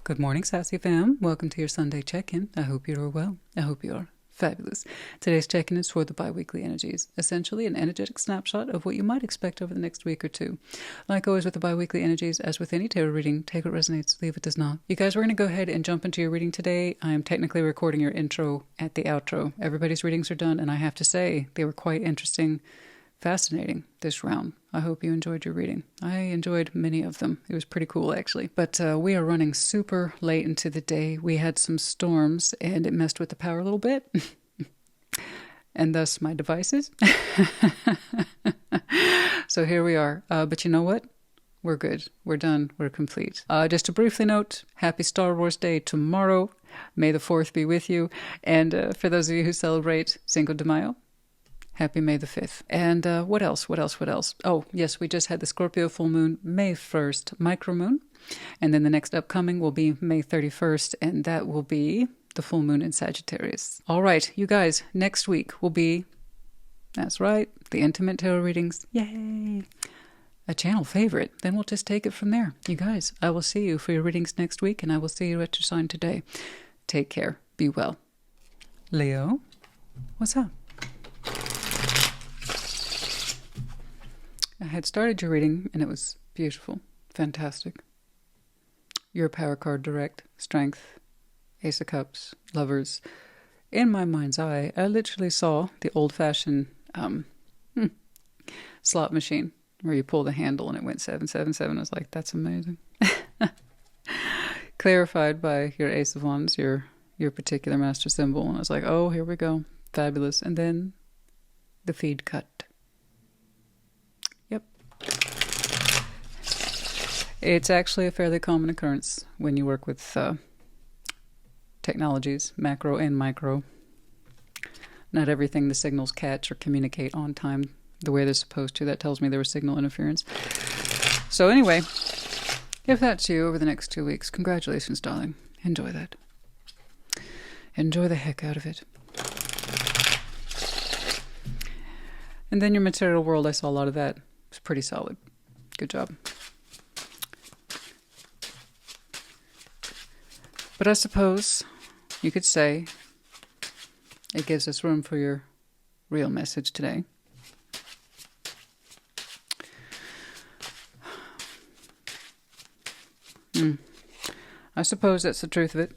Good morning, Sassy fam. Welcome to your Sunday check-in. I hope you're well. I hope you are fabulous. Today's check-in is for the bi-weekly energies, essentially an energetic snapshot of what you might expect over the next week or two. Like always with the bi-weekly energies, as with any tarot reading, take what resonates, leave what does not. You guys, we're going to go ahead and jump into your reading today. I am technically recording your intro at the outro. Everybody's readings are done, and I have to say, they were quite interesting. Fascinating this round. I hope you enjoyed your reading. I enjoyed many of them. It was pretty cool, actually. But we are running super late into the day. We had some storms and it messed with the power a little bit. And thus my devices. So here we are. But you know what? We're good. We're done. We're complete. Just to briefly note, happy Star Wars Day tomorrow. May the 4th be with you. And for those of you who celebrate Cinco de Mayo, happy May the 5th. And what else? Oh, yes, we just had the Scorpio full moon, May 1st, micromoon. And then the next upcoming will be May 31st, and that will be the full moon in Sagittarius. All right, you guys, next week will be, that's right, the intimate tarot readings. Yay! A channel favorite. Then we'll just take it from there. You guys, I will see you for your readings next week, and I will see you at your sign today. Take care. Be well. Leo, what's up? I had started your reading, and it was beautiful. Fantastic. Your power card direct, strength, Ace of Cups, lovers. In my mind's eye, I literally saw the old-fashioned slot machine where you pull the handle and it went 777. I was like, that's amazing. Clarified by your Ace of Wands, your particular master symbol. And I was like, oh, here we go. Fabulous. And then the feed cut. It's actually a fairly common occurrence when you work with technologies, macro and micro. Not everything the signals catch or communicate on time the way they're supposed to. That tells me there was signal interference. So anyway, if that's you over the next 2 weeks, congratulations, darling. Enjoy that. Enjoy the heck out of it. And then your material world, I saw a lot of that. It was pretty solid. Good job. But I suppose you could say it gives us room for your real message today. I suppose that's the truth of it.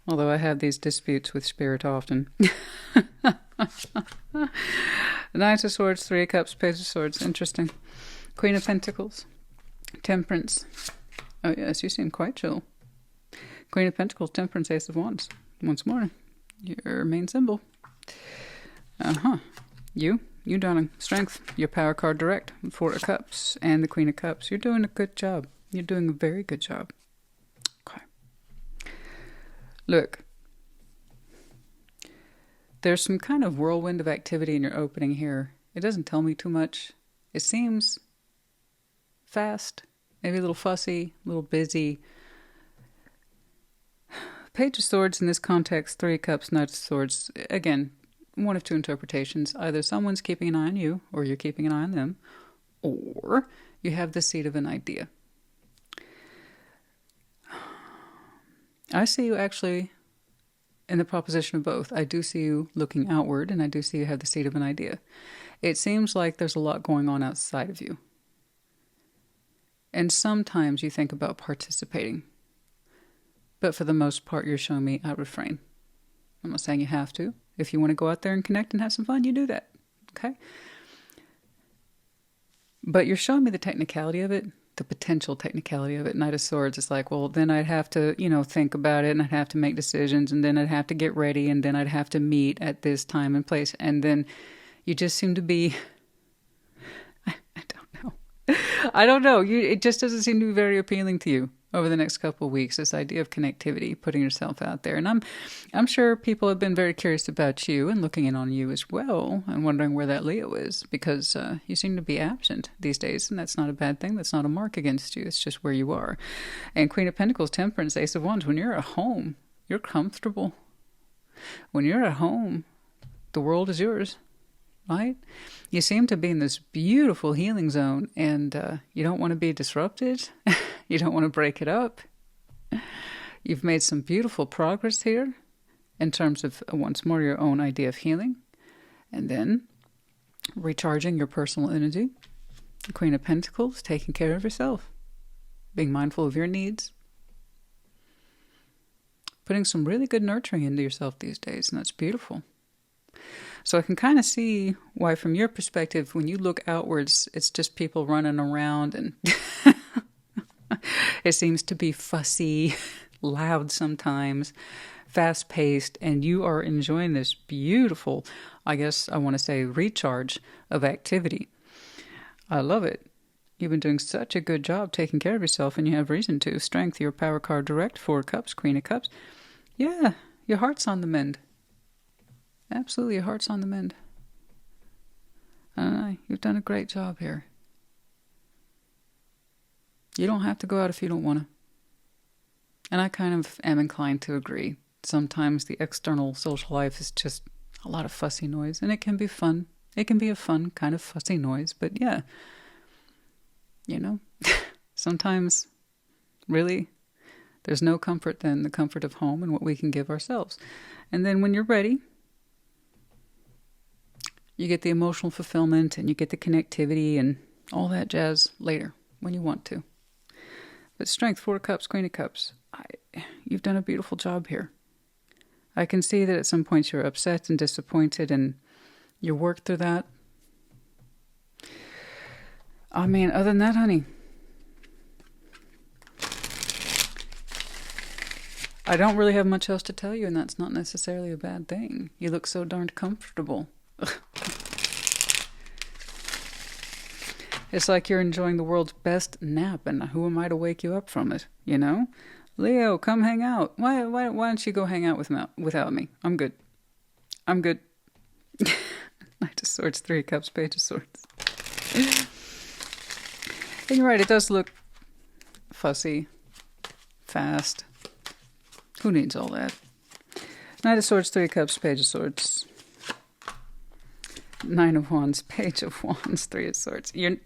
Although I have these disputes with Spirit often. Knight of Swords, Three of Cups, Page of Swords. Interesting. Queen of Pentacles. Temperance. Oh yes, you seem quite chill. Queen of Pentacles, Temperance, Ace of Wands. Once more, your main symbol. You darling. Strength, your power card direct. Four of Cups and the Queen of Cups. You're doing a good job. You're doing a very good job. Okay. Look. There's some kind of whirlwind of activity in your opening here. It doesn't tell me too much. It seems fast, maybe a little fussy, a little busy. Page of Swords in this context, Three of Cups, Knight of Swords. Again, one of two interpretations. Either someone's keeping an eye on you, or you're keeping an eye on them, or you have the seed of an idea. I see you actually in the proposition of both. I do see you looking outward, and I do see you have the seed of an idea. It seems like there's a lot going on outside of you. And sometimes you think about participating. But for the most part, you're showing me I refrain. I'm not saying you have to. If you want to go out there and connect and have some fun, you do that. Okay? But you're showing me the technicality of it, the potential technicality of it. Knight of Swords is like, well, then I'd have to, think about it, and I'd have to make decisions, and then I'd have to get ready, and then I'd have to meet at this time and place. And then you just seem to be, I don't know. I don't know. It just doesn't seem to be very appealing to you over the next couple of weeks, this idea of connectivity, putting yourself out there. And I'm sure people have been very curious about you and looking in on you as well and wondering where that Leo is, because you seem to be absent these days, and that's not a bad thing. That's not a mark against you. It's just where you are. And Queen of Pentacles, Temperance, Ace of Wands, when you're at home, you're comfortable. When you're at home, the world is yours. Right? You seem to be in this beautiful healing zone, and you don't want to be disrupted. You don't want to break it up. You've made some beautiful progress here in terms of, once more, your own idea of healing. And then recharging your personal energy. The Queen of Pentacles, taking care of yourself. Being mindful of your needs. Putting some really good nurturing into yourself these days, and that's beautiful. So I can kind of see why, from your perspective, when you look outwards, it's just people running around and it seems to be fussy, loud sometimes, fast-paced, and you are enjoying this beautiful, I guess I want to say, recharge of activity. I love it. You've been doing such a good job taking care of yourself, and you have reason to. Strength, your power card direct, 4 cups, Queen of Cups. Yeah, your heart's on the mend. Absolutely, your heart's on the mend. You've done a great job here. You don't have to go out if you don't want to. And I kind of am inclined to agree. Sometimes the external social life is just a lot of fussy noise, and it can be fun. It can be a fun kind of fussy noise, but yeah. You know, sometimes really there's no comfort than the comfort of home and what we can give ourselves. And then when you're ready, you get the emotional fulfillment and you get the connectivity and all that jazz later when you want to. But Strength, 4 cups, Queen of Cups. You've done a beautiful job here. I can see that at some points you're upset and disappointed, and you worked through that. I mean, other than that, honey, I don't really have much else to tell you, and that's not necessarily a bad thing. You look so darned comfortable. It's like you're enjoying the world's best nap, and who am I to wake you up from it, you know? Leo, come hang out. Why don't you go hang out without me? I'm good. Knight of Swords, 3 cups, Page of Swords. And you're right, it does look fussy, fast. Who needs all that? Knight of Swords, 3 cups, Page of Swords. 9 of Wands, Page of Wands, 3 of Swords. You're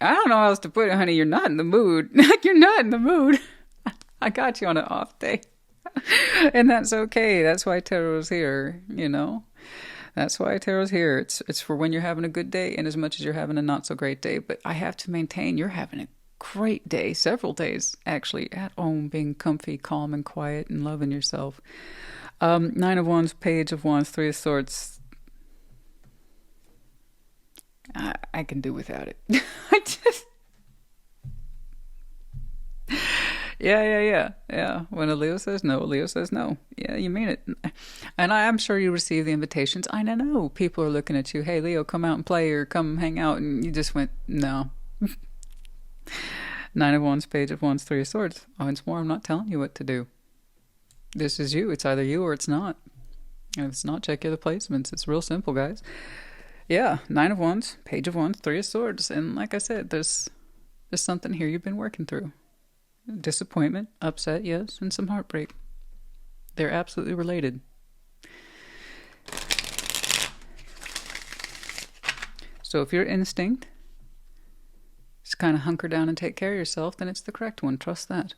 I don't know how else to put it, honey. You're not in the mood. You're not in the mood. I got you on an off day. And that's okay. That's why Tarot's here, you know? That's why Tarot's here. It's for when you're having a good day and as much as you're having a not so great day. But I have to maintain you're having a great day, several days actually, at home, being comfy, calm, and quiet, and loving yourself. 9 of Wands, Page of Wands, 3 of Swords. I can do without it. I just... Yeah. When a Leo says no, Leo says no. Yeah, you mean it. And I'm sure you receive the invitations. I know people are looking at you. Hey, Leo, come out and play or come hang out. And you just went, no. 9 of Wands, Page of Wands, 3 of Swords. Once more, I'm not telling you what to do. This is you. It's either you or it's not. And if it's not, check your other placements. It's real simple, guys. Yeah, 9 of Wands, Page of Wands, 3 of Swords. And like I said, there's something here you've been working through. Disappointment, upset, yes, and some heartbreak. They're absolutely related. So if your instinct is kind of hunker down and take care of yourself, then it's the correct one. Trust that.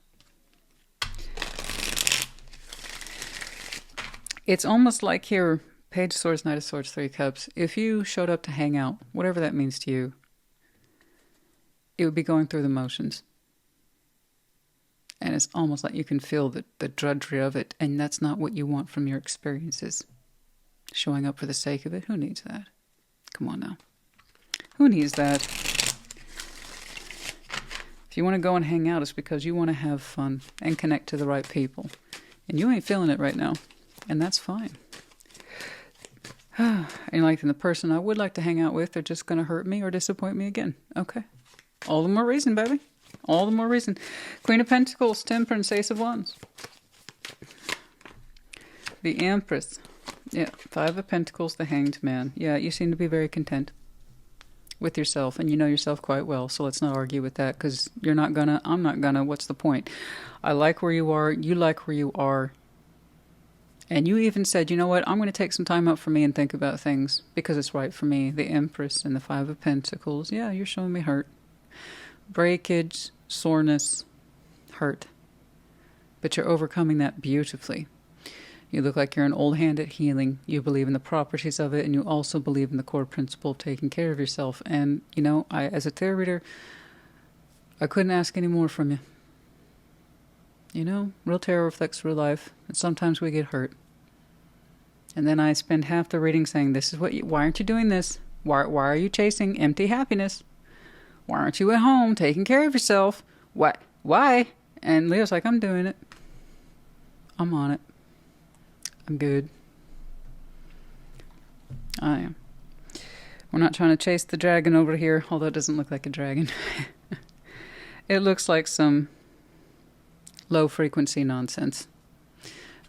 It's almost like here, Page of Swords, Knight of Swords, 3 cups. If you showed up to hang out, whatever that means to you, it would be going through the motions. And it's almost like you can feel the drudgery of it, and that's not what you want from your experiences. Showing up for the sake of it, who needs that? Come on now. Who needs that? If you want to go and hang out, it's because you want to have fun and connect to the right people. And you ain't feeling it right now, and that's fine. And like the person I would like to hang out with, they're just going to hurt me or disappoint me again. Okay. All the more reason, baby. All the more reason. Queen of Pentacles, Temperance, Ace of Wands. The Empress. Yeah, 5 of Pentacles, the Hanged Man. Yeah, you seem to be very content with yourself, and you know yourself quite well, so let's not argue with that, because you're not gonna, I'm not gonna, what's the point? I like where you are, you like where you are. And you even said, you know what, I'm going to take some time out for me and think about things because it's right for me. The Empress and the 5 of Pentacles. Yeah, you're showing me hurt. Breakage, soreness, hurt. but you're overcoming that beautifully. You look like you're an old hand at healing. You believe in the properties of it, and you also believe in the core principle of taking care of yourself. And, you know, as a tarot reader, I couldn't ask any more from you. You know, real tarot reflects real life, and sometimes we get hurt. And then I spend half the reading saying, this is why aren't you doing this? Why are you chasing empty happiness? Why aren't you at home taking care of yourself? Why? And Leo's like, I'm doing it. I'm on it. I'm good. I am. We're not trying to chase the dragon over here, although it doesn't look like a dragon. It looks like some low frequency nonsense.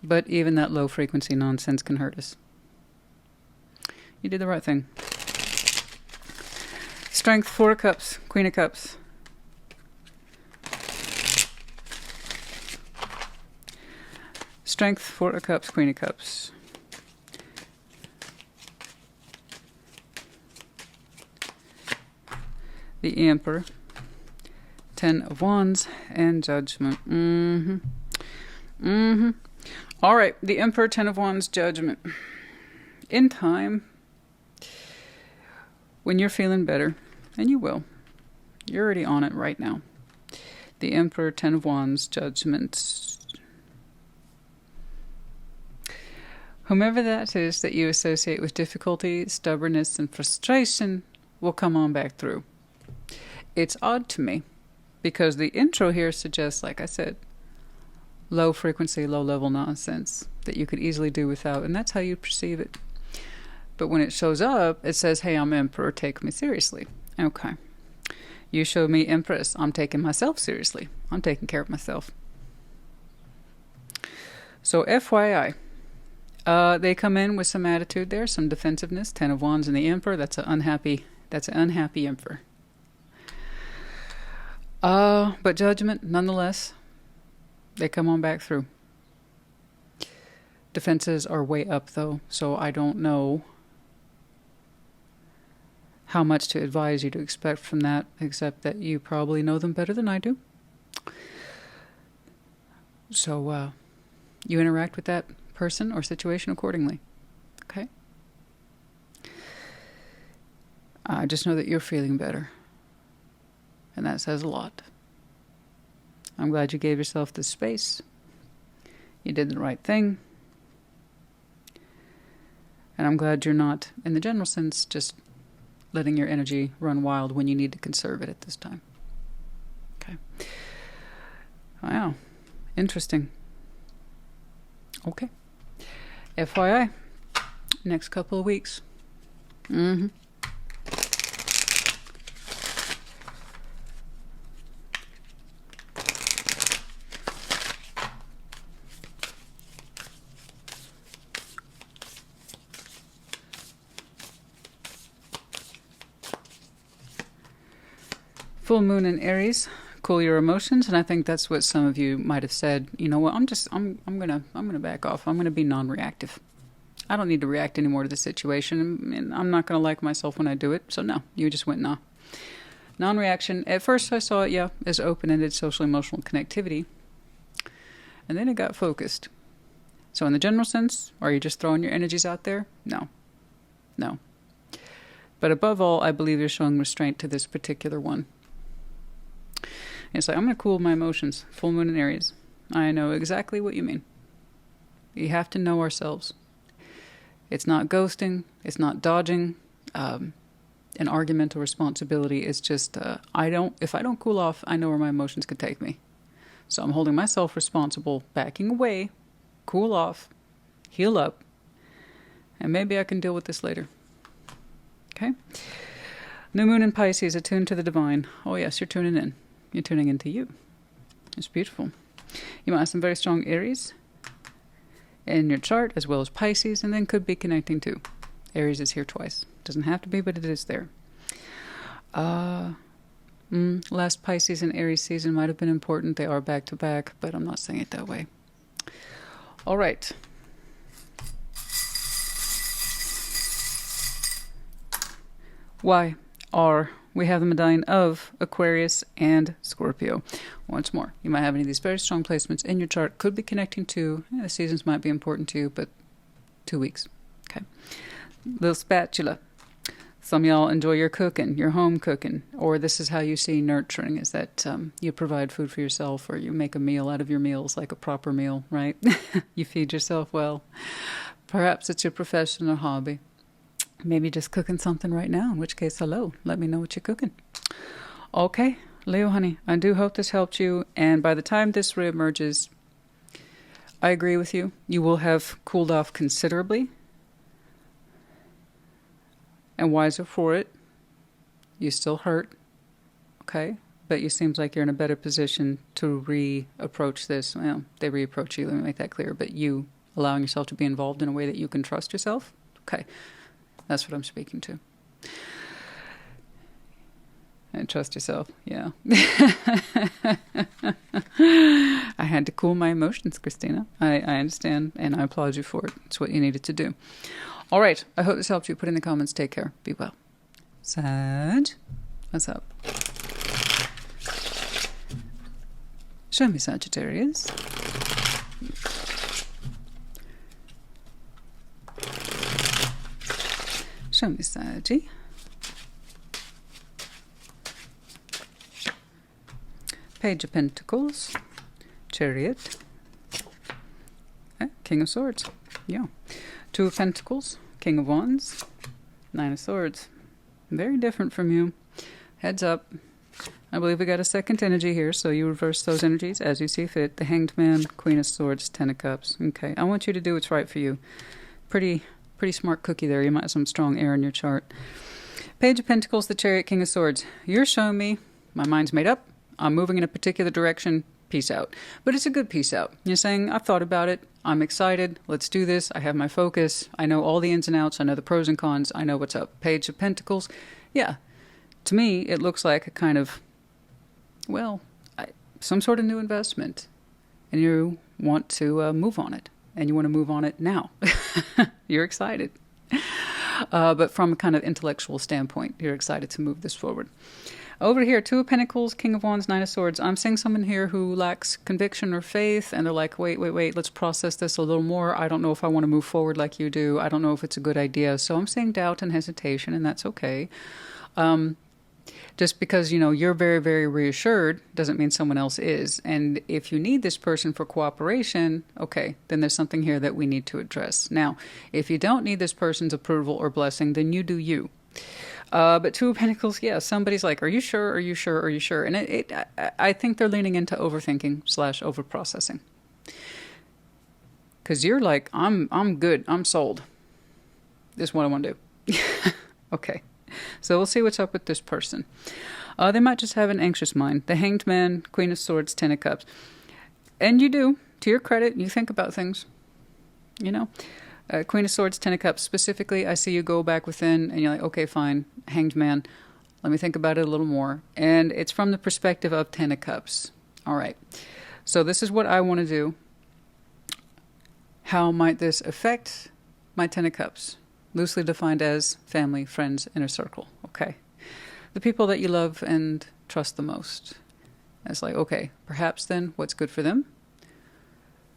But even that low frequency nonsense can hurt us. You did the right thing. Strength, 4 of Cups, Queen of Cups. Strength, 4 of Cups, Queen of Cups. The Emperor, 10 of Wands, and Judgment. All right, the Emperor, 10 of Wands, Judgment. In time, when you're feeling better, and you will, you're already on it right now. The Emperor, 10 of Wands, Judgment. Whomever that is that you associate with difficulty, stubbornness, and frustration will come on back through. It's odd to me because the intro here suggests, like I said, low frequency, low level nonsense that you could easily do without, and that's how you perceive it. But when it shows up, it says, hey, I'm Emperor, take me seriously. Okay. You show me Empress, I'm taking myself seriously. I'm taking care of myself. So FYI, they come in with some attitude there, some defensiveness. 10 of Wands and the Emperor. That's an unhappy Emperor. But Judgment, nonetheless, they come on back through. Defenses are way up, though, so I don't know how much to advise you to expect from that, except that you probably know them better than I do. So you interact with that person or situation accordingly. Okay? I just know that you're feeling better. And that says a lot. I'm glad you gave yourself the space. You did the right thing. And I'm glad you're not, in the general sense, just letting your energy run wild when you need to conserve it at this time. Okay. Wow. Interesting. Okay. FYI, next couple of weeks. Full moon in Aries, cool your emotions, and I think that's what some of you might have said. You know what? I'm gonna back off. I'm gonna be non-reactive. I don't need to react anymore to the situation, and I'm not gonna like myself when I do it. So no, you just went nah. Non-reaction. At first, I saw it, as open-ended social-emotional connectivity, and then it got focused. So in the general sense, are you just throwing your energies out there? No. But above all, I believe you're showing restraint to this particular one. It's like, I'm going to cool my emotions. Full moon in Aries. I know exactly what you mean. You have to know ourselves. It's not ghosting. It's not dodging an argument or responsibility. It's just, if I don't cool off, I know where my emotions could take me. So I'm holding myself responsible, backing away, cool off, heal up, and maybe I can deal with this later. Okay? New moon in Pisces, attuned to the divine. Oh yes, you're tuning in. You're tuning into you. It's beautiful. You might have some very strong Aries in your chart, as well as Pisces, and then could be connecting too. Aries is here twice. Doesn't have to be, but it is there. Last Pisces and Aries season might have been important. They are back to back, but I'm not saying it that way. All right. Why are we have the medallion of Aquarius and Scorpio. Once more, you might have any of these very strong placements in your chart. Could be connecting to, the seasons might be important to you, but 2 weeks. Okay. Little spatula. Some of y'all enjoy your cooking, your home cooking, or this is how you see nurturing, is that you provide food for yourself, or you make a meal out of your meals, like a proper meal, right? You feed yourself well. Perhaps it's your profession or hobby. Maybe just cooking something right now, in which case, hello, let me know what you're cooking. Okay, Leo, honey, I do hope this helped you, and by the time this reemerges, I agree with you. You will have cooled off considerably and wiser for it. You still hurt, okay? But you seems like you're in a better position to re-approach this. Well, they re-approach you, let me make that clear. But you allowing yourself to be involved in a way that you can trust yourself, okay? That's what I'm speaking to. And trust yourself, yeah. I had to cool my emotions, Christina. I understand, and I applaud you for it. It's what you needed to do. All right, I hope this helped you. Put in the comments. Take care. Be well. Sag, what's up? Show me Sagittarius. Show me Saggy. Page of Pentacles. Chariot. King of Swords. Yeah. Two of Pentacles. King of Wands. Nine of Swords. Very different from you. Heads up. I believe we got a second energy here, so you reverse those energies as you see fit. The Hanged Man, Queen of Swords, Ten of Cups. Okay, I want you to do what's right for you. Pretty smart cookie there. You might have some strong air in your chart. Page of Pentacles, the Chariot, King of Swords. You're showing me my mind's made up. I'm moving in a particular direction. Peace out. But it's a good peace out. You're saying, I've thought about it. I'm excited. Let's do this. I have my focus. I know all the ins and outs. I know the pros and cons. I know what's up. Page of Pentacles. Yeah. To me, it looks like a kind of, well, some sort of new investment. And you want to move on it. And you want to move on it now. You're excited. But from a kind of intellectual standpoint, you're excited to move this forward. Over here, Two of Pentacles, King of Wands, Nine of Swords. I'm seeing someone here who lacks conviction or faith, and they're like, wait, let's process this a little more. I don't know if I want to move forward like you do. I don't know if it's a good idea. So I'm seeing doubt and hesitation, and that's okay. Just because, you know, you're very, very reassured doesn't mean someone else is. And if you need this person for cooperation, okay, then there's something here that we need to address. Now, if you don't need this person's approval or blessing, then you do you. But Two of Pentacles, yeah, somebody's like, are you sure? Are you sure? Are you sure? And I think they're leaning into overthinking / overprocessing. Because you're like, I'm good. I'm sold. This is what I want to do. Okay. So we'll see what's up with this person. They might just have an anxious mind. The Hanged Man, Queen of Swords, Ten of Cups. And you do. To your credit, you think about things. You know? Queen of Swords, Ten of Cups. Specifically, I see you go back within and you're like, okay, fine. Hanged Man. Let me think about it a little more. And it's from the perspective of Ten of Cups. All right. So this is what I want to do. How might this affect my Ten of Cups? Loosely defined as family, friends, inner circle. Okay. The people that you love and trust the most. It's like, okay, perhaps then what's good for them?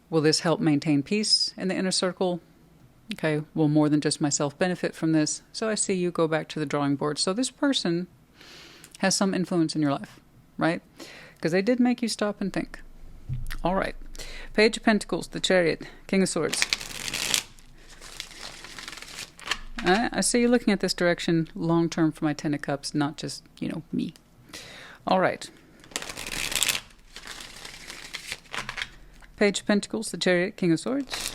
Will this help maintain peace in the inner circle? Okay, will more than just myself benefit from this? So I see you go back to the drawing board. So this person has some influence in your life, right? Because they did make you stop and think. All right. Page of Pentacles, the Chariot, King of Swords. I see you looking at this direction long-term for my Ten of Cups, not just, you know, me. All right. Page of Pentacles, the Chariot, King of Swords.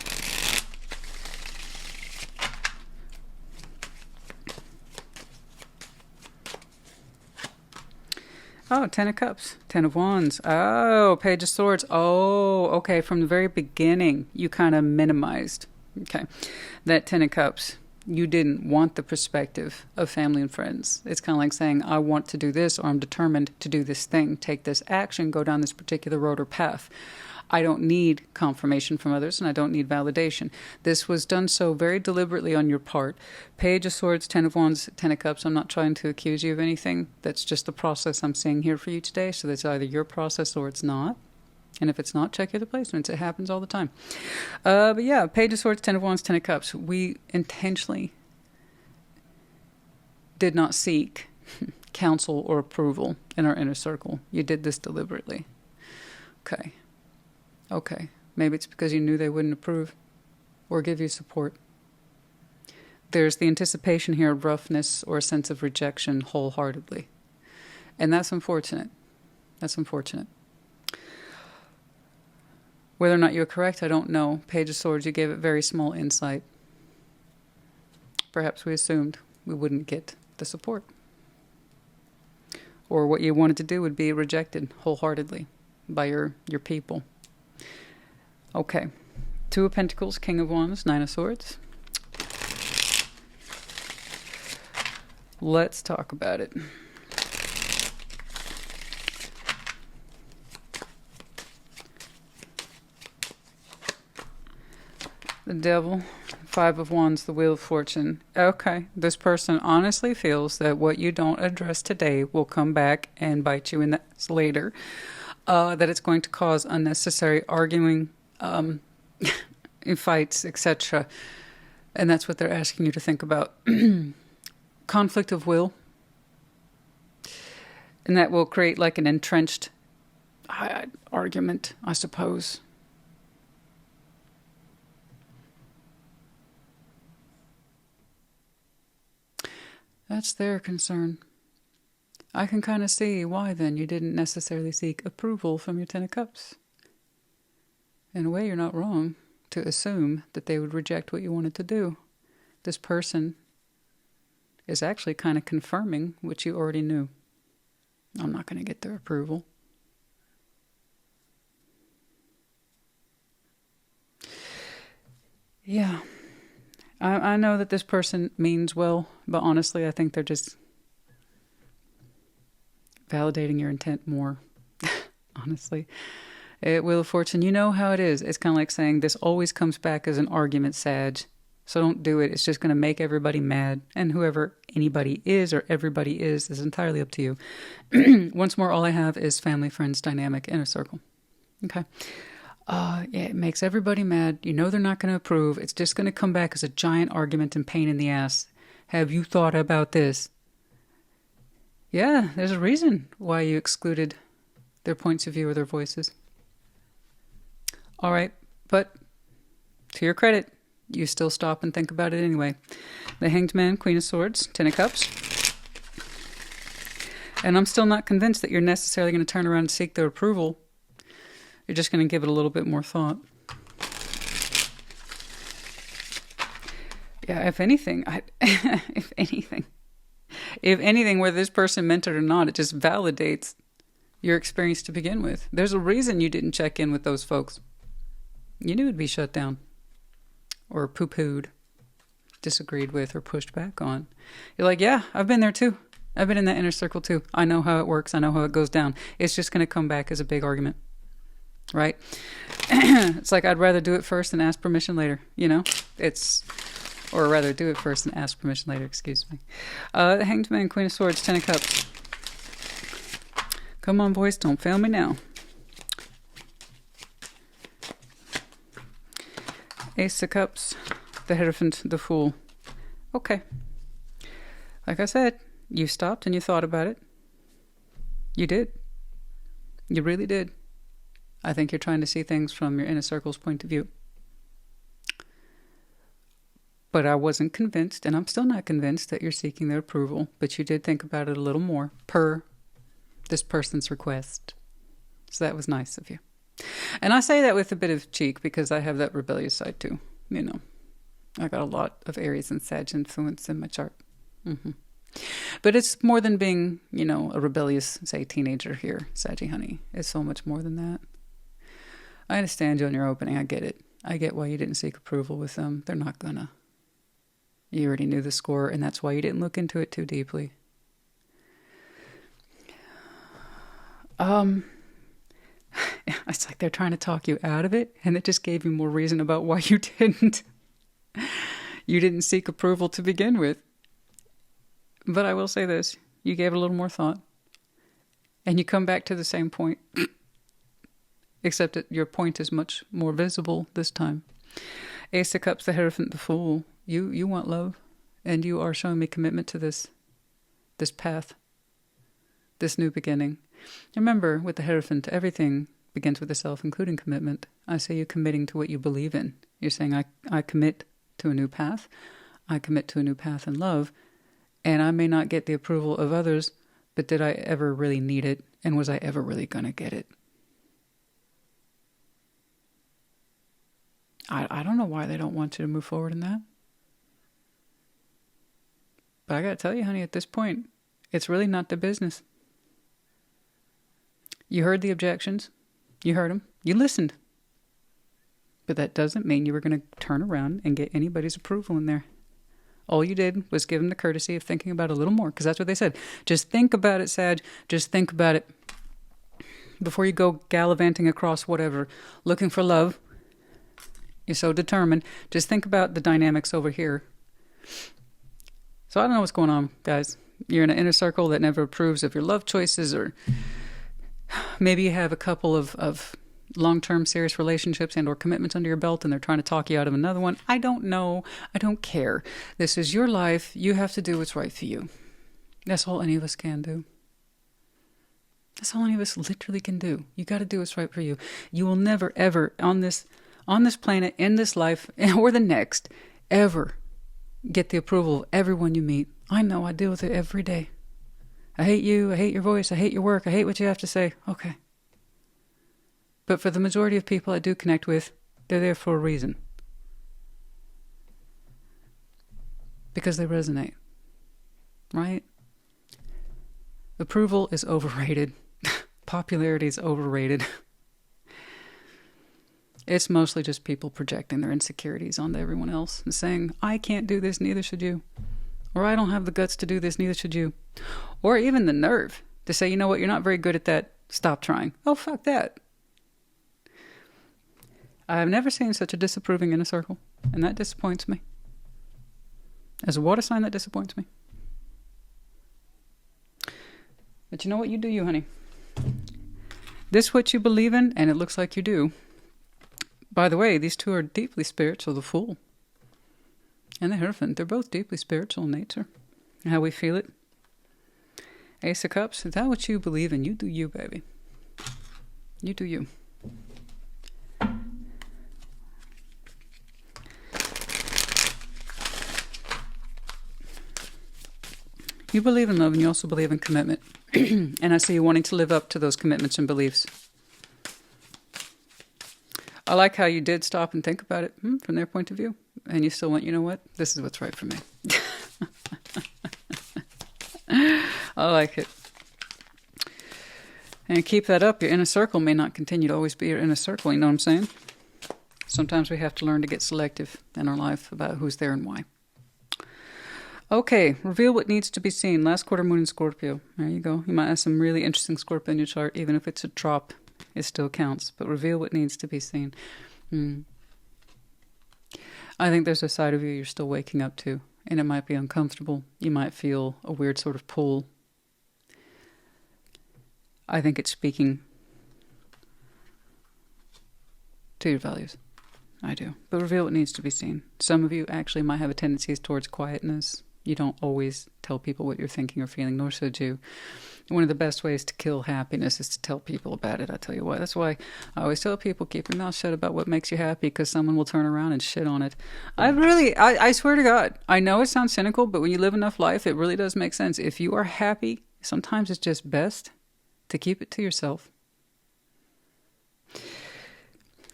Oh, Ten of Cups, Ten of Wands. Oh, Page of Swords. Oh, okay. From the very beginning, you kind of minimized. Okay. That Ten of Cups. You didn't want the perspective of family and friends. It's kind of like saying, I want to do this, or I'm determined to do this thing, take this action, go down this particular road or path. I don't need confirmation from others, and I don't need validation. This was done so very deliberately on your part. Page of Swords, Ten of Wands, Ten of Cups. I'm not trying to accuse you of anything. That's just the process I'm seeing here for you today. So that's either your process or it's not. And if it's not, check your other placements. It happens all the time. But yeah, Page of Swords, Ten of Wands, Ten of Cups. We intentionally did not seek counsel or approval in our inner circle. You did this deliberately. Okay. Okay. Maybe it's because you knew they wouldn't approve or give you support. There's the anticipation here of roughness or a sense of rejection wholeheartedly. And that's unfortunate. That's unfortunate. Whether or not you're correct, I don't know. Page of Swords, you gave it very small insight. Perhaps we assumed we wouldn't get the support. Or what you wanted to do would be rejected wholeheartedly by your people. Okay. Two of Pentacles, King of Wands, Nine of Swords. Let's talk about it. The Devil, Five of Wands, the Wheel of Fortune. Okay, this person honestly feels that what you don't address today will come back and bite you in the ass later. That it's going to cause unnecessary arguing, fights, etc. And that's what they're asking you to think about. Conflict of will. And that will create like an entrenched argument, I suppose. That's their concern. I can kind of see why then you didn't necessarily seek approval from your Ten of Cups. In a way, you're not wrong to assume that they would reject what you wanted to do. This person is actually kind of confirming what you already knew. I'm not going to get their approval. Yeah. I know that this person means well, but honestly, I think they're just validating your intent more. Honestly. Wheel of Fortune, you know how it is. It's kind of like saying this always comes back as an argument, Sag. So don't do it. It's just going to make everybody mad. And whoever anybody is or everybody is entirely up to you. Once more, all I have is family, friends, dynamic, inner circle. Okay. Yeah, it makes everybody mad. You know they're not going to approve. It's just going to come back as a giant argument and pain in the ass. Have you thought about this? Yeah, there's a reason why you excluded their points of view or their voices. All right, but to your credit, you still stop and think about it anyway. The Hanged Man, Queen of Swords, Ten of Cups. And I'm still not convinced that you're necessarily going to turn around and seek their approval. You're just going to give it a little bit more thought. Yeah, if anything, if anything, whether this person meant it or not, it just validates your experience to begin with. There's a reason you didn't check in with those folks. You knew it'd be shut down or poo-pooed, disagreed with, or pushed back on. You're like, yeah, I've been there too. I've been in that inner circle too. I know how it works. I know how it goes down. It's just going to come back as a big argument. Right? It's like I'd rather do it first and ask permission later, you know? Or rather do it first and ask permission later, excuse me. The Hanged Man, Queen of Swords, Ten of Cups. Come on, boys, don't fail me now. Ace of Cups, the Hierophant, the Fool. Okay. Like I said, you stopped and you thought about it. You did. You really did. I think you're trying to see things from your inner circle's point of view. But I wasn't convinced, and I'm still not convinced that you're seeking their approval, but you did think about it a little more per this person's request. So that was nice of you. And I say that with a bit of cheek because I have that rebellious side too. You know, I got a lot of Aries and Sag influence in my chart. But it's more than being, you know, a rebellious, say, teenager here, Saggy honey. It's so much more than that. I understand you on your opening. I get it. I get why you didn't seek approval with them. They're not gonna. You already knew the score, and that's why you didn't look into it too deeply. It's like they're trying to talk you out of it, and it just gave you more reason about why you didn't. You didn't seek approval to begin with. But I will say this, you gave it a little more thought, and you come back to the same point, except that your point is much more visible this time. Ace of Cups, the Hierophant, the Fool. You want love, and you are showing me commitment to this path, this new beginning. Remember, with the Hierophant, everything begins with the self, including commitment. I say you committing to what you believe in. You're saying, I commit to a new path. I commit to a new path in love. And I may not get the approval of others, but did I ever really need it? And was I ever really going to get it? I don't know why they don't want you to move forward in that. But I got to tell you, honey, at this point, it's really not their business. You heard the objections. You heard them. You listened. But that doesn't mean you were going to turn around and get anybody's approval in there. All you did was give them the courtesy of thinking about it a little more, because that's what they said. Just think about it, Sag. Just think about it. Before you go gallivanting across whatever, looking for love, you're so determined. Just think about the dynamics over here. So I don't know what's going on, guys. You're in an inner circle that never approves of your love choices, or maybe you have a couple of long-term serious relationships and or commitments under your belt, and they're trying to talk you out of another one. I don't know. I don't care. This is your life. You have to do what's right for you. That's all any of us can do. That's all any of us literally can do. You got to do what's right for you. You will never, ever, on this planet, in this life, or the next, ever get the approval of everyone you meet. I know. I deal with it every day. I hate you. I hate your voice. I hate your work. I hate what you have to say. Okay. But for the majority of people I do connect with, they're there for a reason. Because they resonate. Right? Approval is overrated. Popularity is overrated. It's mostly just people projecting their insecurities onto everyone else and saying, I can't do this, neither should you. Or I don't have the guts to do this, neither should you. Or even the nerve to say, you know what, you're not very good at that. Stop trying. Oh, fuck that. I've never seen such a disapproving inner circle, and that disappoints me. As a water sign, that disappoints me. But you know what? You do you, honey. This what you believe in, and it looks like you do. By the way, these two are deeply spiritual, the Fool and the Hierophant. They're both deeply spiritual in nature. How we feel it. Ace of Cups, is that what you believe in? You do you, baby. You do you. You believe in love, and you also believe in commitment. And I see you wanting to live up to those commitments and beliefs. I like how you did stop and think about it from their point of view. And you still went, you know what? This is what's right for me. I like it. And keep that up. Your inner circle may not continue to always be your inner circle. You know what I'm saying? Sometimes we have to learn to get selective in our life about who's there and why. Okay, reveal what needs to be seen. Last quarter moon in Scorpio. There you go. You might have some really interesting Scorpio in your chart. Even if it's a drop, it still counts. But reveal what needs to be seen. I think there's a side of you you're still waking up to. And it might be uncomfortable. You might feel a weird sort of pull. I think it's speaking to your values. I do. But reveal what needs to be seen. Some of you actually might have a tendency towards quietness. You don't always tell people what you're thinking or feeling, nor should you. One of the best ways to kill happiness is to tell people about it. I tell you what. That's why I always tell people, keep your mouth shut about what makes you happy, because someone will turn around and shit on it. I swear to God, I know it sounds cynical, but when you live enough life, it really does make sense. If you are happy, sometimes it's just best to keep it to yourself.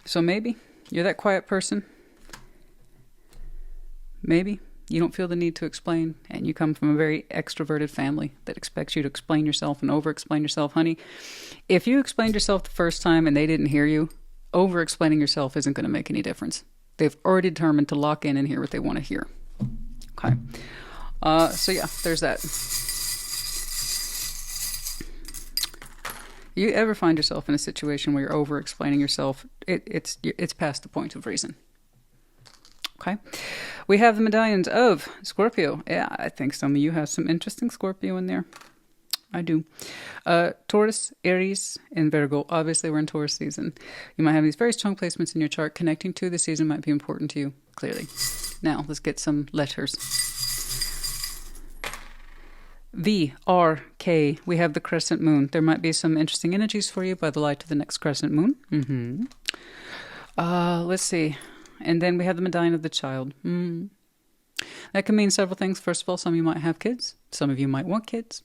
So maybe you're that quiet person. Maybe you don't feel the need to explain, and you come from a very extroverted family that expects you to explain yourself and over-explain yourself. Honey, if you explained yourself the first time and they didn't hear you, over-explaining yourself isn't going to make any difference. They've already determined to lock in and hear what they want to hear. Okay. So yeah, there's that. You ever find yourself in a situation where you're over-explaining yourself, it's past the point of reason. Okay. We have the medallions of Scorpio. Yeah, I think some of you have some interesting Scorpio in there. I do. Taurus, Aries, and Virgo. Obviously, we're in Taurus season. You might have these very strong placements in your chart. Connecting to the season might be important to you, clearly. Now, let's get some letters. V, R, K. We have the crescent moon. There might be some interesting energies for you by the light of the next crescent moon. Let's see. And then we have the medallion of the child. That can mean several things. First of all, some of you might have kids. Some of you might want kids.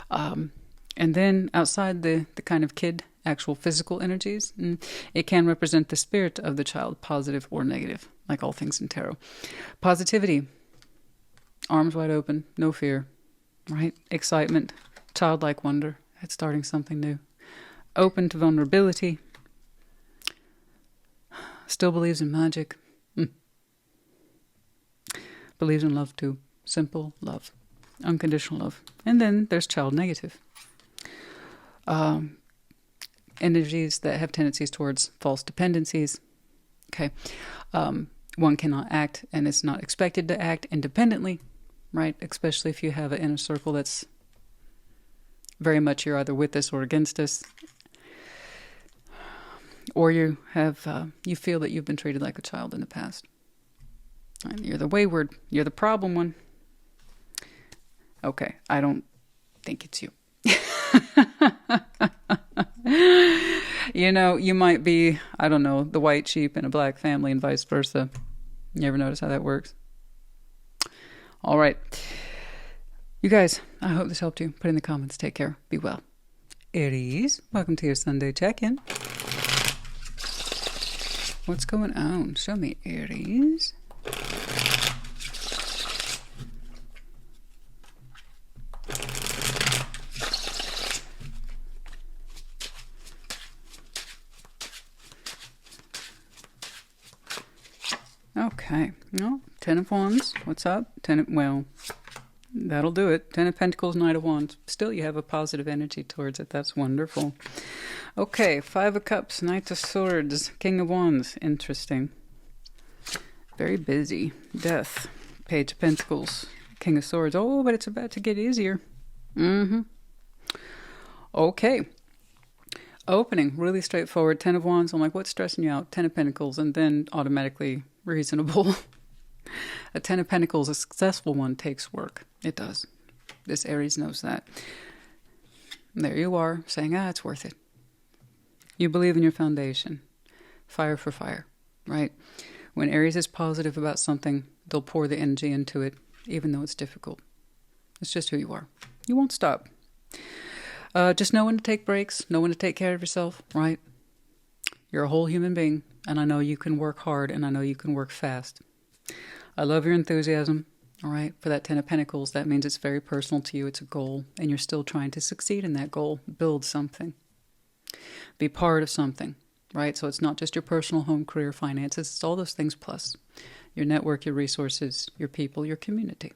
And then outside the kind of kid, actual physical energies, it can represent the spirit of the child, positive or negative, like all things in tarot. Positivity, arms wide open, no fear, right? Excitement, childlike wonder at starting something new. Open to vulnerability. Still believes in magic. Believes in love too. Simple love. Unconditional love. And then there's child negative. Energies that have tendencies towards false dependencies. Okay. One cannot act and is not expected to act independently, right? Especially if you have an inner circle that's very much you're either with us or against us. Or you have, you feel that you've been treated like a child in the past. And you're the wayward, you're the problem one. Okay, I don't think it's you. You know, you might be, I don't know, the white sheep in a black family and vice versa. You ever notice how that works? All right. You guys, I hope this helped you. Put in the comments. Take care. Be well. Aries, welcome to your Sunday check-in. What's going on? Show me, Aries. Okay. No, 10 of Wands. What's up? Well, that'll do it. 10 of Pentacles, Knight of Wands. Still, you have a positive energy towards it. That's wonderful. Okay, 5 of Cups, Knight of Swords, King of Wands. Interesting. Very busy. Death, Page of Pentacles, King of Swords. Oh, but it's about to get easier. Okay. Opening, really straightforward. 10 of Wands. I'm like, what's stressing you out? 10 of Pentacles, and then automatically reasonable. A 10 of Pentacles, a successful one, takes work. It does. This Aries knows that. There you are, saying, it's worth it. You believe in your foundation. Fire for fire, right? When Aries is positive about something, they'll pour the energy into it, even though it's difficult. It's just who you are. You won't stop. Just know when to take breaks, know when to take care of yourself, right? You're a whole human being, and I know you can work hard, and I know you can work fast. I love your enthusiasm, all right? For that 10 of Pentacles, that means it's very personal to you. It's a goal, and you're still trying to succeed in that goal. Build something. Be part of something, right? So it's not just your personal home, career, finances. It's all those things plus your network, your resources, your people, your community.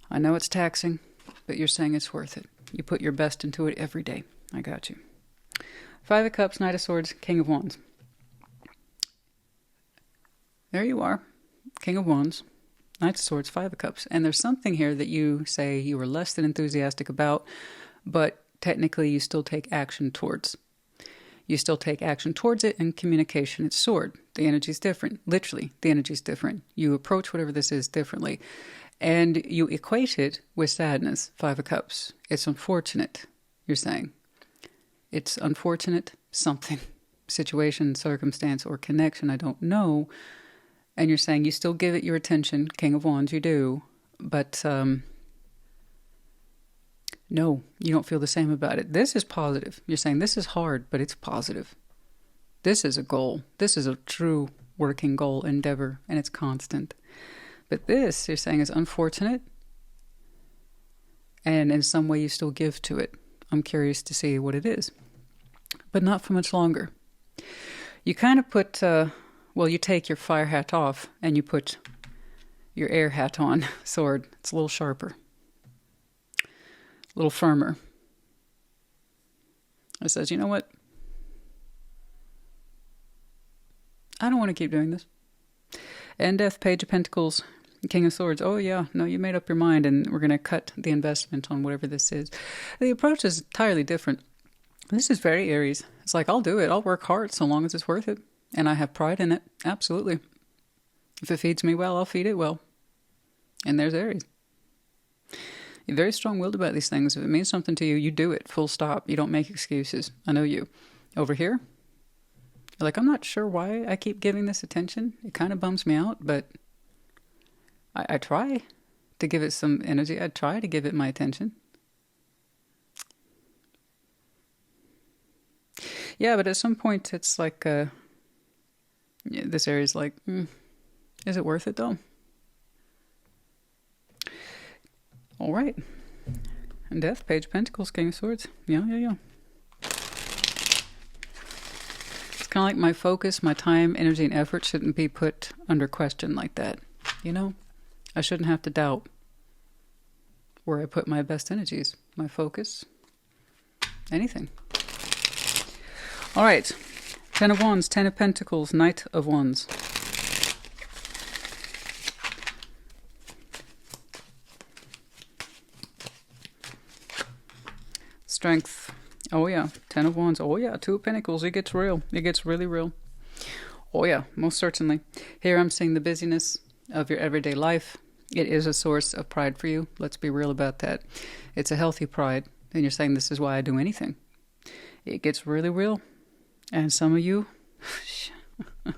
I know it's taxing, but you're saying it's worth it. You put your best into it every day. I got you. 5 of Cups, Knight of Swords, King of Wands. There you are. King of Wands, Knight of Swords, 5 of Cups. And there's something here that you say you were less than enthusiastic about, but technically you still take action towards. You still take action towards it, and communication, it's sword. The energy's different. Literally, the energy's different. You approach whatever this is differently. And you equate it with sadness, 5 of Cups. It's unfortunate, you're saying. It's unfortunate something, situation, circumstance, or connection, I don't know. And you're saying you still give it your attention, King of Wands, you do. But no, you don't feel the same about it. This is positive. You're saying this is hard, but it's positive. This is a goal. This is a true working goal, endeavor, and it's constant. But this, you're saying, is unfortunate, and in some way you still give to it. I'm curious to see what it is, but not for much longer. You kind of put, you take your fire hat off, and you put your air hat on, sword. It's a little sharper, a little firmer. It says, you know what? I don't want to keep doing this. And Death, Page of Pentacles, King of Swords. Oh yeah, no, you made up your mind and we're going to cut the investment on whatever this is. The approach is entirely different. This is very Aries. It's like, I'll do it. I'll work hard so long as it's worth it. And I have pride in it. Absolutely. If it feeds me well, I'll feed it well. And there's Aries. You're very strong-willed about these things. If it means something to you, you do it. Full stop. You don't make excuses. I know you. Over here, you're like, I'm not sure why I keep giving this attention. It kind of bums me out, but I try to give it some energy. I try to give it my attention. Yeah, but at some point, it's like, this area's like, is it worth it though? All right. And Death, Page of Pentacles, King of Swords. Yeah. It's kind of like my focus, my time, energy, and effort shouldn't be put under question like that. You know? I shouldn't have to doubt where I put my best energies, my focus, anything. All right. 10 of Wands, 10 of Pentacles, Knight of Wands. Strength. Oh yeah. 10 of Wands. Oh yeah. 2 of Pentacles. It gets real. It gets really real. Oh yeah. Most certainly. Here I'm seeing the busyness of your everyday life. It is a source of pride for you. Let's be real about that. It's a healthy pride. And you're saying, this is why I do anything. It gets really real. And some of you, that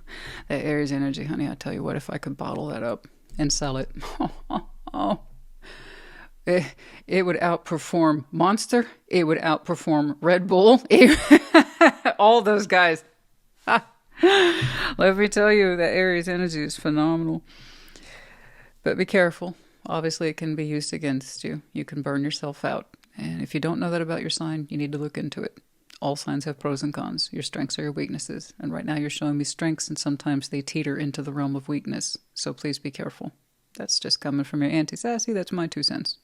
Aries energy, honey, I tell you what, if I could bottle that up and sell it, it would outperform Monster. It would outperform Red Bull. All those guys. Let me tell you, that Aries energy is phenomenal. But be careful. Obviously, it can be used against you. You can burn yourself out. And if you don't know that about your sign, you need to look into it. All signs have pros and cons. Your strengths are your weaknesses. And right now you're showing me strengths, and sometimes they teeter into the realm of weakness. So please be careful. That's just coming from your Auntie Sassy. That's my 2 cents.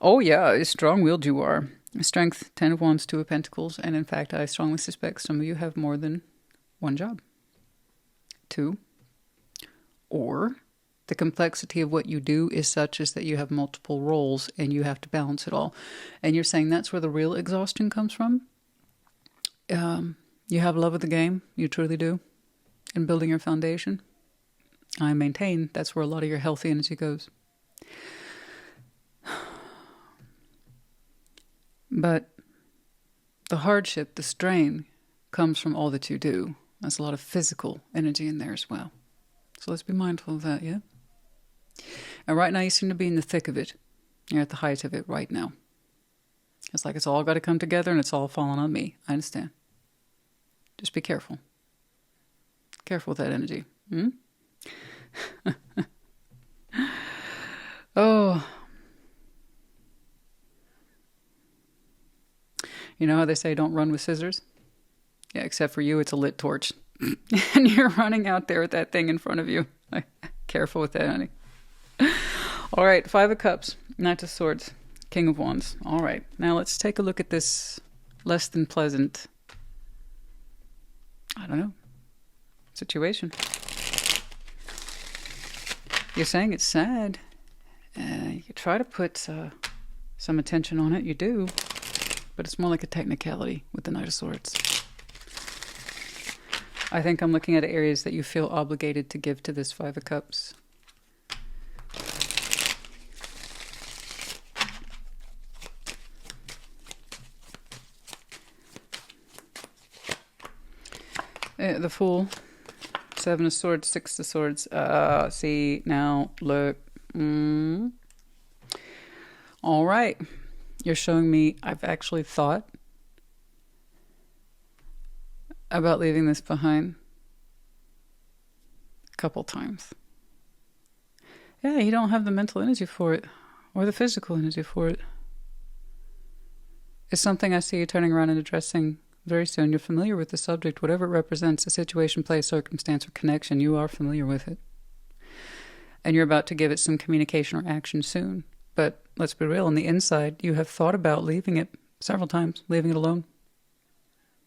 Oh yeah, strong-willed you are. Strength, 10 of Wands, 2 of Pentacles. And in fact, I strongly suspect some of you have more than one job. 2. Or the complexity of what you do is such as that you have multiple roles and you have to balance it all. And you're saying that's where the real exhaustion comes from? You have love of the game, you truly do, in building your foundation. I maintain that's where a lot of your healthy energy goes. But the hardship, the strain, comes from all that you do. There's a lot of physical energy in there as well. So let's be mindful of that, yeah? And right now you seem to be in the thick of it. You're at the height of it right now. It's like it's all got to come together and it's all falling on me. I understand. Just be careful. Careful with that energy. Oh. You know how they say don't run with scissors? Yeah, except for you, it's a lit torch. And you're running out there with that thing in front of you. Careful with that, honey. All right, 5 of Cups, Knight of Swords, King of Wands. All right, now let's take a look at this less than pleasant, I don't know, situation. You're saying it's sad. You try to put some attention on it, you do, but it's more like a technicality with the Knight of Swords. I think I'm looking at areas that you feel obligated to give to this 5 of Cups. The Fool, 7 of Swords, 6 of Swords. See, now, look. All right. You're showing me I've actually thought about leaving this behind a couple times. Yeah, you don't have the mental energy for it or the physical energy for it. It's something I see you turning around and addressing very soon. You're familiar with the subject, whatever it represents, a situation, place, circumstance, or connection, you are familiar with it. And you're about to give it some communication or action soon. But let's be real, on the inside, you have thought about leaving it several times, leaving it alone.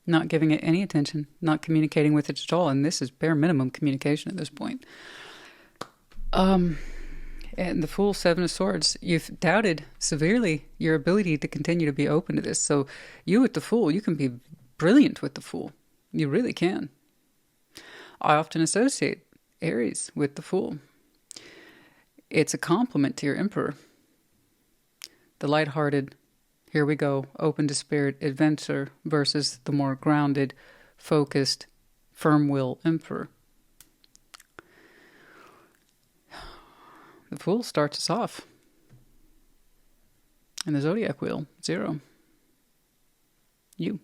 not giving it any attention, not communicating with it at all. And this is bare minimum communication at this point. And the Fool, Seven of Swords, you've doubted severely your ability to continue to be open to this. So you with the Fool, you can be brilliant with the Fool. You really can. I often associate Aries with the Fool. It's a compliment to your Emperor. The lighthearted, here we go, open to spirit adventure versus the more grounded, focused, firm will Emperor. The Fool starts us off in the zodiac wheel, 0. You.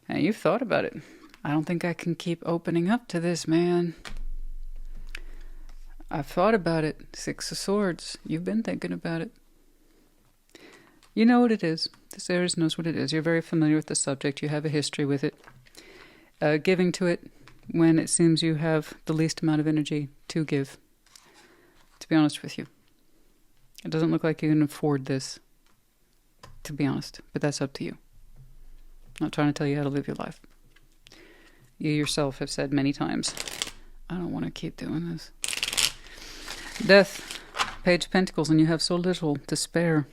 And you've thought about it. I don't think I can keep opening up to this, man. I've thought about it. 6 of Swords. You've been thinking about it. You know what it is. This Aries knows what it is. You're very familiar with the subject. You have a history with it. Giving to it when it seems you have the least amount of energy to give. To be honest with you. It doesn't look like you can afford this. To be honest. But that's up to you. I'm not trying to tell you how to live your life. You yourself have said many times, I don't want to keep doing this. Death, Page of Pentacles, and you have so little to spare.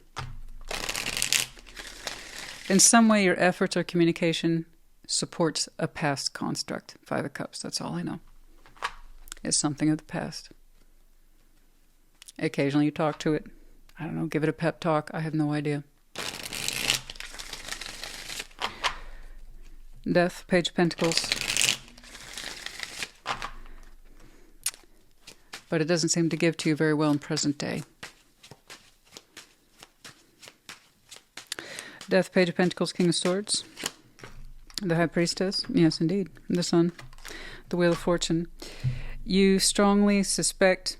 In some way, your efforts or communication supports a past construct. 5 of Cups, that's all I know. It's something of the past. Occasionally you talk to it. I don't know, give it a pep talk. I have no idea. Death, Page of Pentacles. But it doesn't seem to give to you very well in present day. Death, Page of Pentacles, King of Swords. The High Priestess. Yes, indeed. The Sun. The Wheel of Fortune. You strongly suspect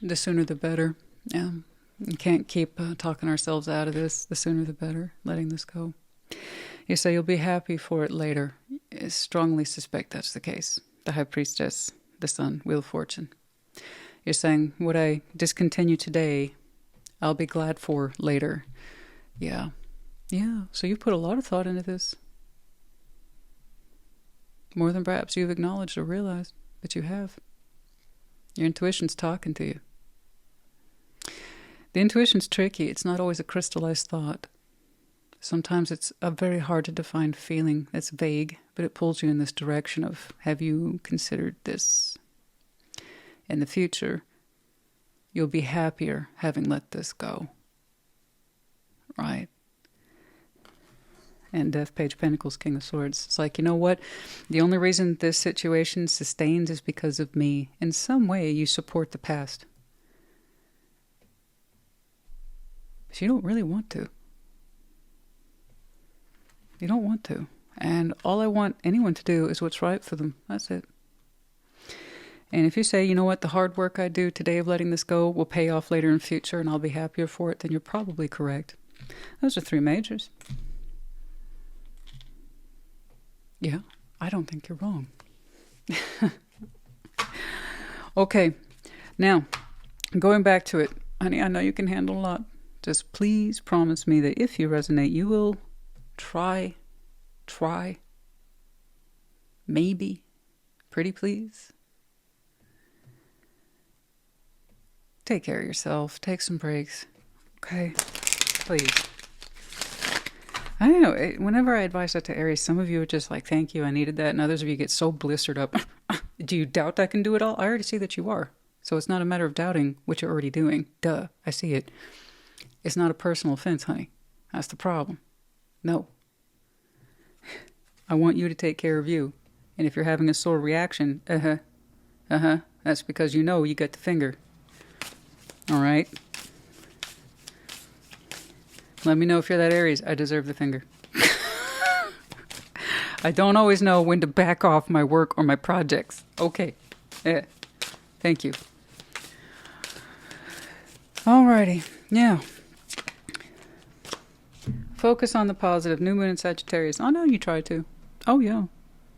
the sooner the better. Yeah. We can't keep talking ourselves out of this. The sooner the better. Letting this go. You say you'll be happy for it later. I strongly suspect that's the case. The High Priestess. The Sun. Wheel of Fortune. You're saying, what I discontinue today, I'll be glad for later. Yeah. Yeah. So you put a lot of thought into this. More than perhaps you've acknowledged or realized, but you have. Your intuition's talking to you. The intuition's tricky. It's not always a crystallized thought. Sometimes it's a very hard to define feeling that's vague, but it pulls you in this direction of, have you considered this? In the future, you'll be happier having let this go. Right? And Death, Page of Pentacles, King of Swords. It's like, you know what? The only reason this situation sustains is because of me. In some way, you support the past. But you don't really want to. You don't want to. And all I want anyone to do is what's right for them. That's it. And if you say, you know what, the hard work I do today of letting this go will pay off later in the future and I'll be happier for it, then you're probably correct. Those are 3 majors. Yeah, I don't think you're wrong. Okay, now, going back to it. Honey, I know you can handle a lot. Just please promise me that if you resonate, you will try, maybe, pretty please. Take care of yourself. Take some breaks. Okay? Please. I don't know. Whenever I advise that to Aries, some of you are just like, thank you, I needed that. And others of you get so blistered up. Do you doubt I can do it all? I already see that you are. So it's not a matter of doubting what you're already doing. Duh. I see it. It's not a personal offense, honey. That's the problem. No. I want you to take care of you. And if you're having a sore reaction, that's because you know you got the finger. All right. Let me know if you're that Aries. I deserve the finger. I don't always know when to back off my work or my projects. Okay. Yeah. Thank you. Alrighty. Now, focus on the positive. New moon in Sagittarius. Oh, no, you try to. Oh, yeah.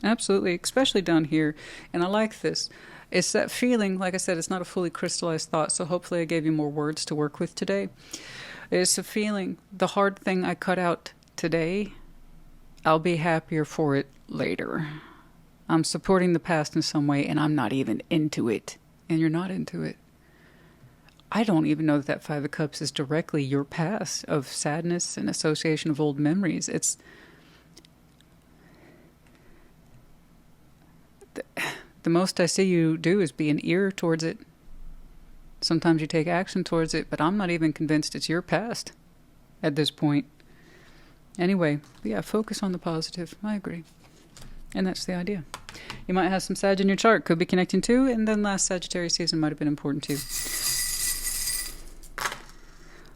Absolutely. Especially down here. And I like this. It's that feeling, like I said, it's not a fully crystallized thought, so hopefully I gave you more words to work with today. It's a feeling, the hard thing I cut out today I'll be happier for it later. I'm supporting the past in some way, and I'm not even into it. And you're not into it. I don't even know that Five of Cups is directly your past of sadness and association of old memories. It's the most I see you do is be an ear towards it. Sometimes you take action towards it, but I'm not even convinced it's your past at this point. Anyway, yeah, focus on the positive. I agree. And that's the idea. You might have some Sag in your chart. Could be connecting to, and then last Sagittarius season might have been important too.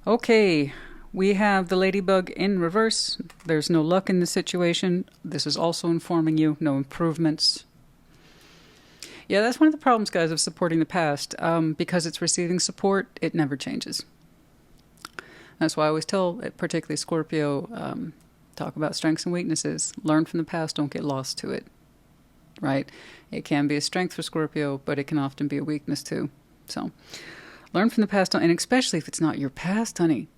Okay, we have the ladybug in reverse. There's no luck in this situation. This is also informing you. No improvements. Yeah, that's one of the problems, guys, of supporting the past. Because it's receiving support, it never changes. That's why I always tell, particularly Scorpio, talk about strengths and weaknesses. Learn from the past, don't get lost to it. Right? It can be a strength for Scorpio, but it can often be a weakness too. So, learn from the past, and especially if it's not your past, honey.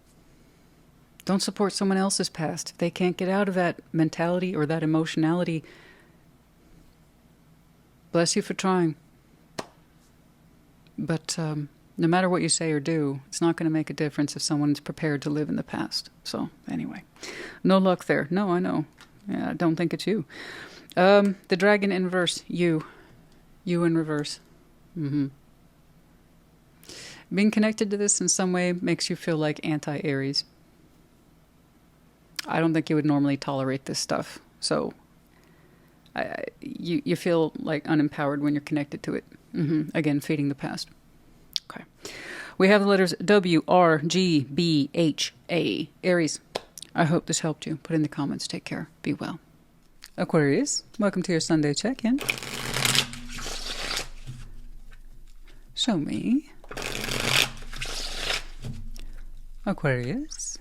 Don't support someone else's past. If they can't get out of that mentality or that emotionality, bless you for trying. But no matter what you say or do, it's not going to make a difference if someone's prepared to live in the past. So, anyway. No luck there. No, I know. Yeah, I don't think it's you. The dragon in reverse. You. You in reverse. Mm-hmm. Being connected to this in some way makes you feel like anti-Aries. I don't think you would normally tolerate this stuff. So, you feel like unempowered when you're connected to it. Again, feeding the past. Okay. We have the letters W, R, G, B, H, A. Aries. I hope this helped you. Put in the comments. Take care. Be well. Aquarius, welcome to your Sunday check-in. Show me. Aquarius.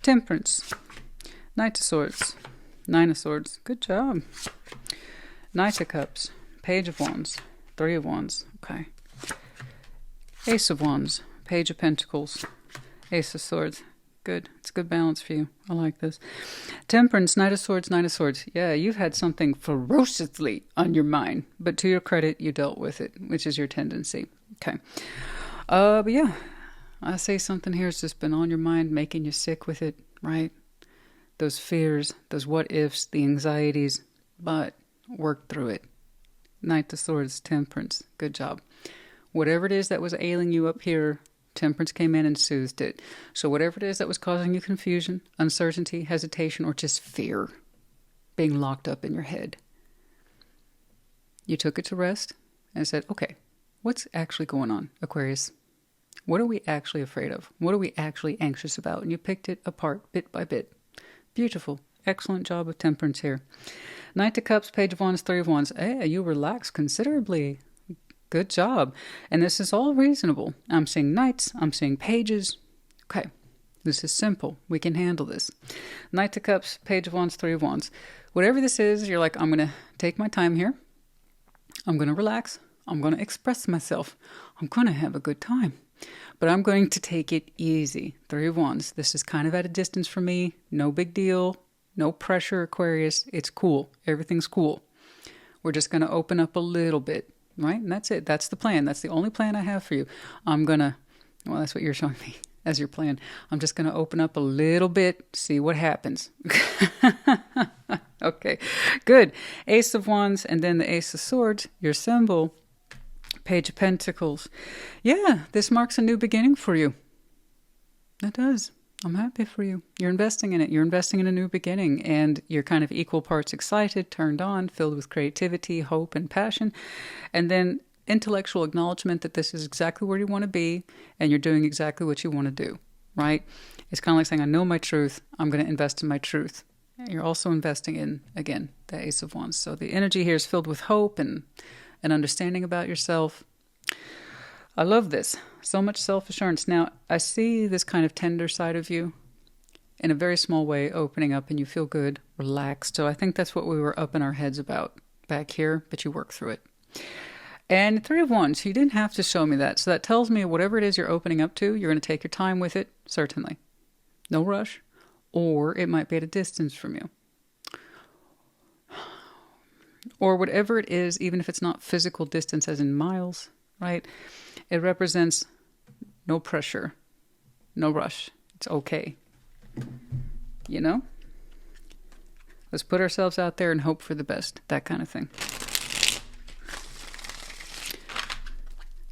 Temperance. Knight of Swords. Nine of Swords. Good job. Knight of Cups. Page of Wands. Three of Wands. Okay. Ace of Wands. Page of Pentacles. Ace of Swords. Good. It's a good balance for you. I like this. Temperance. Knight of Swords. Nine of Swords. Yeah, you've had something ferociously on your mind. But to your credit, you dealt with it, which is your tendency. Okay. But yeah. I say something here has just been on your mind, making you sick with it, right? Those fears, those what ifs, the anxieties, but work through it. Knight of Swords, Temperance, good job. Whatever it is that was ailing you up here, Temperance came in and soothed it. So whatever it is that was causing you confusion, uncertainty, hesitation, or just fear, being locked up in your head, you took it to rest and said, okay, what's actually going on, Aquarius? What are we actually afraid of? What are we actually anxious about? And you picked it apart bit by bit. Beautiful. Excellent job of Temperance here. Knight of Cups, Page of Wands, Three of Wands. Hey, you relaxed considerably. Good job. And this is all reasonable. I'm seeing Knights. I'm seeing Pages. Okay. This is simple. We can handle this. Knight of Cups, Page of Wands, Three of Wands. Whatever this is, you're like, I'm going to take my time here. I'm going to relax. I'm going to express myself. I'm going to have a good time. But I'm going to take it easy. Three of Wands. This is kind of at a distance for me. No big deal. No pressure, Aquarius. It's cool. Everything's cool. We're just going to open up a little bit, right? And that's it. That's the plan. That's the only plan I have for you. I'm going to, well, that's what you're showing me as your plan. I'm just going to open up a little bit, see what happens. Okay, good. Ace of Wands and then the Ace of Swords, your symbol. Page of Pentacles. Yeah, this marks a new beginning for you. It does. I'm happy for you. You're investing in it. You're investing in a new beginning, and you're kind of equal parts excited, turned on, filled with creativity, hope, and passion, and then intellectual acknowledgement that this is exactly where you want to be, and you're doing exactly what you want to do, right? It's kind of like saying, I know my truth. I'm going to invest in my truth. You're also investing in, again, the Ace of Wands. So the energy here is filled with hope and an understanding about yourself. I love this. So much self-assurance. Now, I see this kind of tender side of you in a very small way opening up, and you feel good, relaxed. So I think that's what we were up in our heads about back here, but you work through it. And Three of Wands, you didn't have to show me that. So that tells me whatever it is you're opening up to, you're going to take your time with it, certainly. No rush. Or it might be at a distance from you. Or whatever it is, even if it's not physical distance as in miles, right? It represents no pressure, no rush. It's okay. You know? Let's put ourselves out there and hope for the best. That kind of thing.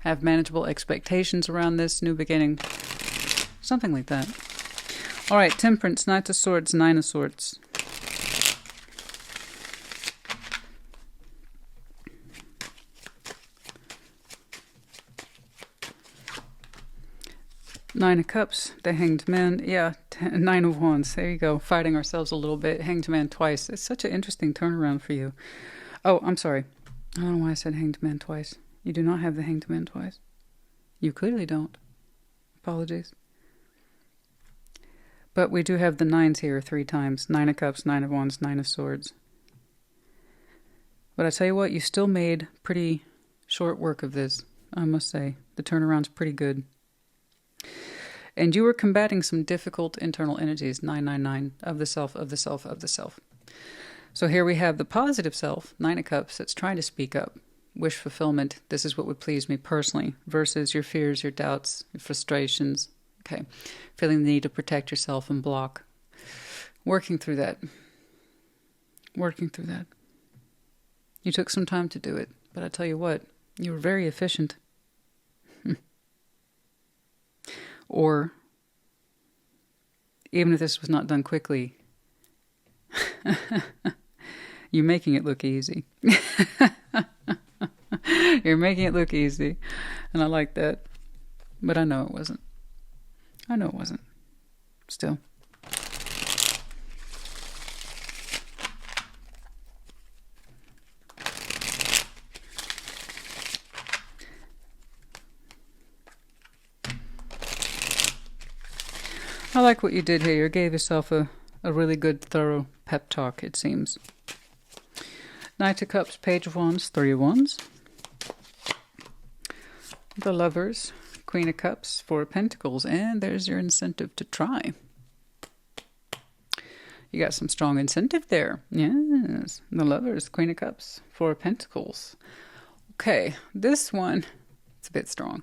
Have manageable expectations around this new beginning. Something like that. All right, Temperance, Knight of Swords, Nine of Swords. Nine of Cups, the Hanged Man. Yeah, Nine of Wands. There you go. Fighting ourselves a little bit. Hanged Man twice. It's such an interesting turnaround for you. Oh, I'm sorry. I don't know why I said Hanged Man twice. You do not have the Hanged Man twice. You clearly don't. Apologies. But we do have the nines here 3 times. Nine of Cups, Nine of Wands, Nine of Swords. But I tell you what, you still made pretty short work of this, I must say. The turnaround's pretty good. And you were combating some difficult internal energies, 999, of the self, of the self, of the self. So here we have the positive self, Nine of Cups, that's trying to speak up. Wish fulfillment, this is what would please me personally, versus your fears, your doubts, your frustrations. Okay, feeling the need to protect yourself and block. Working through that. Working through that. You took some time to do it, but I tell you what, you were very efficient. Or, even if this was not done quickly, you're making it look easy. You're making it look easy. And I like that. But I know it wasn't. I know it wasn't. Still. I like what you did here. You gave yourself a really good, thorough pep talk, it seems. Knight of Cups, Page of Wands, Three of Wands. The Lovers, Queen of Cups, Four of Pentacles, and there's your incentive to try. You got some strong incentive there. Yes. The Lovers, Queen of Cups, Four of Pentacles. Okay, this one, it's a bit strong.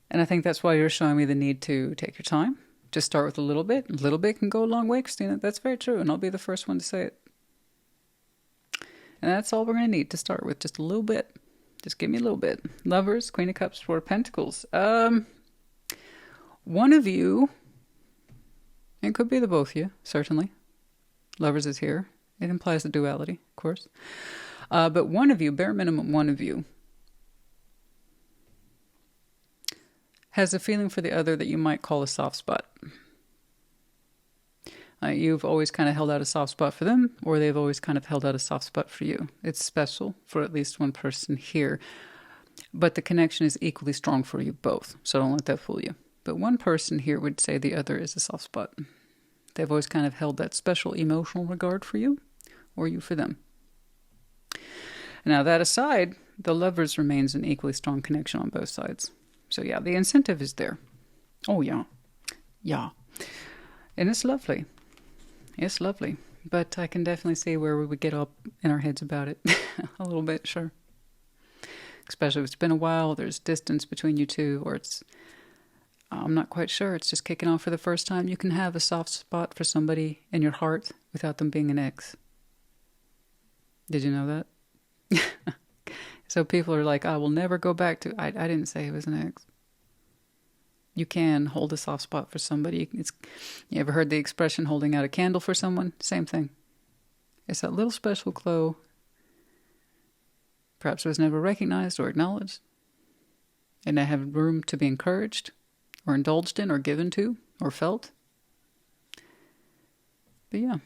And I think that's why you're showing me the need to take your time. Just start with a little bit. A little bit can go a long way, Christina. That's very true, and I'll be the first one to say it. And that's all we're going to need to start with, just a little bit. Just give me a little bit. Lovers, Queen of Cups, Four of Pentacles. One of you, it could be the both of you, certainly. Lovers is here. It implies the duality, of course. But one of you, bare minimum one of you, has a feeling for the other that you might call a soft spot. You've always kind of held out a soft spot for them, or they've always kind of held out a soft spot for you. It's special for at least one person here. But the connection is equally strong for you both, so don't let that fool you. But one person here would say the other is a soft spot. They've always kind of held that special emotional regard for you, or you for them. Now that aside, the Lovers remains an equally strong connection on both sides. So yeah, the incentive is there. Oh yeah. Yeah. And it's lovely. It's lovely. But I can definitely see where we would get up in our heads about it. A little bit, sure. Especially if it's been a while, there's distance between you two, or it's, I'm not quite sure, it's just kicking off for the first time. You can have a soft spot for somebody in your heart without them being an ex. Did you know that? So people are like, I will never go back to... I didn't say it was an ex. You can hold a soft spot for somebody. You ever heard the expression holding out a candle for someone? Same thing. It's that little special glow. Perhaps it was never recognized or acknowledged. And they have room to be encouraged or indulged in or given to or felt. But yeah.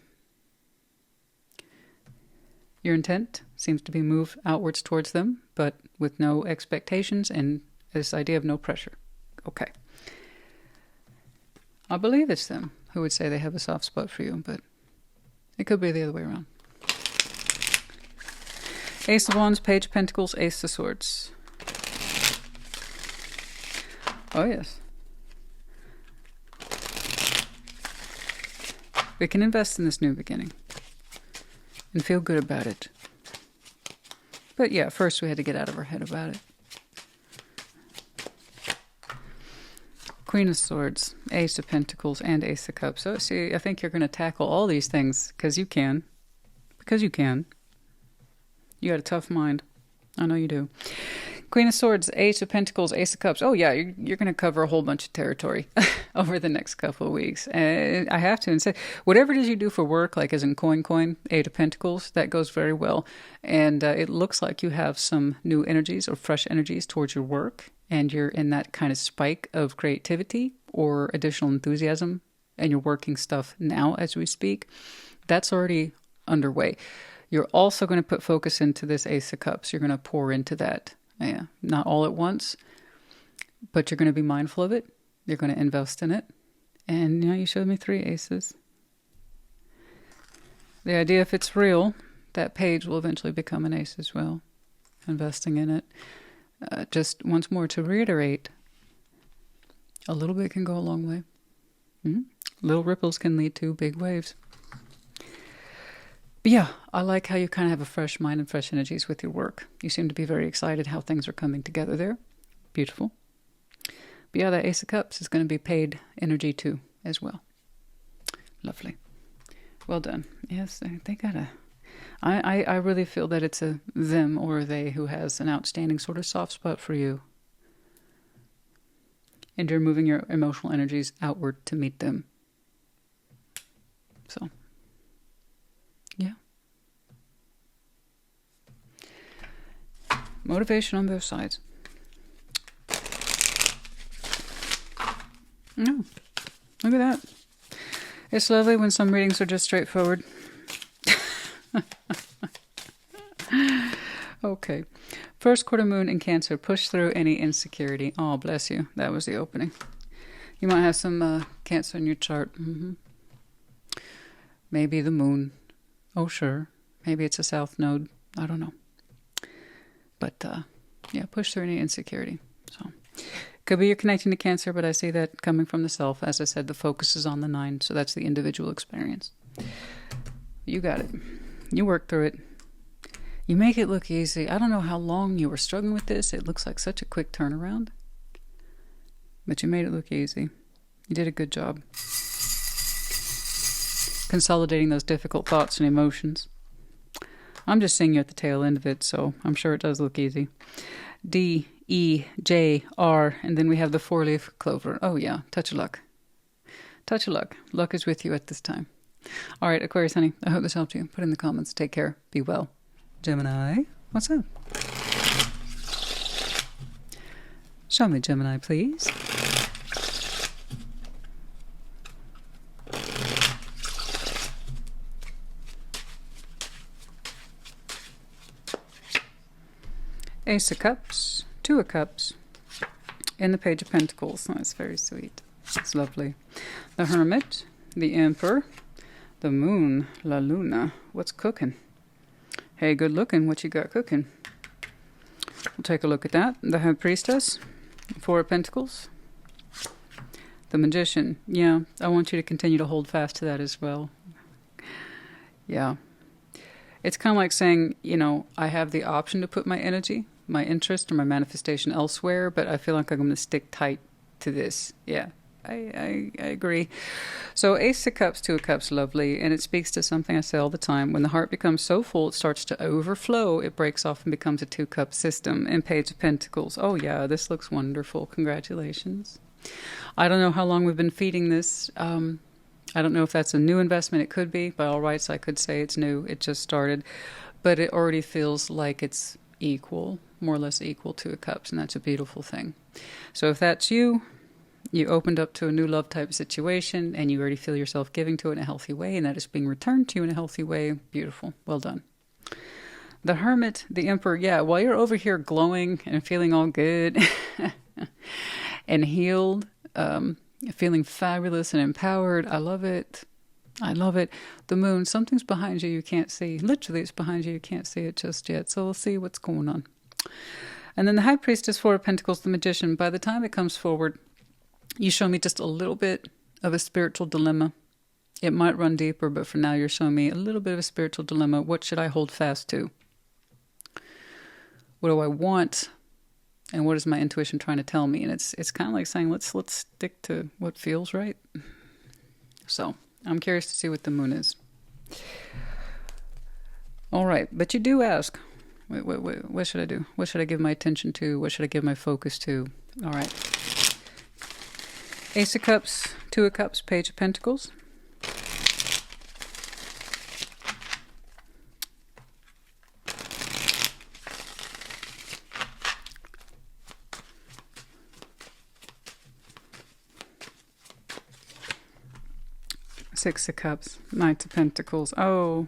Your intent seems to be move outwards towards them, but with no expectations and this idea of no pressure. Okay. I believe it's them who would say they have a soft spot for you, but it could be the other way around. Ace of Wands, Page of Pentacles, Ace of Swords. Oh, yes. We can invest in this new beginning and feel good about it. But yeah, first we had to get out of our head about it. Queen of Swords, Ace of Pentacles, and Ace of Cups. So see, I think you're going to tackle all these things because you can. Because you can. You got a tough mind. I know you do. Queen of Swords, Ace of Pentacles, Ace of Cups. Oh yeah, you're going to cover a whole bunch of territory over the next couple of weeks. And I have to say, whatever it is you do for work, like as in coin, Eight of Pentacles, that goes very well. And it looks like you have some new energies or fresh energies towards your work. And you're in that kind of spike of creativity or additional enthusiasm. And you're working stuff now as we speak. That's already underway. You're also going to put focus into this Ace of Cups. You're going to pour into that. Yeah, not all at once, but you're going to be mindful of it. You're going to invest in it. And, you know, you showed me 3 aces. The idea, if it's real, that page will eventually become an ace as well. Investing in it. Just once more to reiterate, a little bit can go a long way. Little ripples can lead to big waves. But yeah, I like how you kind of have a fresh mind and fresh energies with your work. You seem to be very excited how things are coming together there. Beautiful. But yeah, that Ace of Cups is going to be paid energy too as well. Lovely. Well done. Yes, they gotta... I really feel that it's a them or a they who has an outstanding sort of soft spot for you. And you're moving your emotional energies outward to meet them. So... yeah. Motivation on both sides. No. Look at that. It's lovely when some readings are just straightforward. Okay. First quarter moon in Cancer. Push through any insecurity. Oh, bless you. That was the opening. You might have some Cancer in your chart. Maybe the moon. Oh, sure. Maybe it's a south node. I don't know. But, yeah, push through any insecurity. So, could be you're connecting to Cancer, but I see that coming from the self. As I said, the focus is on the 9, so that's the individual experience. You got it. You work through it. You make it look easy. I don't know how long you were struggling with this. It looks like such a quick turnaround. But you made it look easy. You did a good job. Consolidating those difficult thoughts and emotions. I'm just seeing you at the tail end of it, so I'm sure it does look easy. D, E, J, R, and then we have the 4-leaf clover. Oh yeah, touch of luck. Touch of luck. Luck is with you at this time. All right, Aquarius, honey, I hope this helped you. Put in the comments. Take care. Be well. Gemini, what's up? Show me Gemini, please. Ace of Cups, 2 of Cups, and the Page of Pentacles. Oh, that's very sweet. It's lovely. The Hermit, the Emperor, the Moon, La Luna. What's cooking? Hey, good looking. What you got cooking? We'll take a look at that. The High Priestess, 4 of Pentacles. The Magician. Yeah, I want you to continue to hold fast to that as well. Yeah. It's kind of like saying, you know, I have the option to put my energy, my interest, or my manifestation elsewhere, but I feel like I'm going to stick tight to this. Yeah, I agree. So Ace of Cups, 2 of Cups, lovely, and it speaks to something I say all the time. When the heart becomes so full, it starts to overflow, it breaks off and becomes a 2-cup system. And Page of Pentacles. Oh yeah, this looks wonderful. Congratulations. I don't know how long we've been feeding this. I don't know if that's a new investment. It could be. By all rights, I could say it's new. It just started. But it already feels like it's equal, more or less equal to a cups, and that's a beautiful thing. So if that's you, you opened up to a new love type situation, and you already feel yourself giving to it in a healthy way, and that is being returned to you in a healthy way. Beautiful. Well done. The Hermit, the Emperor, yeah, while you're over here glowing and feeling all good and healed, feeling fabulous and empowered, I love it. I love it. The moon, something's behind you can't see. Literally, it's behind you can't see it just yet. So we'll see what's going on. And then the High Priestess, Four of Pentacles, the Magician. By the time it comes forward, you show me just a little bit of a spiritual dilemma. It might run deeper, but for now you're showing me a little bit of a spiritual dilemma. What should I hold fast to? What do I want? And what is my intuition trying to tell me? And it's kind of like saying, let's stick to what feels right. So I'm curious to see what the moon is. All right, but you do ask, what should I do? What should I give my attention to? What should I give my focus to? All right. Ace of Cups, Two of Cups, Page of Pentacles. Six of Cups, Knight of Pentacles. Oh,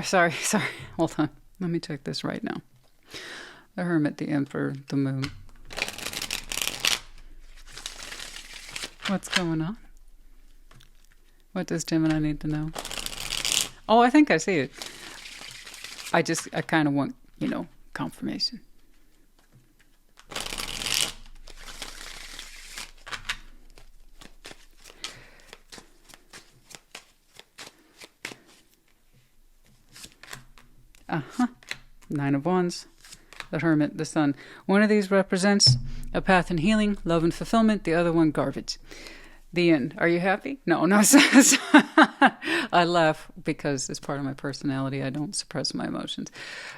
sorry. Hold on. Let me check this right now. The Hermit, the Emperor, the Moon. What's going on? What does Gemini need to know? Oh, I think I see it. I kind of want, confirmation. Nine of Wands, the Hermit, the Sun. One of these represents a path in healing, love and fulfillment. The other one, garbage. The end. Are you happy? No. I laugh because it's part of my personality. I don't suppress my emotions.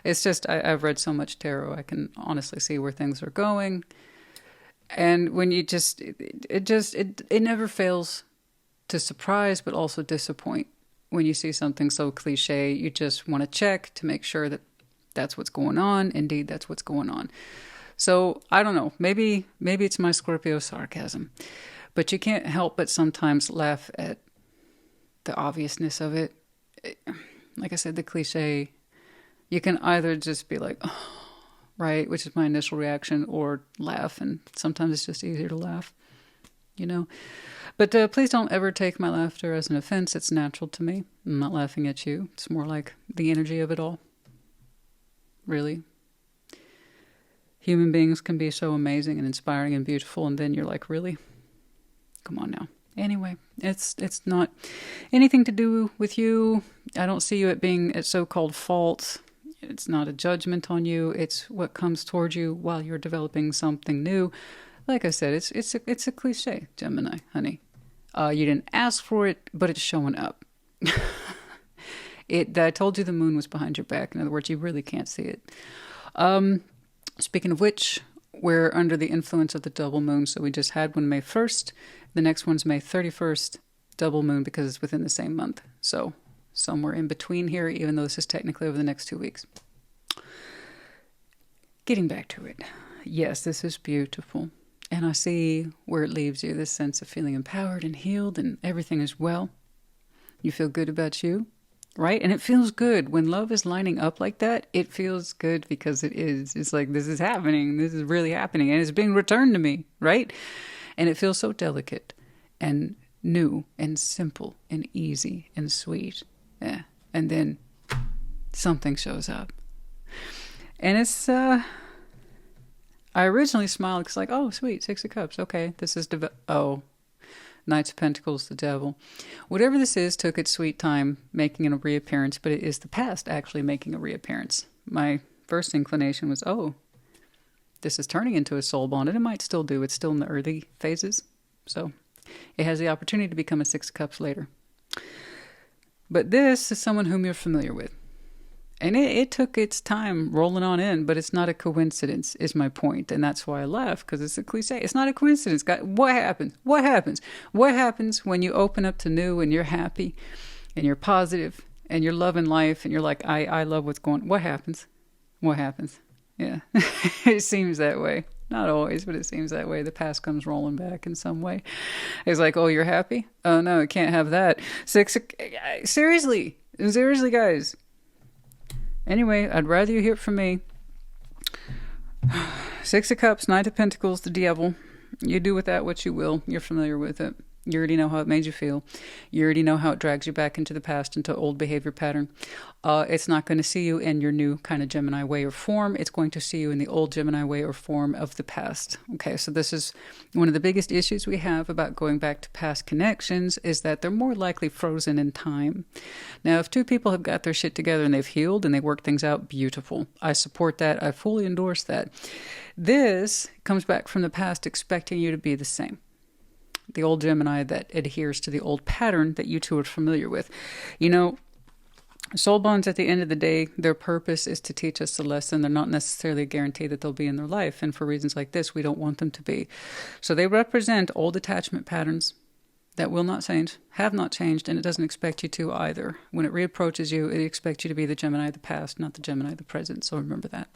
It's just, I've read so much tarot. I can honestly see where things are going. And when you it never fails to surprise, but also disappoint. When you see something so cliche, you just want to check to make sure that that's what's going on. Indeed, that's what's going on. So I don't know. Maybe it's my Scorpio sarcasm. But you can't help but sometimes laugh at the obviousness of it. Like I said, the cliche, you can either just be like, oh, right, which is my initial reaction, or laugh. And sometimes it's just easier to laugh, But please don't ever take my laughter as an offense. It's natural to me. I'm not laughing at you. It's more like the energy of it all. Really. Human beings can be so amazing and inspiring and beautiful, and then you're like, really? Come on now. Anyway, it's not anything to do with you. I don't see you at being at so-called fault. It's not a judgment on you. It's what comes towards you while you're developing something new. Like I said, it's a cliche, Gemini, honey. You didn't ask for it, but it's showing up. I told you the moon was behind your back. In other words, you really can't see it. Speaking of which, we're under the influence of the double moon. So we just had one May 1st. The next one's May 31st, double moon, because it's within the same month. So somewhere in between here, even though this is technically over the next 2 weeks. Getting back to it. Yes, this is beautiful. And I see where it leaves you, this sense of feeling empowered and healed and everything is well. You feel good about you, right? And it feels good. When love is lining up like that, it feels good because it is. It's like, this is happening. This is really happening. And it's being returned to me, right? And it feels so delicate and new and simple and easy and sweet. Yeah. And then something shows up. And it's, I originally smiled because like, oh, sweet, Six of Cups. Okay, this is, Knights of Pentacles, the Devil. Whatever this is took its sweet time making a reappearance, but it is the past actually making a reappearance. My first inclination was, oh, this is turning into a soul bond, and it might still do. It's still in the early phases. So it has the opportunity to become a Six of Cups later. But this is someone whom you're familiar with. And it took its time rolling on in, but it's not a coincidence, is my point. And that's why I laugh, because it's a cliche. It's not a coincidence. What happens? What happens? What happens when you open up to new and you're happy and you're positive and you're loving life and you're like, I love what's going on? What happens? What happens? Yeah, it seems that way. Not always, but it seems that way. The past comes rolling back in some way. It's like, oh, you're happy? Oh, no, I can't have that. Seriously, guys. Anyway, I'd rather you hear it from me. Six of Cups, Knight of Pentacles, the Devil. You do with that what you will. You're familiar with it. You already know how it made you feel. You already know how it drags you back into the past, into old behavior pattern. It's not going to see you in your new kind of Gemini way or form. It's going to see you in the old Gemini way or form of the past. Okay, so this is one of the biggest issues we have about going back to past connections, is that they're more likely frozen in time. Now, if two people have got their shit together and they've healed and they work things out, beautiful. I support that. I fully endorse that. This comes back from the past expecting you to be the same. The old Gemini that adheres to the old pattern that you two are familiar with. You know, soul bonds at the end of the day, their purpose is to teach us a lesson. They're not necessarily a guarantee that they'll be in their life. And for reasons like this, we don't want them to be. So they represent old attachment patterns that will not change, have not changed, and it doesn't expect you to either. When it reapproaches you, it expects you to be the Gemini of the past, not the Gemini of the present. So remember that.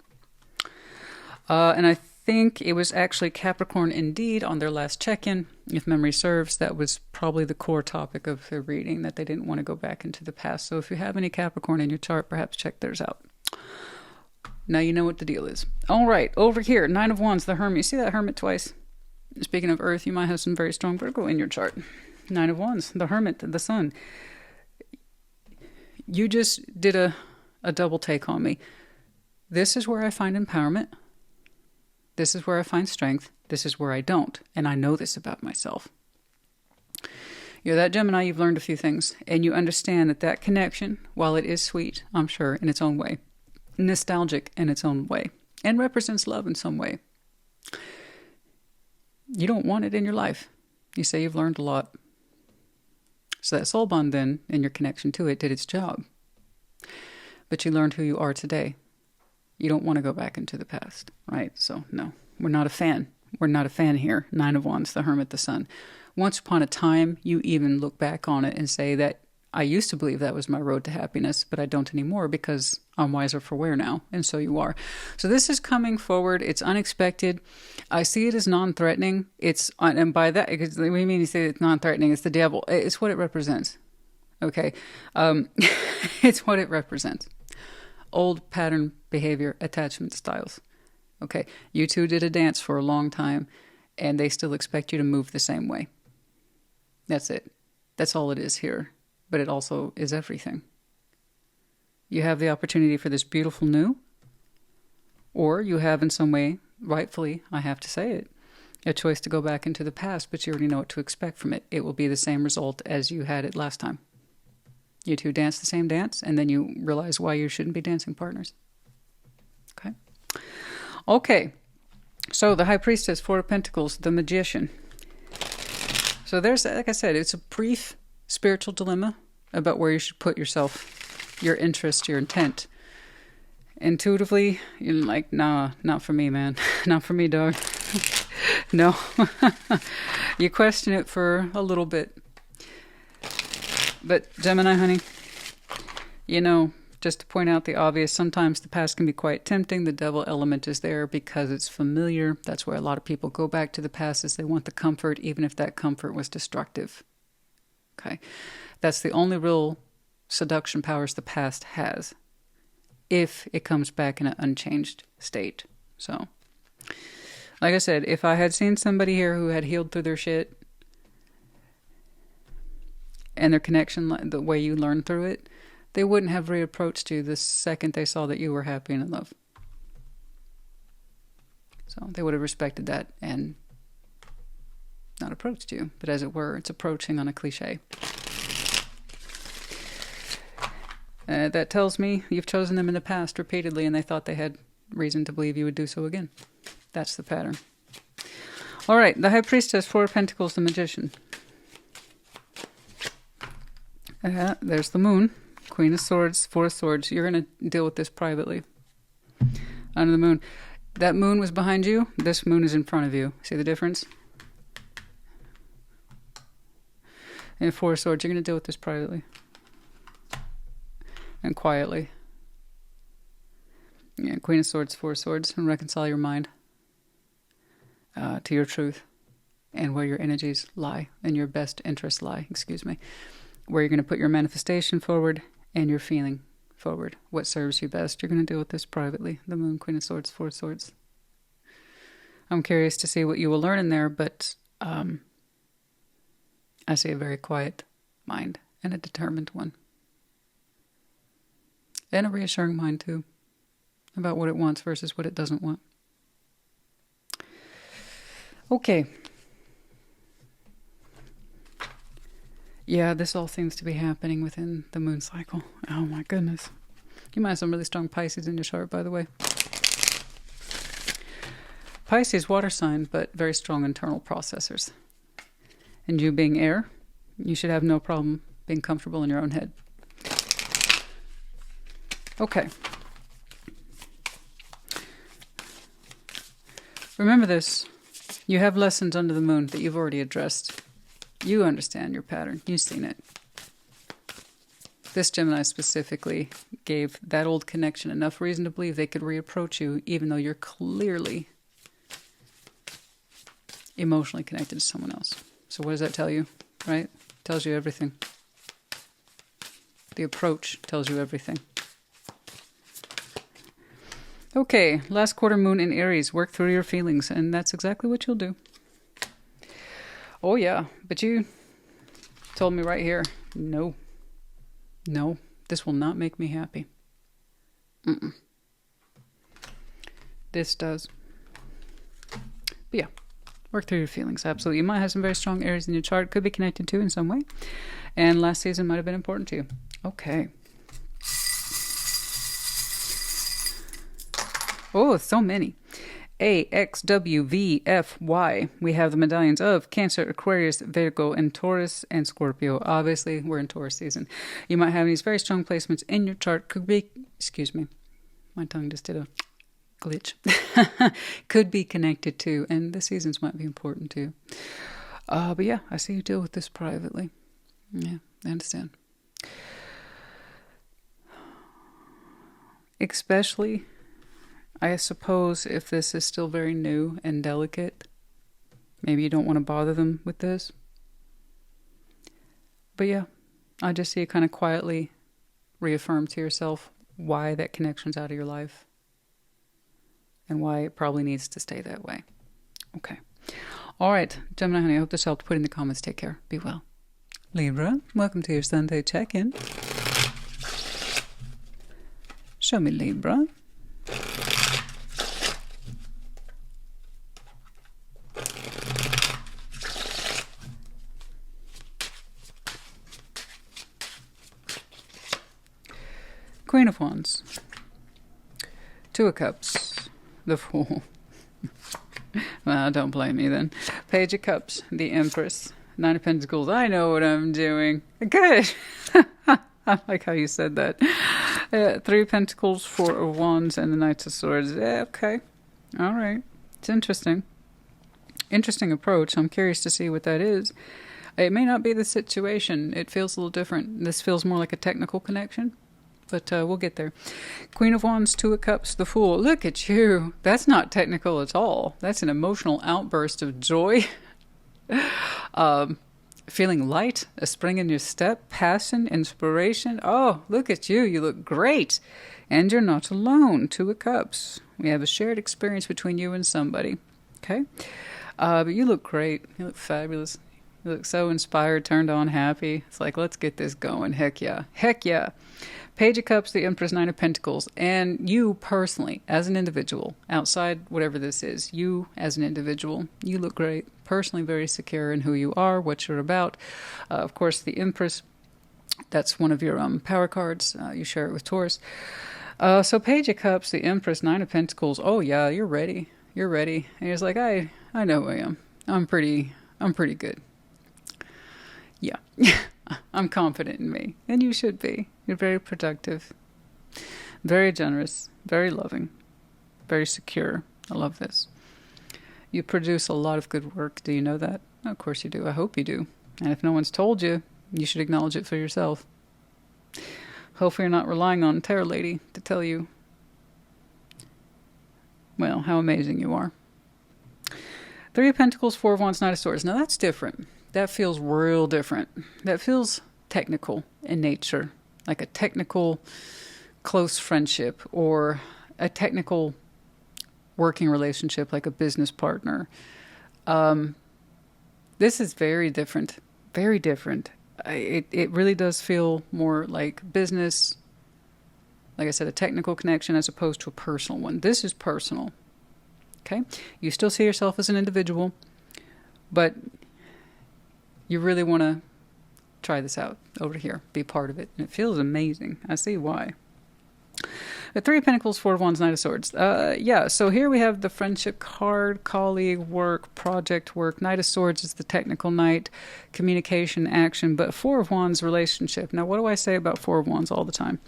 And I think it was actually Capricorn indeed on their last check-in, if memory serves. That was probably the core topic of their reading, that they didn't want to go back into the past. So if you have any Capricorn in your chart, perhaps check theirs out. Now you know what the deal is. All right, over here, Nine of Wands, the Hermit. You see that Hermit twice? Speaking of Earth, you might have some very strong Virgo in your chart. Nine of Wands, the Hermit, the Sun. You just did a double take on me. This is where I find empowerment. This is where I find strength. This is where I don't. And I know this about myself. You're that Gemini, you've learned a few things. And you understand that that connection, while it is sweet, I'm sure, in its own way, nostalgic in its own way, and represents love in some way, you don't want it in your life. You say you've learned a lot. So that soul bond then, and your connection to it, did its job. But you learned who you are today. You don't want to go back into the past, right? So no, we're not a fan. We're not a fan here. Nine of Wands, the Hermit, the Sun. Once upon a time, you even look back on it and say that I used to believe that was my road to happiness, but I don't anymore because I'm wiser for wear now, and so you are. So this is coming forward. It's unexpected. I see it as non-threatening. And by that, because what do you mean you say it's non-threatening? It's the devil. It's what it represents. Okay, it's what it represents. Old pattern behavior attachment styles. Okay, you two did a dance for a long time, and they still expect you to move the same way. That's it. That's all it is here. But it also is everything. You have the opportunity for this beautiful new, or you have in some way, rightfully, I have to say it, a choice to go back into the past, but you already know what to expect from it. It will be the same result as you had it last time. You two dance the same dance, and then you realize why you shouldn't be dancing partners. Okay. Okay. So the High Priestess, Four of Pentacles, the Magician. So there's, like I said, it's a brief spiritual dilemma about where you should put yourself, your interest, your intent. Intuitively, you're like, nah, not for me, man. Not for me, dog. No. You question it for a little bit. But Gemini, honey, you know, just to point out the obvious, sometimes the past can be quite tempting. The devil element is there because it's familiar. That's why a lot of people go back to the past, is they want the comfort, even if that comfort was destructive. Okay. That's the only real seduction powers the past has, if it comes back in an unchanged state. So, like I said, if I had seen somebody here who had healed through their shit, and their connection, the way you learned through it, they wouldn't have reapproached you the second they saw that you were happy and in love. So they would have respected that and not approached you. But as it were, it's approaching on a cliche. That tells me you've chosen them in the past repeatedly, and they thought they had reason to believe you would do so again. That's the pattern. All right, the High Priestess, Four of Pentacles, the Magician. There's the Moon, Queen of Swords, Four of Swords. You're going to deal with this privately. Under the Moon. That Moon was behind you. This Moon is in front of you. See the difference? And Four of Swords, you're going to deal with this privately. And quietly. Yeah, Queen of Swords, Four of Swords. And reconcile your mind to your truth. And where your energies lie. And your best interests lie. Excuse me. Where you're going to put your manifestation forward and your feeling forward. What serves you best. You're going to deal with this privately. The Moon, Queen of Swords, Four of Swords. I'm curious to see what you will learn in there, but I see a very quiet mind and a determined one. And a reassuring mind, too, about what it wants versus what it doesn't want. Okay. Yeah, this all seems to be happening within the moon cycle. Oh my goodness. You might have some really strong Pisces in your chart, by the way. Pisces, water sign, but very strong internal processors. And you being air, you should have no problem being comfortable in your own head. Okay. Remember this. You have lessons under the moon that you've already addressed. You understand your pattern. You've seen it. This Gemini specifically gave that old connection enough reason to believe they could reapproach you, even though you're clearly emotionally connected to someone else. So what does that tell you, right? It tells you everything. The approach tells you everything. Okay, last quarter moon in Aries. Work through your feelings, and that's exactly what you'll do. Oh yeah, but you told me right here, no, this will not make me happy. This does. But yeah, work through your feelings, absolutely. You might have some very strong Aries in your chart, could be connected to in some way. And last season might have been important to you. Okay. Oh, so many. A, X, W, V, F, Y. We have the medallions of Cancer, Aquarius, Virgo, and Taurus, and Scorpio. Obviously, we're in Taurus season. You might have these very strong placements in your chart. Could be, excuse me, my tongue just did a glitch. Could be connected to, and the seasons might be important too. But yeah, I see you deal with this privately. Yeah, I understand. Especially, I suppose, if this is still very new and delicate, maybe you don't want to bother them with this. But yeah, I just see you kind of quietly reaffirm to yourself why that connection's out of your life and why it probably needs to stay that way. Okay. All right, Gemini honey, I hope this helped. Put in the comments. Take care. Be well. Libra, welcome to your Sunday check-in. Show me Libra. Queen of Wands, Two of Cups, the Fool. Well, don't blame me then. Page of Cups, the Empress, Nine of Pentacles. I know what I'm doing. Good. I like how you said that. Three of Pentacles, Four of Wands, and the Knight of Swords. Okay. All right. It's interesting. Interesting approach. I'm curious to see what that is. It may not be the situation. It feels a little different. This feels more like a technical connection. But we'll get there. Queen of Wands, Two of Cups, the Fool. Look at you. That's not technical at all. That's an emotional outburst of joy. Feeling light, a spring in your step, passion, inspiration. Oh, look at you. You look great. And you're not alone. Two of Cups. We have a shared experience between you and somebody. Okay? But you look great. You look fabulous. You look so inspired, turned on, happy. It's like, let's get this going. Heck yeah. Heck yeah. Page of Cups, the Empress, Nine of Pentacles. And you personally, as an individual, outside whatever this is, you as an individual, you look great. Personally very secure in who you are, what you're about. Of course, the Empress, that's one of your power cards. You share it with Taurus. So Page of Cups, the Empress, Nine of Pentacles. Oh yeah, you're ready. You're ready. And he's like, I know who I am. I'm pretty good. Yeah. I'm confident in me. And you should be. You're very productive, very generous, very loving, very secure. I love this. You produce a lot of good work. Do you know that? Of course you do. I hope you do. And if no one's told you, you should acknowledge it for yourself. Hopefully you're not relying on Tarot Lady to tell you, well, how amazing you are. Three of Pentacles, Four of Wands, Knight of Swords. Now that's different. That feels real different. That feels technical in nature. Like a technical close friendship or a technical working relationship, like a business partner. This is very different. Very different. It really does feel more like business, like I said, a technical connection as opposed to a personal one. This is personal. Okay? You still see yourself as an individual, but you really want to try this out over here. Be part of it. And it feels amazing. I see why. The Three of Pentacles, Four of Wands, Knight of Swords. So here we have the friendship card, colleague, work, project work. Knight of Swords is the technical knight, communication, action. But Four of Wands, relationship. Now, what do I say about Four of Wands all the time?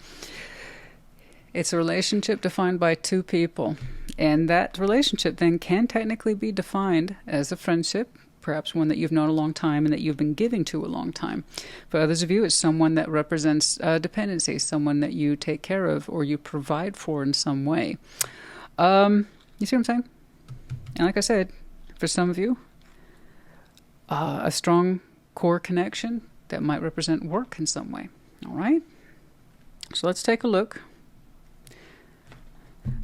It's a relationship defined by two people. And that relationship then can technically be defined as a friendship, perhaps one that you've known a long time and that you've been giving to a long time. For others of you, it's someone that represents dependency, someone that you take care of or you provide for in some way. You see what I'm saying? And like I said, for some of you, a strong core connection that might represent work in some way. All right? So let's take a look.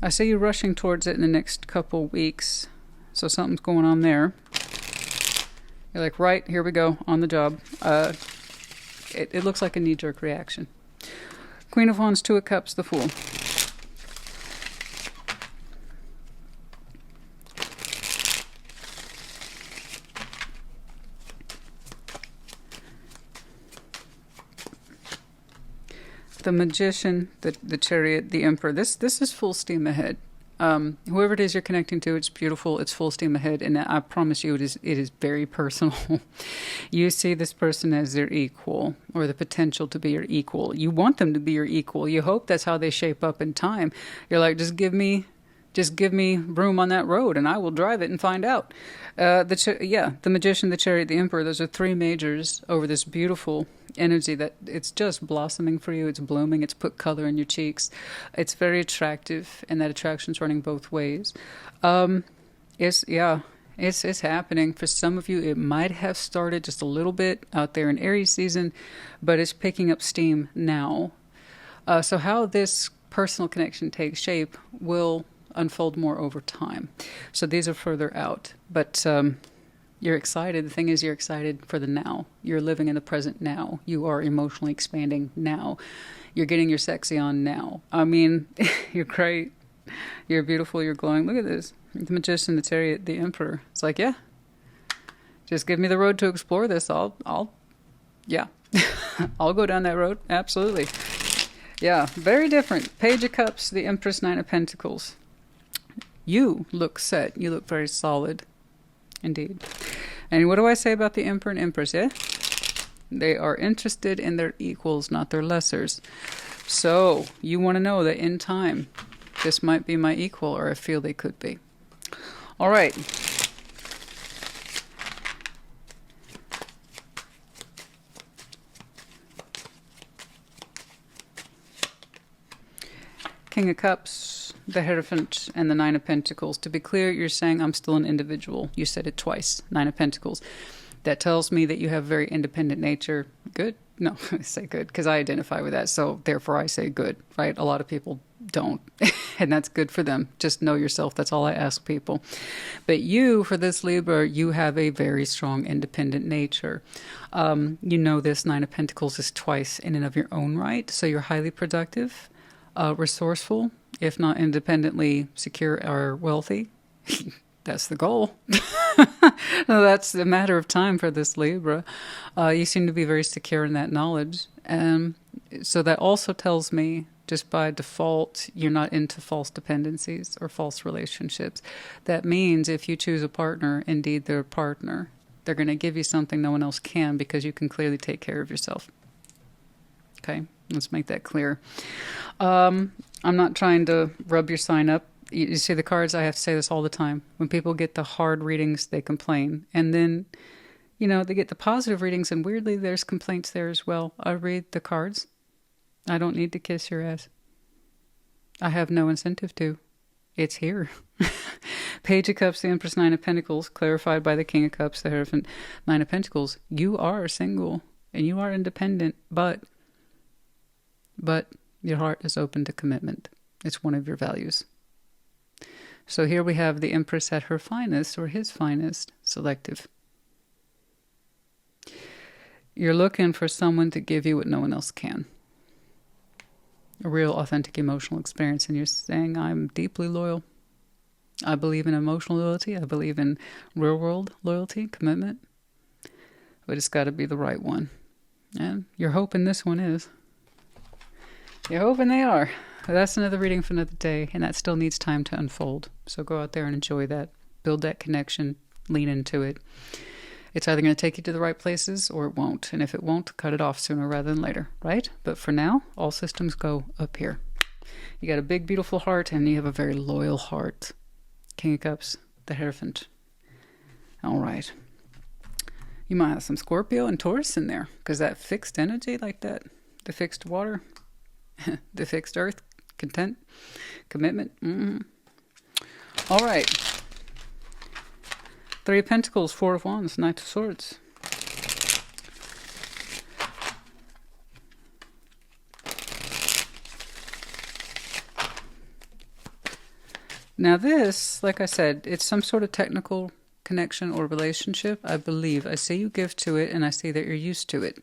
I see you rushing towards it in the next couple weeks. So something's going on there. You're like, right, here we go, on the job. It looks like a knee-jerk reaction. Queen of Wands, Two of Cups, the Fool. The Magician, the Chariot, the Emperor. This is full steam ahead. Whoever it is you're connecting to, it's beautiful, it's full steam ahead, and I promise you it is very personal. You see this person as their equal, or the potential to be your equal. You want them to be your equal. You hope that's how they shape up in time. You're like, just give me room on that road and I will drive it and find out. The Magician, the Chariot, the Emperor, those are three majors over this beautiful energy that it's just blossoming for you. It's blooming. It's put color in your cheeks. It's very attractive, and that attraction's running both ways. It's happening. For some of you, it might have started just a little bit out there in Aries season, but it's picking up steam now. So how this personal connection takes shape will unfold more over time. So these are further out, but you're excited. The thing is, you're excited for the now. You're living in the present now. You are emotionally expanding now. You're getting your sexy on now. I mean, you're great. You're beautiful. You're glowing. Look at this. The Magician, the Chariot, the Emperor. It's like, yeah, just give me the road to explore this. I'll go down that road. Absolutely. Yeah, very different. Page of Cups, the Empress, Nine of Pentacles. You look set. You look very solid. Indeed. And what do I say about the Emperor and Empress? Yeah? They are interested in their equals, not their lessers. So you want to know that in time, this might be my equal, or I feel they could be. All right. King of Cups, the Hierophant, and the Nine of Pentacles. To be clear, you're saying I'm still an individual. You said it twice. Nine of Pentacles. That tells me that you have very independent nature. Good? No, I say good because I identify with that. So therefore I say good, right? A lot of people don't. And that's good for them. Just know yourself. That's all I ask people. But you, for this Libra, you have a very strong independent nature. You know this Nine of Pentacles is twice in and of your own right. So you're highly productive. Resourceful, if not independently secure or wealthy. That's the goal. That's a matter of time for this Libra. You seem to be very secure in that knowledge. So that also tells me, just by default, you're not into false dependencies or false relationships. That means if you choose a partner, indeed they're a partner. They're going to give you something no one else can because you can clearly take care of yourself. Okay? Let's make that clear. I'm not trying to rub your sign up. You see the cards, I have to say this all the time. When people get the hard readings, they complain. And then, they get the positive readings, and weirdly, there's complaints there as well. I read the cards. I don't need to kiss your ass. I have no incentive to. It's here. Page of Cups, the Empress, Nine of Pentacles, clarified by the King of Cups, the Hierophant, Nine of Pentacles. You are single, and you are independent, but your heart is open to commitment. It's one of your values. So here we have the Empress at her finest, or his finest, selective. You're looking for someone to give you what no one else can. A real authentic emotional experience. And you're saying, I'm deeply loyal. I believe in emotional loyalty. I believe in real world loyalty, commitment. But it's got to be the right one. And you're hoping this one is. You're hoping they are. But that's another reading for another day. And that still needs time to unfold. So go out there and enjoy that. Build that connection. Lean into it. It's either going to take you to the right places or it won't. And if it won't, cut it off sooner rather than later, right? But for now, all systems go up here. You got a big, beautiful heart, and you have a very loyal heart. King of Cups, the Hierophant. All right. You might have some Scorpio and Taurus in there, because that fixed energy like that, the fixed water, the fixed earth, content, commitment. All right. Three of Pentacles, Four of Wands, Knight of Swords. Now this, like I said, it's some sort of technical connection or relationship, I believe. I see you give to it, and I see that you're used to it.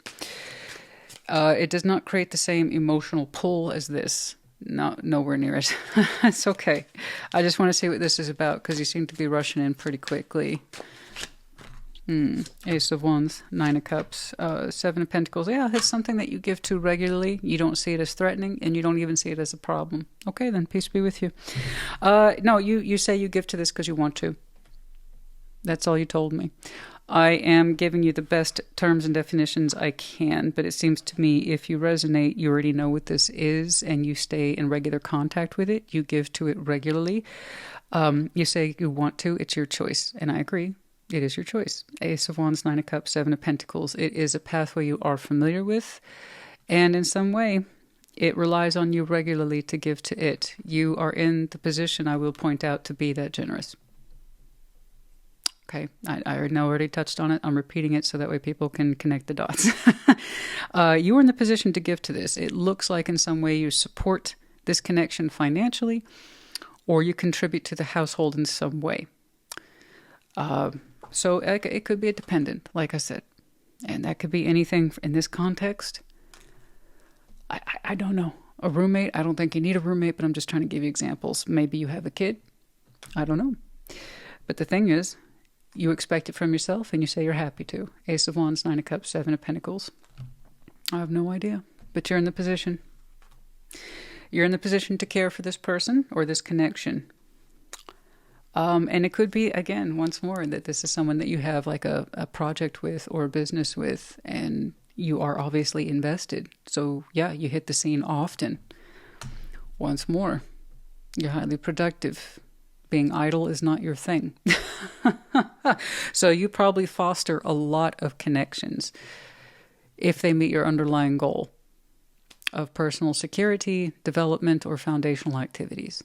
It does not create the same emotional pull as this. No, nowhere near it. It's okay. I just want to see what this is about, because you seem to be rushing in pretty quickly. Ace of Wands, Nine of Cups, Seven of Pentacles. Yeah, it's something that you give to regularly. You don't see it as threatening, and you don't even see it as a problem. Okay, then, peace be with you. No, you say you give to this because you want to. That's all you told me. I am giving you the best terms and definitions I can, but it seems to me if you resonate, you already know what this is, and you stay in regular contact with it. You give to it regularly. You say you want to. It's your choice, and I agree. It is your choice. Ace of Wands, Nine of Cups, Seven of Pentacles. It is a pathway you are familiar with, and in some way, it relies on you regularly to give to it. You are in the position, I will point out, to be that generous. Okay, I already touched on it. I'm repeating it so that way people can connect the dots. You are in the position to give to this. It looks like in some way you support this connection financially, or you contribute to the household in some way. So it could be a dependent, like I said. And that could be anything in this context. I don't know. A roommate, I don't think you need a roommate, but I'm just trying to give you examples. Maybe you have a kid. I don't know. But the thing is, you expect it from yourself, and you say you're happy to. Ace of Wands, Nine of Cups, Seven of Pentacles. I have no idea, but you're in the position. You're in the position to care for this person or this connection. And it could be, again, once more, that this is someone that you have like a project with or a business with, and you are obviously invested. So, yeah, you hit the scene often. Once more, you're highly productive. Being idle is not your thing. So you probably foster a lot of connections if they meet your underlying goal of personal security, development, or foundational activities.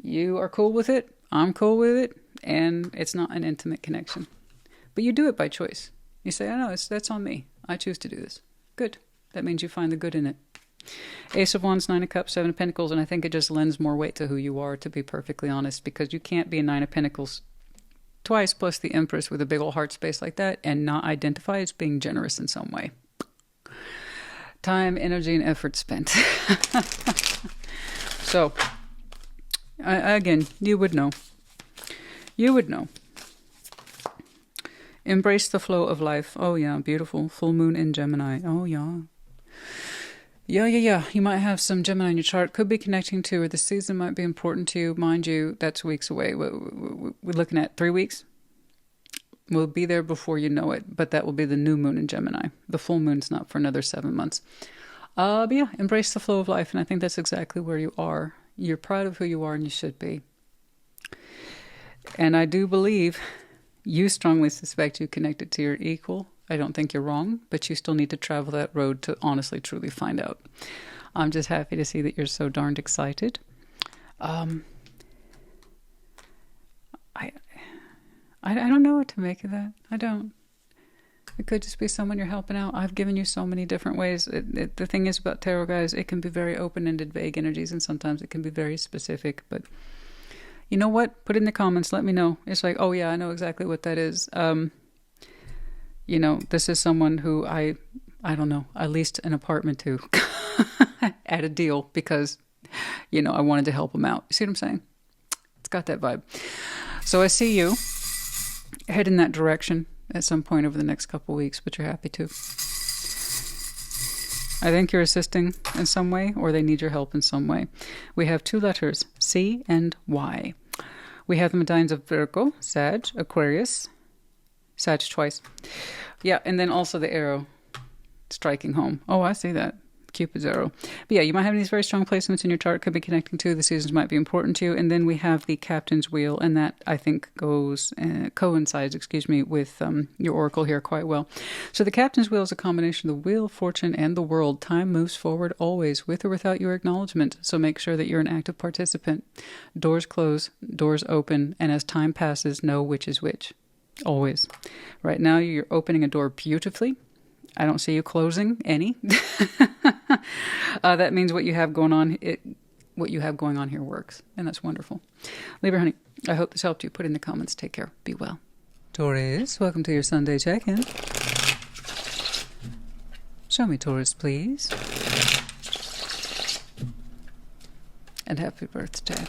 You are cool with it. I'm cool with it. And it's not an intimate connection. But you do it by choice. You say, oh, no, that's on me. I choose to do this. Good. That means you find the good in it. Ace of Wands, Nine of Cups, Seven of Pentacles, and I think it just lends more weight to who you are, to be perfectly honest, because you can't be a Nine of Pentacles twice plus the Empress with a big old heart space like that and not identify as being generous in some way. Time, energy, and effort spent. So, again, you would know. You would know. Embrace the flow of life. Oh, yeah, beautiful. Full moon in Gemini. Oh, yeah. Yeah. You might have some Gemini in your chart. Could be connecting to, or the season might be important to you. Mind you, that's weeks away. We're looking at 3 weeks. We'll be there before you know it, but that will be the new moon in Gemini. The full moon's not for another 7 months. But yeah, embrace the flow of life, and I think that's exactly where you are. You're proud of who you are, and you should be. And I do believe, you strongly suspect you connected to your equal. I don't think you're wrong, but you still need to travel that road to honestly, truly find out. I'm just happy to see that you're so darned excited. I don't know what to make of that. I don't. It could just be someone you're helping out. I've given you so many different ways. The thing is about tarot, guys, it can be very open-ended, vague energies, and sometimes it can be very specific. But you know what? Put it in the comments. Let me know. It's like, oh yeah, I know exactly what that is. You know, this is someone who I don't know, I leased an apartment to at a deal because, you know, I wanted to help them out. You see what I'm saying? It's got that vibe. So I see you head in that direction at some point over the next couple weeks, but you're happy to. I think you're assisting in some way, or they need your help in some way. We have 2 letters, C and Y. We have the medallions of Virgo, Sag, Aquarius, Sag twice. Yeah, and then also the arrow striking home. Oh, I see that. Cupid's arrow. But yeah, you might have these very strong placements in your chart, could be connecting to. The seasons might be important to you. And then we have the Captain's Wheel, and that I think coincides, with your oracle here quite well. So the Captain's Wheel is a combination of the wheel, fortune, and the world. Time moves forward always, with or without your acknowledgement. So make sure that you're an active participant. Doors close, doors open, and as time passes, know which is which. Always. Right now, you're opening a door beautifully. I don't see you closing any. That means what you have going on, what you have going on here works, and that's wonderful. Libra, honey, I hope this helped you. Put in the comments. Take care. Be well. Taurus, welcome to your Sunday check-in. Show me Taurus, please. And happy birthday.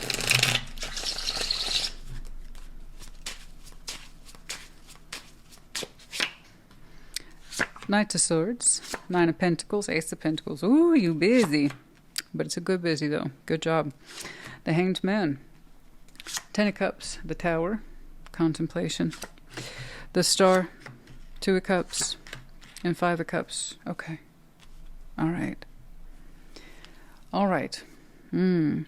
Knight of Swords, 9 of Pentacles, Ace of Pentacles. Ooh, you busy. But it's a good busy, though. Good job. The Hanged Man. 10 of Cups, the Tower, contemplation. The Star, 2 of Cups, and 5 of Cups. Okay. All right. All right. Knight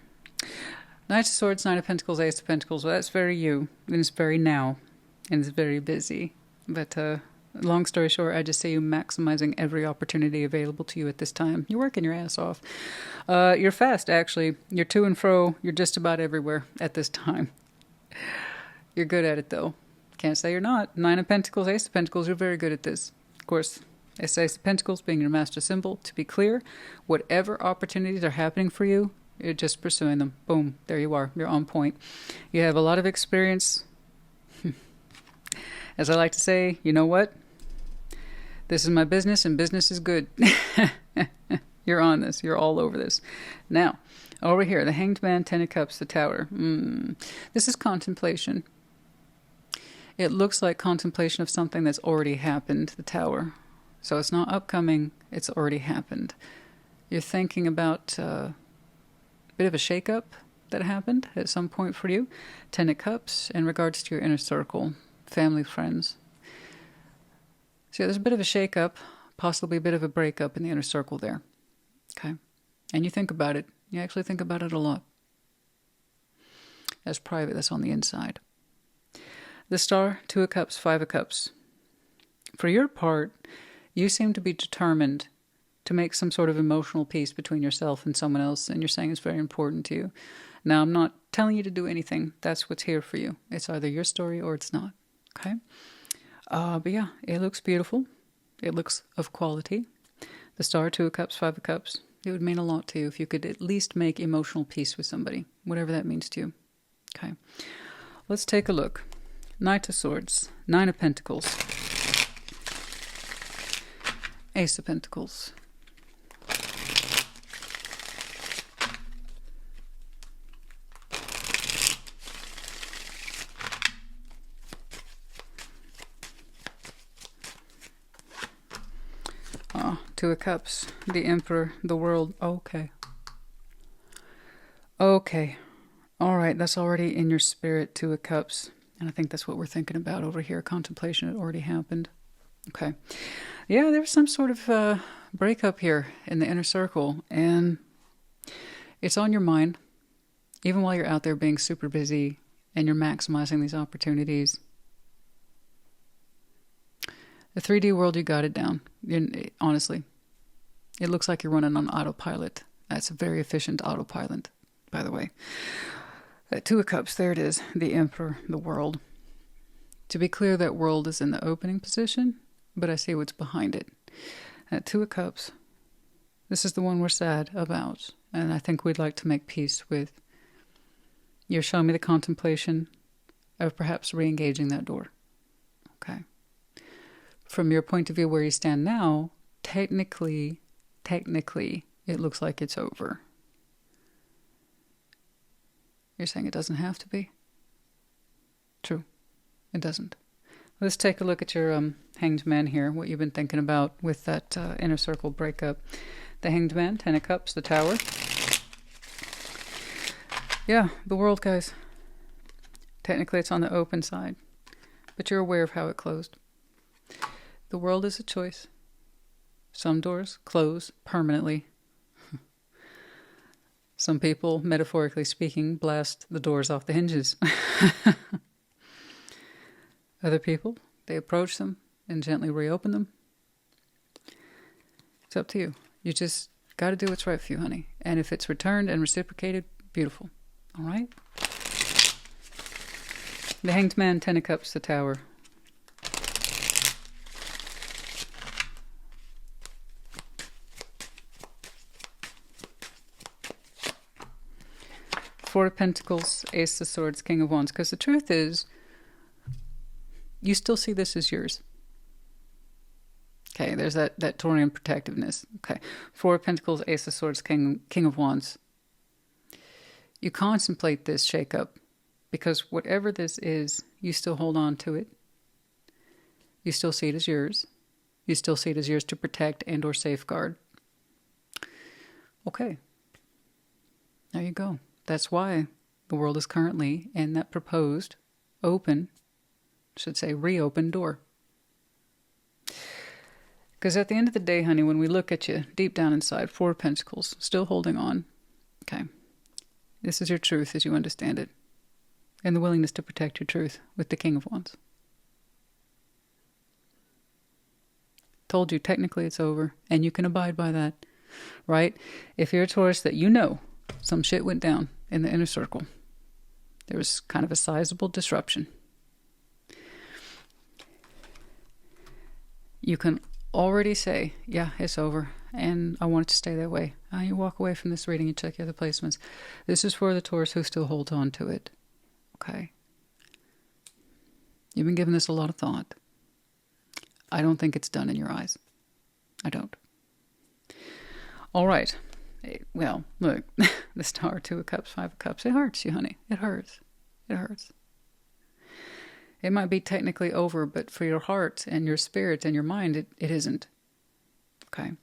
of Swords, 9 of Pentacles, Ace of Pentacles. Well, that's very you. And it's very now. And it's very busy. But, long story short, I just see you maximizing every opportunity available to you at this time. You're working your ass off. You're fast, actually. You're to and fro. You're just about everywhere at this time. You're good at it, though. Can't say you're not. 9 of Pentacles, Ace of Pentacles. You're very good at this. Of course, Ace of Pentacles being your master symbol. To be clear, whatever opportunities are happening for you, you're just pursuing them. Boom. There you are. You're on point. You have a lot of experience. As I like to say, you know what? This is my business, and business is good. You're on this. You're all over this. Now, over here, the Hanged Man, 10 of Cups, the Tower. This is contemplation. It looks like contemplation of something that's already happened, the Tower. So it's not upcoming. It's already happened. You're thinking about a bit of a shakeup that happened at some point for you. 10 of Cups in regards to your inner circle, family, friends. So there's a bit of a shake-up, possibly a bit of a breakup in the inner circle there. Okay? And you think about it. You actually think about it a lot. That's private. That's on the inside. The Star, 2 of Cups, 5 of Cups. For your part, you seem to be determined to make some sort of emotional peace between yourself and someone else, and you're saying it's very important to you. Now, I'm not telling you to do anything. That's what's here for you. It's either your story or it's not. Okay? But yeah, it looks beautiful. It looks of quality. The Star, 2 of Cups, 5 of Cups. It would mean a lot to you if you could at least make emotional peace with somebody, whatever that means to you. Okay. Let's take a look. Knight of Swords, 9 of Pentacles, Ace of Pentacles. Oh, 2 of Cups, the Emperor, the World. Okay. Okay. All right, that's already in your spirit, 2 of Cups. And I think that's what we're thinking about over here. Contemplation had already happened. Okay. Yeah, there's some sort of breakup here in the inner circle. And it's on your mind, even while you're out there being super busy and you're maximizing these opportunities. The 3D world, you got it down. Honestly, it looks like you're running on autopilot. That's a very efficient autopilot, by the way. 2 of Cups, there it is. The Emperor, the World. To be clear, that World is in the opening position, but I see what's behind it. At Two of Cups, this is the one we're sad about, and I think we'd like to make peace with. You're showing me the contemplation of perhaps re-engaging that door. Okay. From your point of view where you stand now, technically, it looks like it's over. You're saying it doesn't have to be? True. It doesn't. Let's take a look at your Hanged Man here, what you've been thinking about with that inner circle breakup. The Hanged Man, Ten of Cups, the Tower. Yeah, the World, guys. Technically, it's on the open side, but you're aware of how it closed. The World is a choice. Some doors close permanently. Some people, metaphorically speaking, blast the doors off the hinges. Other people, they approach them and gently reopen them. It's up to you. You just got to do what's right for you, honey. And if it's returned and reciprocated, beautiful. All right? The Hanged Man, Ten of Cups, the Tower. Four of Pentacles, Ace of Swords, King of Wands. Because the truth is, you still see this as yours. Okay, there's that Taurian protectiveness. Okay, Four of Pentacles, Ace of Swords, King of Wands. You contemplate this shakeup because whatever this is, you still hold on to it. You still see it as yours. You still see it as yours to protect and or safeguard. Okay, there you go. That's why the world is currently in that proposed open, should say reopened door. Because at the end of the day, honey, when we look at you deep down inside, Four of Pentacles, still holding on. Okay. This is your truth as you understand it. And the willingness to protect your truth with the King of Wands. Told you, technically it's over. And you can abide by that. Right? If you're a Taurus that you know some shit went down in the inner circle. There was kind of a sizable disruption. You can already say, yeah, it's over, and I want it to stay that way. You walk away from this reading, you check your other placements. This is for the Taurus who still holds on to it. Okay? You've been giving this a lot of thought. I don't think it's done in your eyes. I don't. All right. Well, look, the Star, Two of Cups, Five of Cups. It hurts you, honey. It hurts. It hurts. It might be technically over, but for your heart and your spirit and your mind, it isn't. Okay.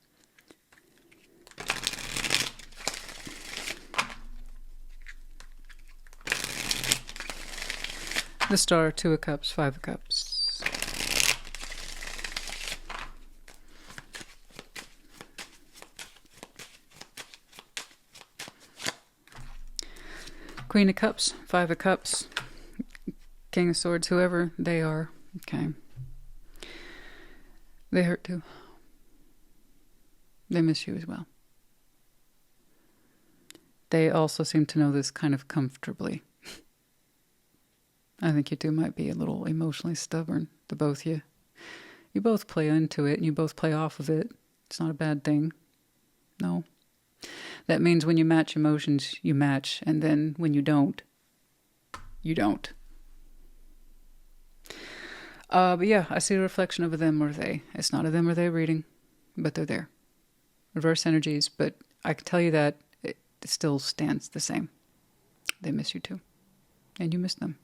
The Star, Two of Cups, Five of Cups. Queen of Cups, Five of Cups, King of Swords, whoever they are. Okay. They hurt too. They miss you as well. They also seem to know this kind of comfortably. I think you two might be a little emotionally stubborn, the both of you. You both play into it and you both play off of it. It's not a bad thing. No. That means when you match emotions, you match, and then when you don't, you don't. But yeah, I see a reflection of a them or they. It's not a them or they reading, but they're there. Reverse energies, but I can tell you that it still stands the same. They miss you too, and you miss them.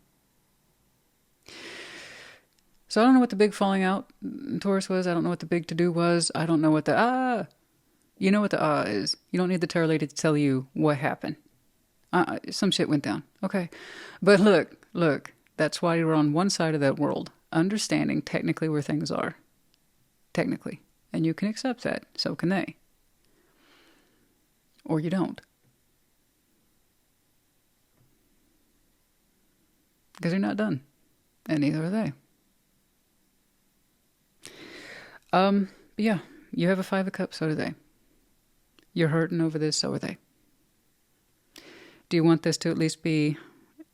So I don't know what the big falling out in Taurus was. I don't know what the big to-do was. I don't know what the You know what the is. You don't need the tarot lady to tell you what happened. Some shit went down. Okay. But look. That's why you're on one side of that world, understanding technically where things are. Technically. And you can accept that. So can they. Or you don't. Because you're not done. And neither are they. Yeah. You have a Five of Cups, so do they. You're hurting over this, so are they. Do you want this to at least be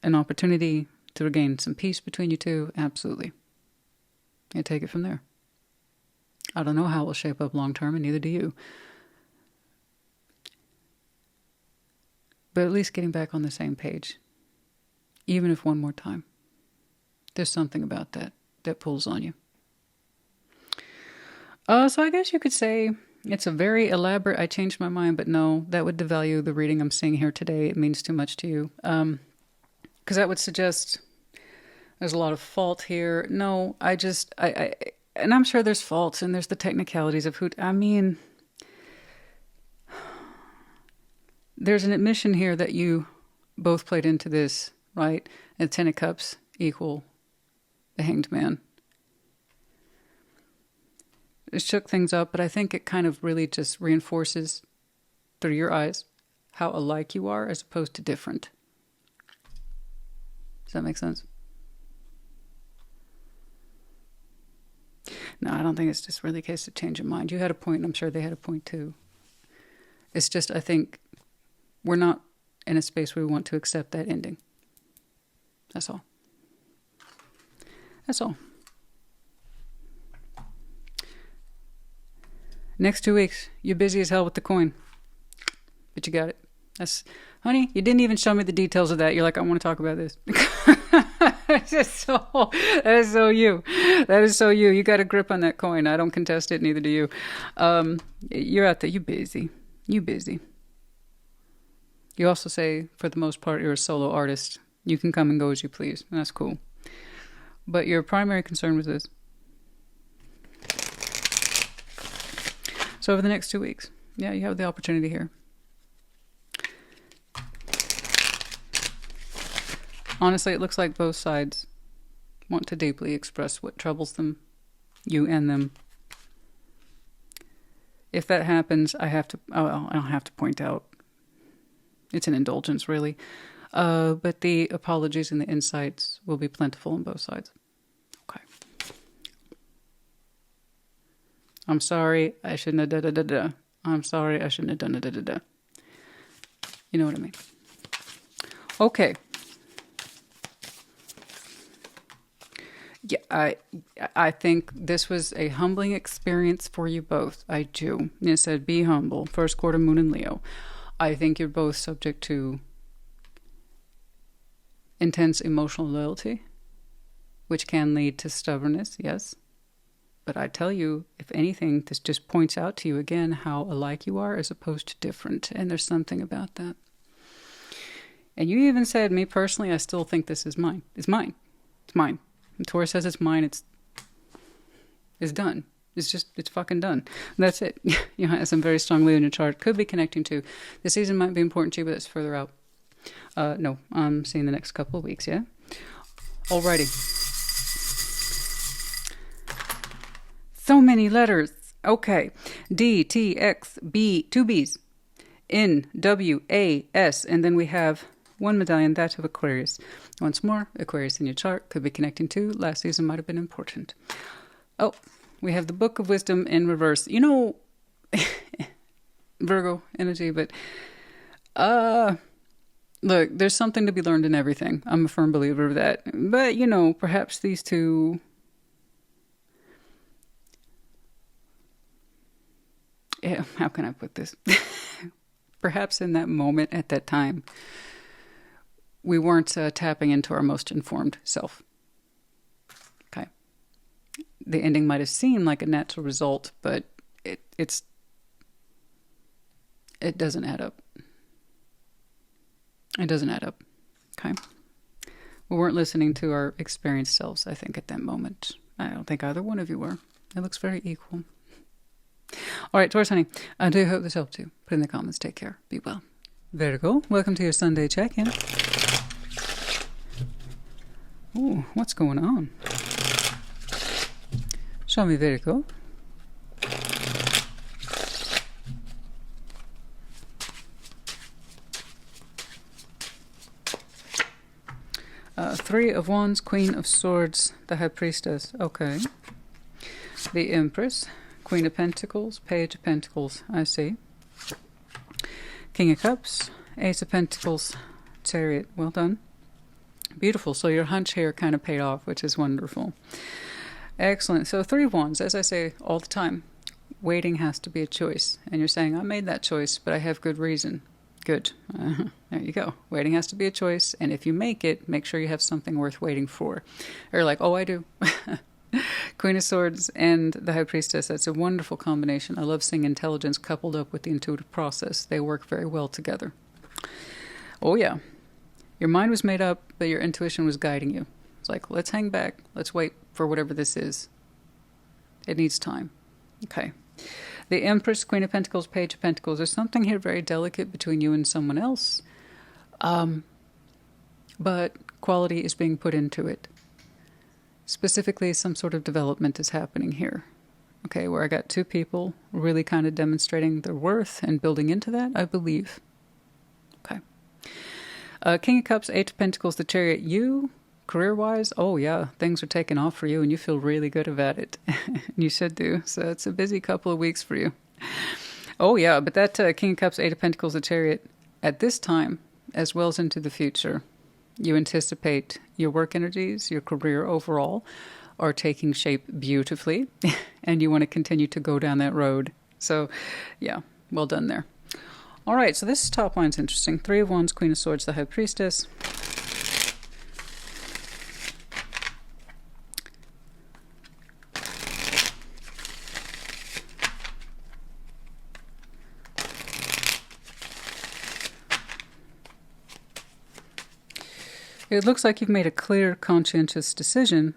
an opportunity to regain some peace between you two? Absolutely. And take it from there. I don't know how it will shape up long term, and neither do you. But at least getting back on the same page, even if one more time. There's something about that that pulls on you. So I guess you could say it's a very elaborate, I changed my mind, but no, that would devalue the reading I'm seeing here today. It means too much to you. Because that would suggest there's a lot of fault here. No, and I'm sure there's faults and there's the technicalities of there's an admission here that you both played into this, right? And 10 of Cups equal the Hanged Man. It shook things up, but I think it kind of really just reinforces through your eyes how alike you are as opposed to different. Does that make sense? No, I don't think it's just really a case of change of mind. You had a point, and I'm sure they had a point too. It's just, I think, we're not in a space where we want to accept that ending. That's all. That's all. Next 2 weeks, you're busy as hell with the coin. But you got it. Honey, you didn't even show me the details of that. You're like, I want to talk about this. That is so you. That is so you. You got a grip on that coin. I don't contest it, neither do you. You're out there. You busy. You busy. You also say, for the most part, you're a solo artist. You can come and go as you please. And that's cool. But your primary concern was this. So over the next 2 weeks, yeah, you have the opportunity here. Honestly, it looks like both sides want to deeply express what troubles them, you and them. If that happens, I'll have to point out, it's an indulgence, really. But the apologies and the insights will be plentiful on both sides. Okay. I'm sorry, I shouldn't have da-da-da-da. I'm sorry, I shouldn't have done da-da-da-da. You know what I mean? Okay. Yeah, I think this was a humbling experience for you both. I do. It said, be humble. First quarter moon in Leo. I think you're both subject to intense emotional loyalty, which can lead to stubbornness, yes. But I tell you, if anything, this just points out to you again how alike you are as opposed to different. And there's something about that. And you even said, me personally, I still think this is mine. It's mine. It's mine. When Taurus says it's mine, it's done. It's fucking done. That's it. You have some very strong Leo in your chart. Could be connecting to. This season might be important to you, but it's further out. No, I'm seeing the next couple of weeks, yeah? Alrighty. So many letters. Okay. D, T, X, B, 2 B's. N, W, A, S. And then we have one medallion, that of Aquarius. Once more, Aquarius in your chart could be connecting to. Last season might have been important. Oh, we have the Book of Wisdom in reverse. You know, Virgo energy, but look, there's something to be learned in everything. I'm a firm believer of that. But, you know, perhaps these two... Yeah, how can I put this? Perhaps in that moment, at that time, we weren't tapping into our most informed self. Okay. The ending might have seemed like a natural result, but it doesn't add up. It doesn't add up. Okay. We weren't listening to our experienced selves, I think, at that moment. I don't think either one of you were. It looks very equal. All right, Taurus, honey, I do hope this helped you. Put in the comments. Take care. Be well. Virgo, welcome to your Sunday check-in. Ooh, what's going on? Show me, Virgo. Three of Wands, Queen of Swords, the High Priestess. Okay. The Empress. Queen of Pentacles, Page of Pentacles, I see. King of Cups, Ace of Pentacles, Chariot. Well done. Beautiful. So your hunch here kind of paid off, which is wonderful. Excellent. So 3 of Wands, as I say all the time, waiting has to be a choice. And you're saying, I made that choice, but I have good reason. Good. There you go. Waiting has to be a choice. And if you make it, make sure you have something worth waiting for. Or like, oh, I do. Queen of Swords and the High Priestess. That's a wonderful combination. I love seeing intelligence coupled up with the intuitive process. They work very well together. Oh, yeah. Your mind was made up, but your intuition was guiding you. It's like, let's hang back. Let's wait for whatever this is. It needs time. Okay. The Empress, Queen of Pentacles, Page of Pentacles. There's something here very delicate between you and someone else. But quality is being put into it. Specifically, some sort of development is happening here. Okay, where I got 2 people really kind of demonstrating their worth and building into that, I believe. Okay. King of Cups, 8 of Pentacles, the Chariot. You, career-wise, oh yeah, things are taking off for you and you feel really good about it. You should do. So it's a busy couple of weeks for you. Oh yeah, but that King of Cups, 8 of Pentacles, the Chariot, at this time, as well as into the future, you anticipate your work energies, your career overall, are taking shape beautifully, and you want to continue to go down that road. So, yeah, well done there. All right, so this top line's interesting. 3 of Wands, Queen of Swords, the High Priestess. It looks like you've made a clear, conscientious decision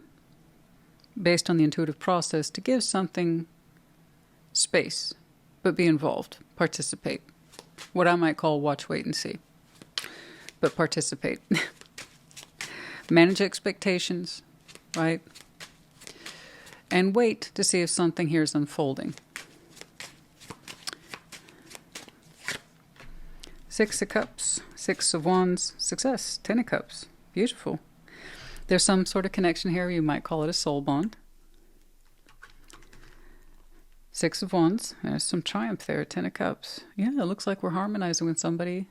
based on the intuitive process to give something space, but be involved, participate. What I might call watch, wait, and see, but participate. Manage expectations, right? And wait to see if something here is unfolding. 6 of Cups, 6 of Wands, success, 10 of Cups. Beautiful. There's some sort of connection here. You might call it a soul bond. 6 of Wands. There's some triumph there. 10 of Cups. Yeah, it looks like we're harmonizing with somebody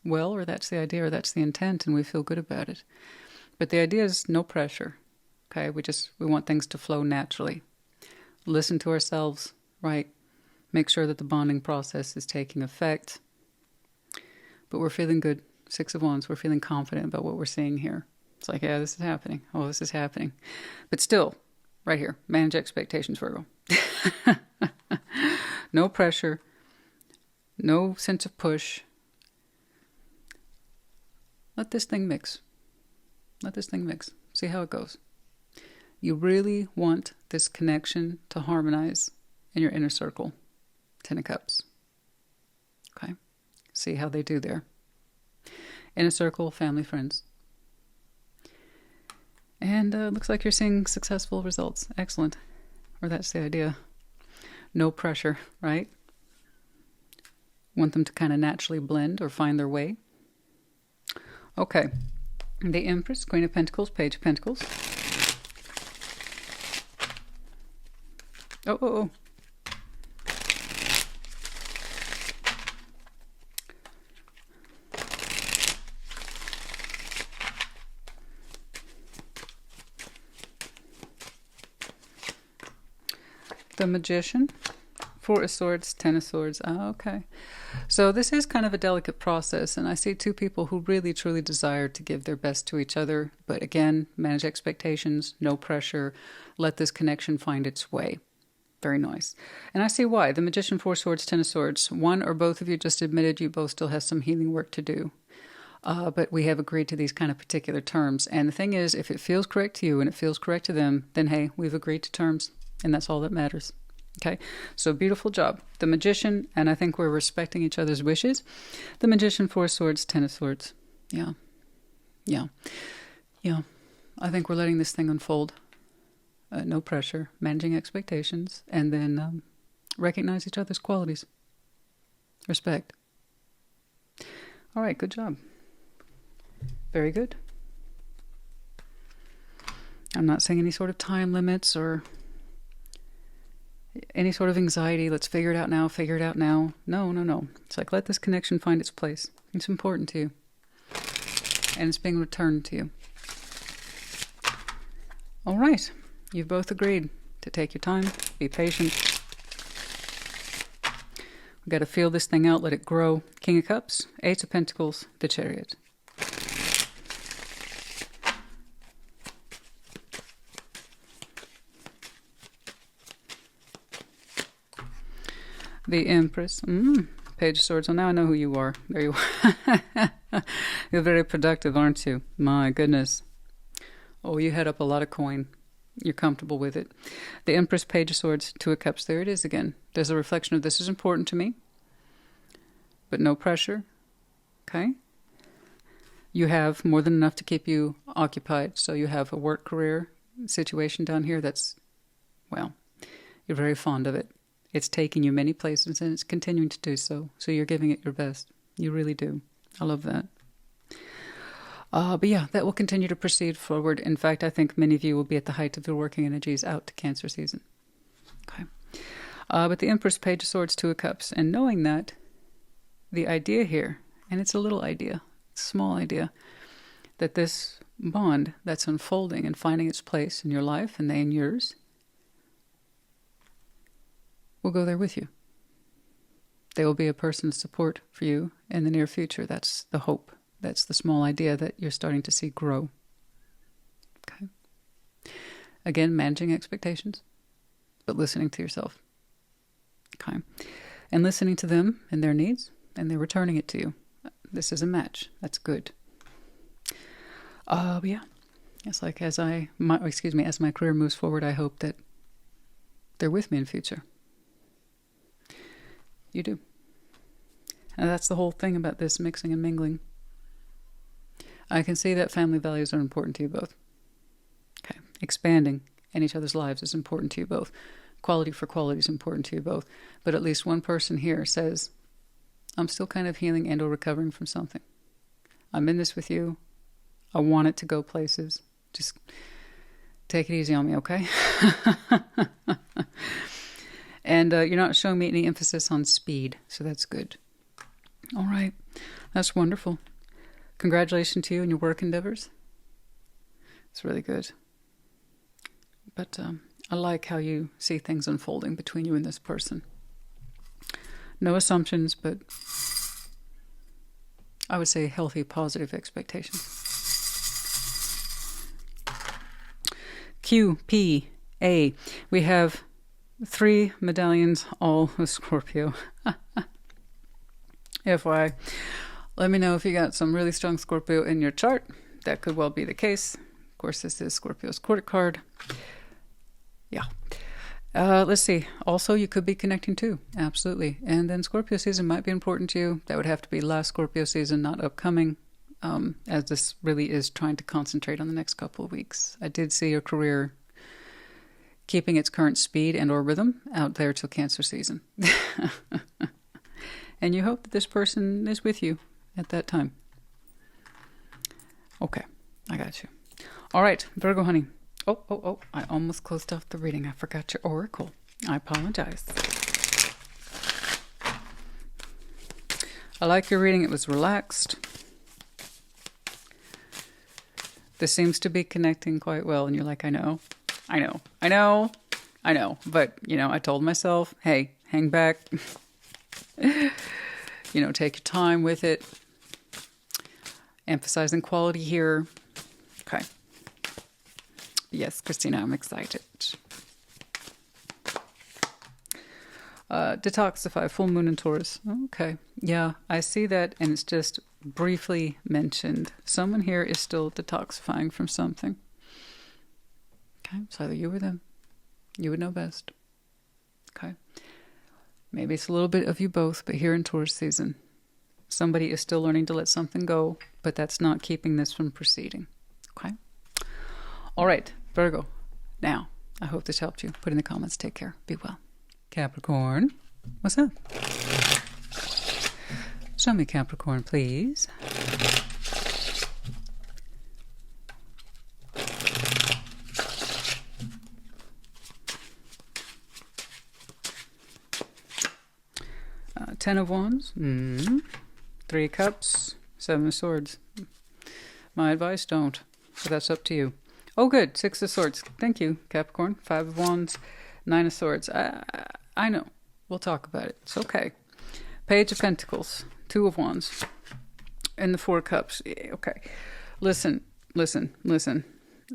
well, or that's the idea, or that's the intent, and we feel good about it. But the idea is no pressure. Okay, we want things to flow naturally. Listen to ourselves, right? Make sure that the bonding process is taking effect. But we're feeling good. 6 of Wands, we're feeling confident about what we're seeing here. It's like, yeah, this is happening. Oh, this is happening. But still, right here, manage expectations, Virgo. No pressure. No sense of push. Let this thing mix. Let this thing mix. See how it goes. You really want this connection to harmonize in your inner circle. 10 of Cups. Okay? See how they do there. Inner circle, family, friends. And looks like you're seeing successful results. Excellent. Or that's the idea. No pressure, right? Want them to kind of naturally blend or find their way. Okay. The Empress, Queen of Pentacles, Page of Pentacles. Oh. The Magician, 4 of Swords, 10 of Swords. Oh, okay. So this is kind of a delicate process, and I see 2 people who really, truly desire to give their best to each other. But again, manage expectations, no pressure. Let this connection find its way. Very nice. And I see why. The Magician, 4 Swords, 10 of Swords. One or both of you just admitted you both still have some healing work to do. But we have agreed to these kind of particular terms. And the thing is, if it feels correct to you and it feels correct to them, then hey, we've agreed to terms. And that's all that matters. Okay, so beautiful job. The Magician, and I think we're respecting each other's wishes. The Magician, 4 Swords, 10 of Swords. Yeah. I think we're letting this thing unfold. No pressure, managing expectations, and then recognize each other's qualities. Respect. All right, good job. Very good. I'm not saying any sort of time limits or any sort of anxiety. Let's figure it out now, figure it out now. No. It's like, let this connection find its place. It's important to you. And it's being returned to you. All right. You've both agreed to take your time, be patient. We've got to feel this thing out, let it grow. King of Cups, Ace of Pentacles, the Chariot. The Empress. Page of Swords. Well, now I know who you are. There you are. You're very productive, aren't you? My goodness. Oh, you head up a lot of coin. You're comfortable with it. The Empress, Page of Swords, Two of Cups. There it is again. There's a reflection of this is important to me, but no pressure. Okay? You have more than enough to keep you occupied. So you have a work career situation down here that's, well, you're very fond of it. It's taking you many places, and it's continuing to do so. So you're giving it your best. You really do. I love that. But yeah, that will continue to proceed forward. In fact, I think many of you will be at the height of your working energies out to Cancer season. Okay. But the Empress, Page of Swords, Two of Cups. And knowing that, the idea here, and it's a little idea, it's a small idea, that this bond that's unfolding and finding its place in your life and they in yours, will go there with you. They will be a person of support for you in the near future. That's the hope. That's the small idea that you're starting to see grow. Okay. Again, managing expectations, but listening to yourself. Okay. And listening to them and their needs, and they're returning it to you. This is a match. That's good. But yeah, it's like as my career moves forward, I hope that they're with me in the future. You do. And that's the whole thing about this mixing and mingling. I can see that family values are important to you both. Okay. Expanding in each other's lives is important to you both. Quality for quality is important to you both. But at least one person here says, I'm still kind of healing and or recovering from something. I'm in this with you. I want it to go places. Just take it easy on me, okay? And you're not showing me any emphasis on speed, so that's good. All right. That's wonderful. Congratulations to you and your work endeavors. It's really good. But I like how you see things unfolding between you and this person. No assumptions, but I would say healthy, positive expectations. Q, P, A. We have 3 medallions, all with Scorpio. FYI, let me know if you got some really strong Scorpio in your chart. That could well be the case. Of course, this is Scorpio's court card. Yeah. Let's see. Also, you could be connecting too. Absolutely. And then Scorpio season might be important to you. That would have to be last Scorpio season, not upcoming, as this really is trying to concentrate on the next couple of weeks. I did see your career keeping its current speed and or rhythm out there till Cancer season. And you hope that this person is with you at that time. Okay, I got you. All right, Virgo, honey. Oh, I almost closed off the reading. I forgot your oracle. I apologize. I like your reading. It was relaxed. This seems to be connecting quite well. And you're like, I know. But, I told myself, hey, hang back. Take your time with it. Emphasizing quality here. Okay. Yes, Christina, I'm excited. Detoxify, full moon in Taurus. Okay. Yeah, I see that, and it's just briefly mentioned. Someone here is still detoxifying from something. Okay, it's either you or them. You would know best. Okay. Maybe it's a little bit of you both, but here in Taurus season, somebody is still learning to let something go, but that's not keeping this from proceeding. Okay? All right, Virgo. Now, I hope this helped you. Put in the comments. Take care. Be well. Capricorn. What's up? Show me Capricorn, please. Ten of Wands. 3 Cups. 7 of Swords. My advice, don't. But that's up to you. Oh, good. Six of Swords. Thank you, Capricorn. Five of Wands, Nine of Swords. I know. We'll talk about it. It's okay. Page of Pentacles, Two of Wands, and the Four of Cups. Okay. Listen.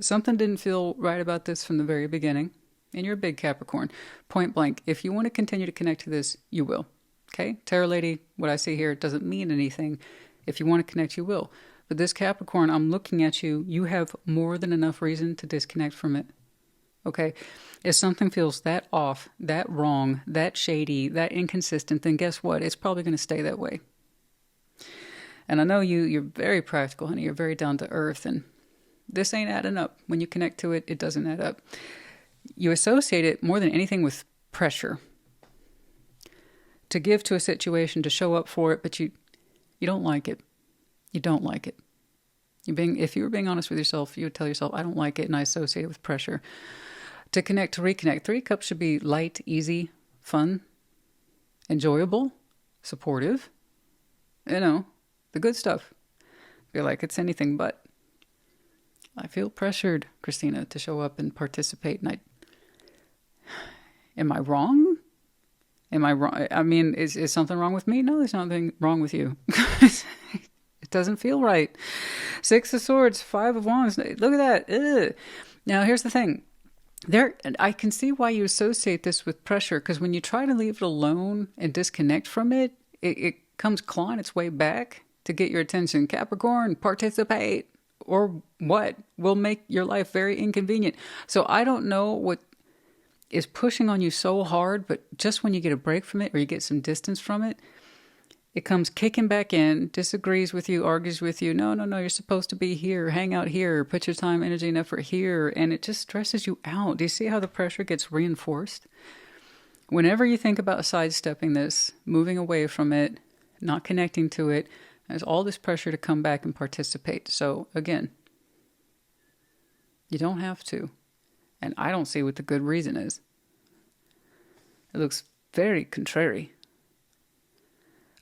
Something didn't feel right about this from the very beginning. And you're a big Capricorn. Point blank. If you want to continue to connect to this, you will. Okay? Tarot lady, what I see here doesn't mean anything. If you want to connect, you will. But this Capricorn, I'm looking at you. You have more than enough reason to disconnect from it. Okay? If something feels that off, that wrong, that shady, that inconsistent, then guess what? It's probably going to stay that way. And I know you're very practical, honey. You're very down to earth. And this ain't adding up. When you connect to it, it doesn't add up. You associate it more than anything with pressure. To give to a situation, to show up for it, but you don't like it. You don't like it. If you were being honest with yourself, you would tell yourself, I don't like it, and I associate it with pressure. To connect, to reconnect. Three Cups should be light, easy, fun, enjoyable, supportive. You know, the good stuff. I feel like it's anything but. I feel pressured, Christina, to show up and participate. And am I wrong? Am I wrong? I mean, is something wrong with me? No, there's nothing wrong with you. It doesn't feel right. Six of Swords, Five of Wands. Look at that. Ugh. Now, here's the thing. I can see why you associate this with pressure, because when you try to leave it alone and disconnect from it, it comes clawing its way back to get your attention. Capricorn, participate. Or what will make your life very inconvenient. So I don't know what is pushing on you so hard, but just when you get a break from it or you get some distance from it, it comes kicking back in, disagrees with you, argues with you. No, you're supposed to be here, hang out here, put your time, energy, and effort here. And it just stresses you out. Do you see how the pressure gets reinforced? Whenever you think about sidestepping this, moving away from it, not connecting to it, there's all this pressure to come back and participate. So again, you don't have to. And I don't see what the good reason is. It looks very contrary.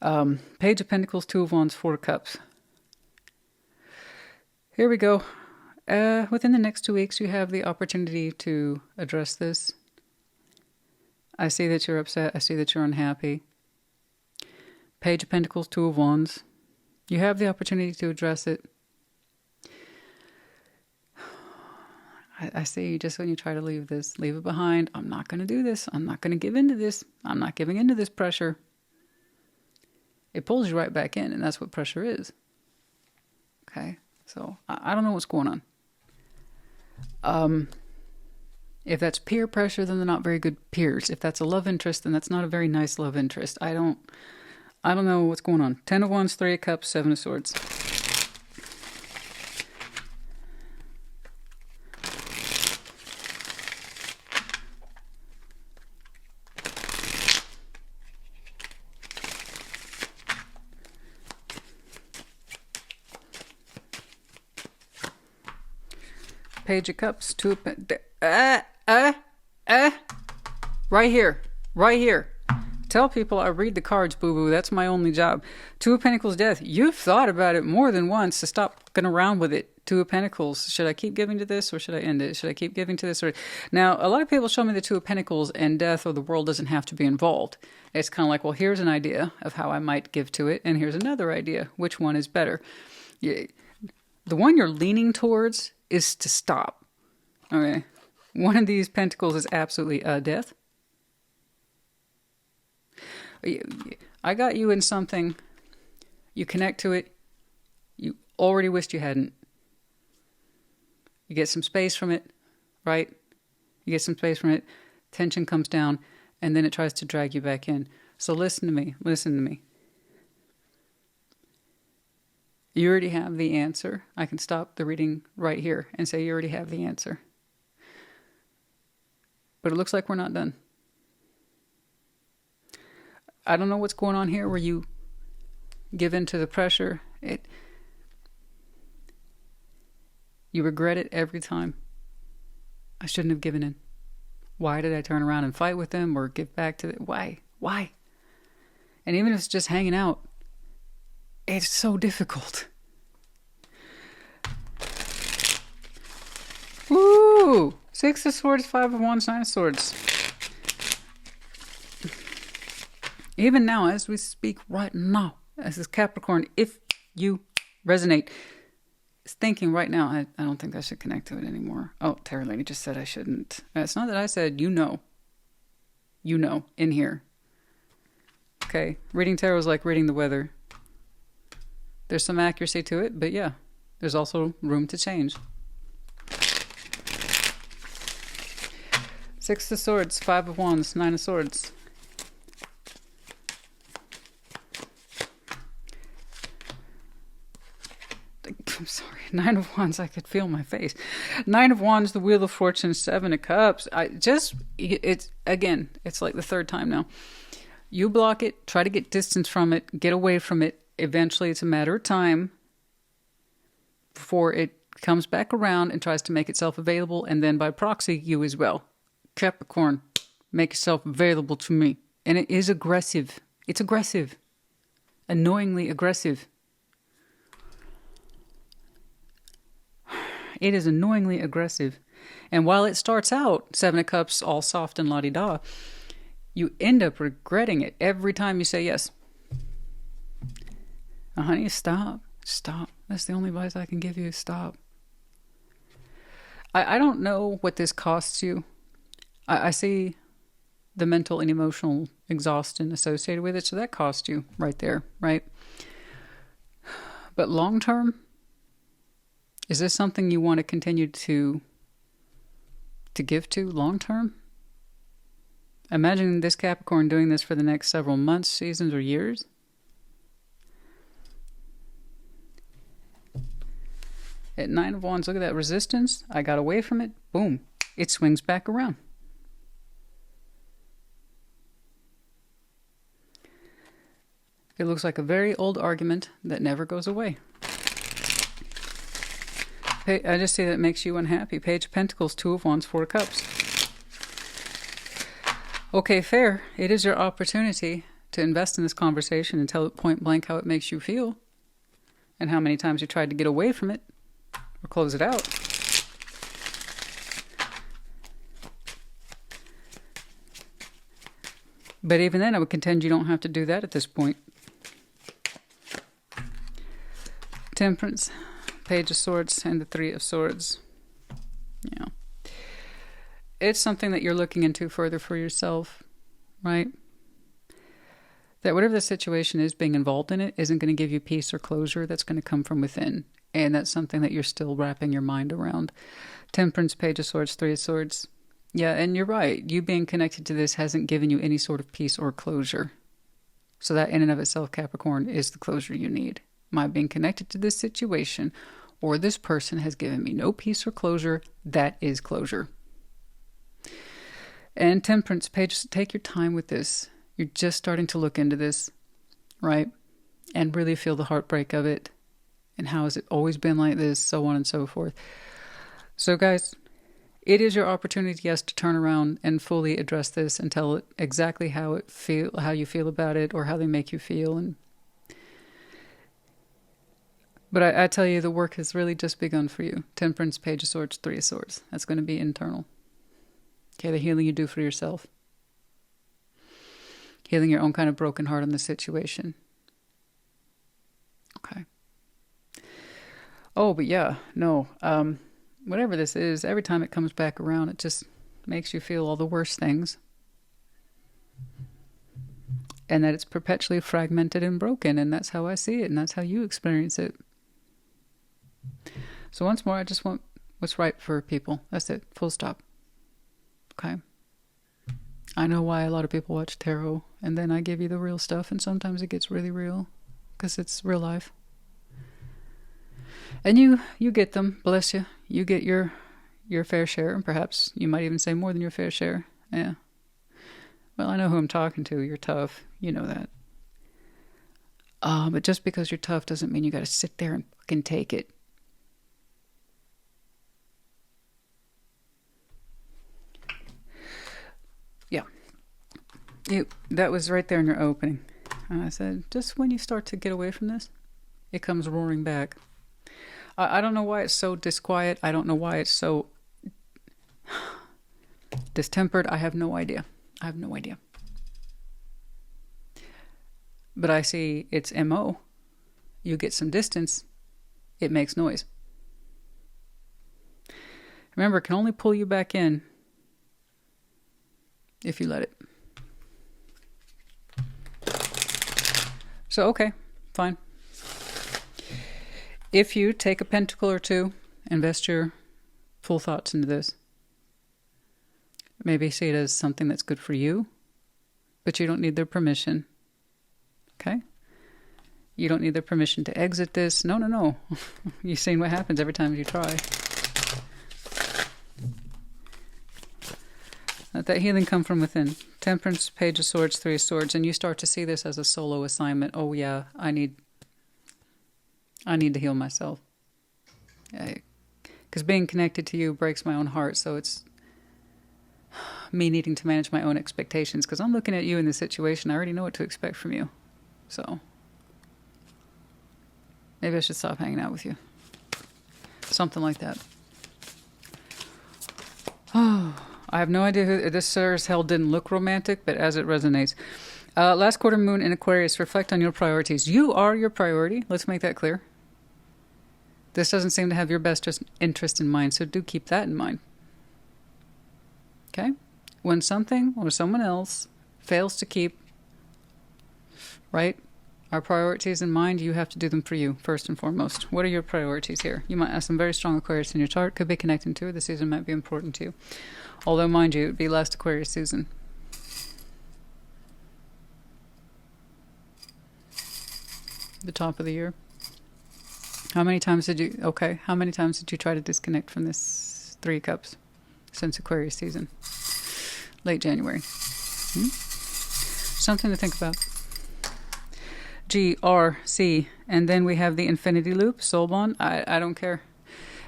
Page of Pentacles, Two of Wands, Four of Cups. Here we go. Within the next 2 weeks, you have the opportunity to address this. I see that you're upset. I see that you're unhappy. Page of Pentacles, Two of Wands. You have the opportunity to address it. I see just when you try to leave it behind. I'm not going to do this. I'm not going to give into this. I'm not giving into this pressure. It pulls you right back in, and that's what pressure is. Okay? So I don't know what's going on. If that's peer pressure, then they're not very good peers. If that's a love interest, then that's not a very nice love interest. I don't know what's going on. 10 of Wands, 3 of Cups, 7 of Swords. Page of Cups, 2 of right here. Tell people I read the cards, boo-boo. That's my only job. 2 of Pentacles, Death. You've thought about it more than once to stop fucking around with it. 2 of Pentacles. Should I keep giving to this or should I end it? Should I keep giving to this? Now, a lot of people show me the 2 of Pentacles and Death, or the world doesn't have to be involved. It's kind of like, well, here's an idea of how I might give to it, and here's another idea. Which one is better? The one you're leaning towards is to stop. Okay. One of these pentacles is absolutely Death. I got you in something. You connect to it. You already wished you hadn't. You get some space from it, right? You get some space from it. Tension comes down, and then it tries to drag you back in. So listen to me. Listen to me. You already have the answer. I can stop the reading right here and say you already have the answer. But it looks like we're not done. I don't know what's going on here where you give in to the pressure. You regret it every time. I shouldn't have given in. Why did I turn around and fight with them or give back to them? Why? And even if it's just hanging out, it's so difficult. Woo! Six of Swords, Five of Wands, Nine of Swords. Even now, as we speak right now, as this Capricorn, if you resonate, is thinking right now, I don't think I should connect to it anymore. Oh, Tarot Lady just said I shouldn't. It's not that I said, you know. You know, in here. Okay, reading tarot is like reading the weather. There's some accuracy to it, but yeah, there's also room to change. Six of Swords, Five of Wands, Nine of Swords. I'm sorry, Nine of Wands, I could feel my face. Nine of Wands, the Wheel of Fortune, Seven of Cups. It's like the third time now. You block it, try to get distance from it, get away from it. Eventually, it's a matter of time before it comes back around and tries to make itself available, and then by proxy, you as well. Capricorn, make yourself available to me. And it is aggressive. It's aggressive. Annoyingly aggressive. It is annoyingly aggressive. And while it starts out, Seven of Cups, all soft and la-di-da, you end up regretting it every time you say yes. Now, honey, stop. Stop. That's the only advice I can give you. Stop. I don't know what this costs you. I see the mental and emotional exhaustion associated with it, so that costs you right there, right? But long term, is this something you want to continue to give to long term? Imagine this Capricorn doing this for the next several months, seasons, or years. At Nine of Wands, look at that resistance. I got away from it. Boom. It swings back around. It looks like a very old argument that never goes away. I just see that it makes you unhappy. Page of Pentacles, Two of Wands, Four of Cups. Okay, fair. It is your opportunity to invest in this conversation and tell it point blank how it makes you feel and how many times you tried to get away from it or close it out. But even then, I would contend you don't have to do that at this point. Temperance, Page of Swords, and the Three of Swords. Yeah. It's something that you're looking into further for yourself, right? That whatever the situation is, being involved in it isn't going to give you peace or closure. That's going to come from within. And that's something that you're still wrapping your mind around. Temperance, Page of Swords, Three of Swords. Yeah, and you're right. You being connected to this hasn't given you any sort of peace or closure. So that in and of itself, Capricorn, is the closure you need. My being connected to this situation or this person has given me no peace or closure. That is closure. And Temperance, Page, take your time with this. You're just starting to look into this, right? And really feel the heartbreak of it. And how has it always been like this, so on and so forth. So guys, it is your opportunity, yes, to turn around and fully address this and tell it exactly how you feel about it or how they make you feel. But I tell you, the work has really just begun for you. Temperance, Page of Swords, Three of Swords. That's going to be internal. Okay, the healing you do for yourself. Healing your own kind of broken heart on the situation. Okay. Oh, but yeah, no. Whatever this is, every time it comes back around, it just makes you feel all the worst things. And that it's perpetually fragmented and broken, and that's how I see it, and that's how you experience it. So once more, I just want what's right for people. That's it. Full stop. Okay? I know why a lot of people watch tarot, and then I give you the real stuff, and sometimes it gets really real, because it's real life. And you get them, bless you. You get your fair share, and perhaps you might even say more than your fair share. Yeah. Well, I know who I'm talking to. You're tough. You know that. But just because you're tough doesn't mean you got to sit there and fucking take it. Yeah. That was right there in your opening. And I said, just when you start to get away from this, it comes roaring back. I don't know why it's so disquiet. I don't know why it's so This tempered, I have no idea. I have no idea. But I see its MO. You get some distance, it makes noise. Remember, it can only pull you back in if you let it. So, okay, fine. If you take a pentacle or two, invest your full thoughts into this. Maybe see it as something that's good for you, but you don't need their permission. Okay? You don't need their permission to exit this. No, no, no. You've seen what happens every time you try. Let that healing come from within. Temperance, Page of Swords, Three of Swords, and you start to see this as a solo assignment. Oh yeah, I need to heal myself. Because being connected to you breaks my own heart, so it's me needing to manage my own expectations. Because I'm looking at you in this situation, I already know what to expect from you. So maybe I should stop hanging out with you. Something like that. Oh, I have no idea who this sure as hell didn't look romantic, but as it resonates. Last quarter moon in Aquarius, reflect on your priorities. You are your priority. Let's make that clear. This doesn't seem to have your best interest in mind, so do keep that in mind. Okay? When something or someone else fails to keep, right, our priorities in mind, you have to do them for you, first and foremost. What are your priorities here? You might have some very strong Aquarius in your chart. Could be connecting to it. The season might be important to you. Although, mind you, it would be last Aquarius season. The top of the year. How many times did you try to disconnect from this Three of Cups since Aquarius season? Late January. Something to think about. G, R, C, and then we have the infinity loop, soul bond. I don't care.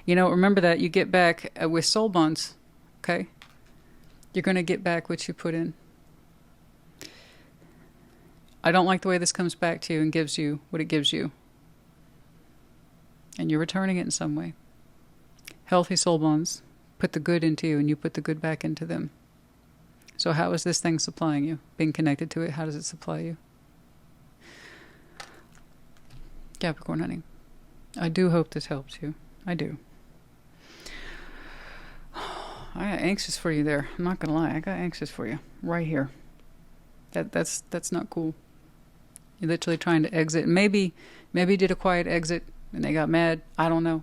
You know, remember that you get back with soul bonds, okay? You're going to get back what you put in. I don't like the way this comes back to you and gives you what it gives you. And you're returning it in some way. Healthy soul bonds put the good into you and you put the good back into them. So how is this thing supplying you? Being connected to it, how does it supply you? Capricorn, honey. I do hope this helps you. I do. I got anxious for you there. I'm not going to lie. I got anxious for you. Right here. That's not cool. You're literally trying to exit. Maybe you did a quiet exit and they got mad. I don't know.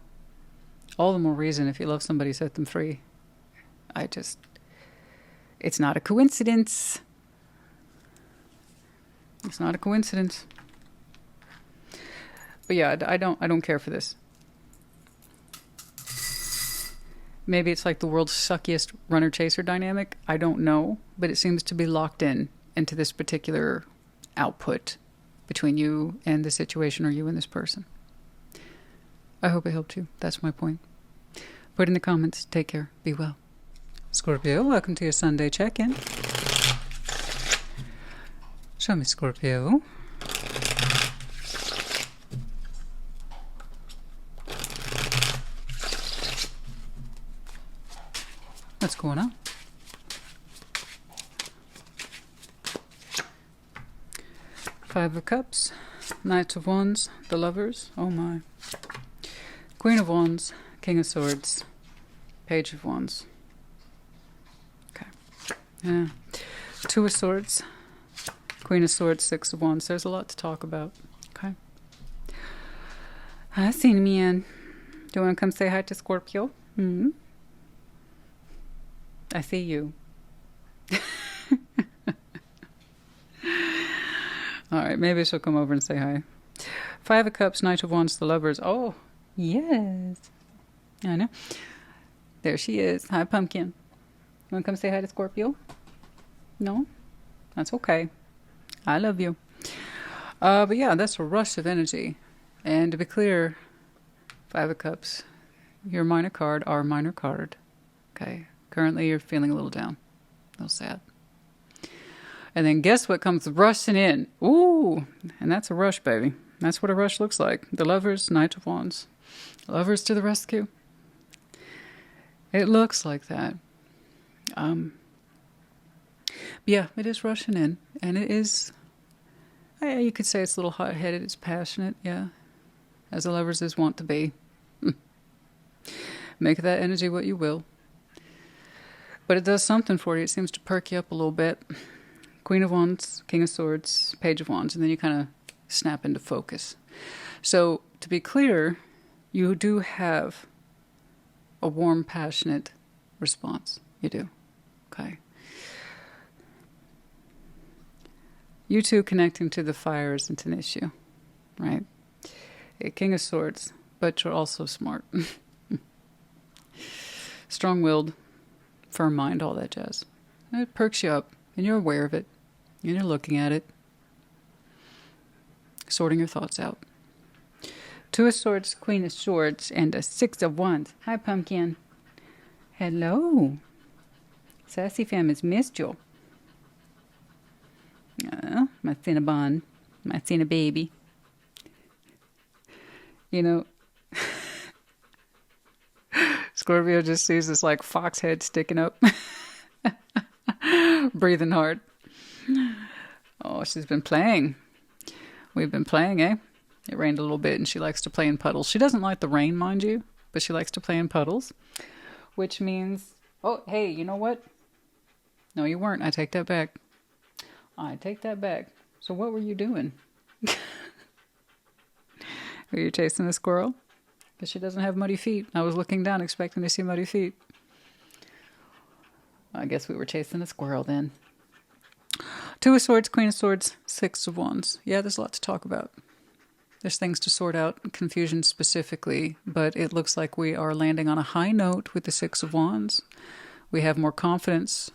All the more reason if you love somebody, set them free. It's not a coincidence. It's not a coincidence. But yeah, I don't care for this. Maybe it's like the world's suckiest runner-chaser dynamic. I don't know. But it seems to be locked into this particular output between you and the situation or you and this person. I hope it helped you. That's my point. Put in the comments. Take care. Be well. Scorpio, welcome to your Sunday check-in. Show me, Scorpio. What's going on? Five of Cups, Knight of Wands, the Lovers, oh my. Queen of Wands, King of Swords, Page of Wands. Okay. Yeah. Two of Swords, Queen of Swords, Six of Wands. There's a lot to talk about. Okay. Hi, Cinnamon. Do you want to come say hi to Scorpio? Mm-hmm. I see you. All right, maybe she'll come over and say hi. Five of Cups, Knight of Wands, the Lovers. Oh, yes. I know. There she is. Hi, Pumpkin. You want to come say hi to Scorpio? No? That's okay. I love you. But yeah, that's a rush of energy. And to be clear, Five of Cups, your minor card, our minor card. Okay. Currently, you're feeling a little down. A little sad. And then guess what comes rushing in? Ooh, and that's a rush, baby. That's what a rush looks like. The Lovers, Knight of Wands. Lovers to the rescue. It looks like that. Yeah, it is rushing in. And it is, you could say it's a little hot-headed. It's passionate, yeah. As the Lovers is wont to be. Make that energy what you will. But it does something for you. It seems to perk you up a little bit. Queen of Wands, King of Swords, Page of Wands, and then you kind of snap into focus. So, to be clear, you do have a warm, passionate response. You do. Okay. You two connecting to the fire isn't an issue, right? A King of Swords, but you're also smart. Strong-willed, firm mind, all that jazz. It perks you up, and you're aware of it, and you're looking at it, sorting your thoughts out. Two of Swords, Queen of Swords, and a Six of Wands. Hi, Pumpkin. Hello. Sassy fam has missed you. My Cinnabon, my Cinnababy. You know, Scorpio just sees this like fox head sticking up, breathing hard. Oh, she's been playing. We've been playing, eh? It rained a little bit and she likes to play in puddles. She doesn't like the rain, mind you, but she likes to play in puddles, which means, oh, hey, you know what? No, you weren't. I take that back. I take that back. So what were you doing? Were you chasing a squirrel? Because she doesn't have muddy feet. I was looking down expecting to see muddy feet. I guess we were chasing a squirrel then. Two of Swords, Queen of Swords, Six of Wands. Yeah, there's a lot to talk about. There's things to sort out, confusion specifically, but it looks like we are landing on a high note with the Six of Wands. We have more confidence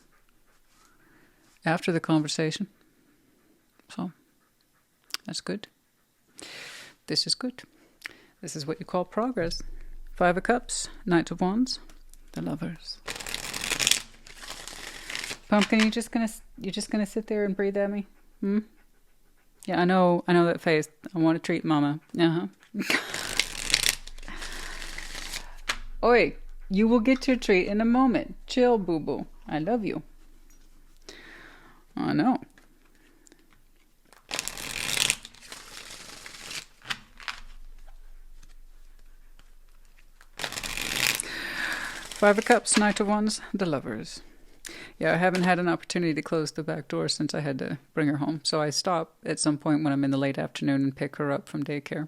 after the conversation. So, that's good. This is good. This is what you call progress. Five of Cups, Knight of Wands, the Lovers. Pumpkin, you just gonna sit there and breathe at me? Hmm? Yeah, I know that face. I want to treat Mama. Oi, you will get your treat in a moment. Chill, boo-boo. I love you. I know. Five of Cups, Knight of Wands, the Lovers. Yeah, I haven't had an opportunity to close the back door since I had to bring her home. So I stop at some point when I'm in the late afternoon and pick her up from daycare.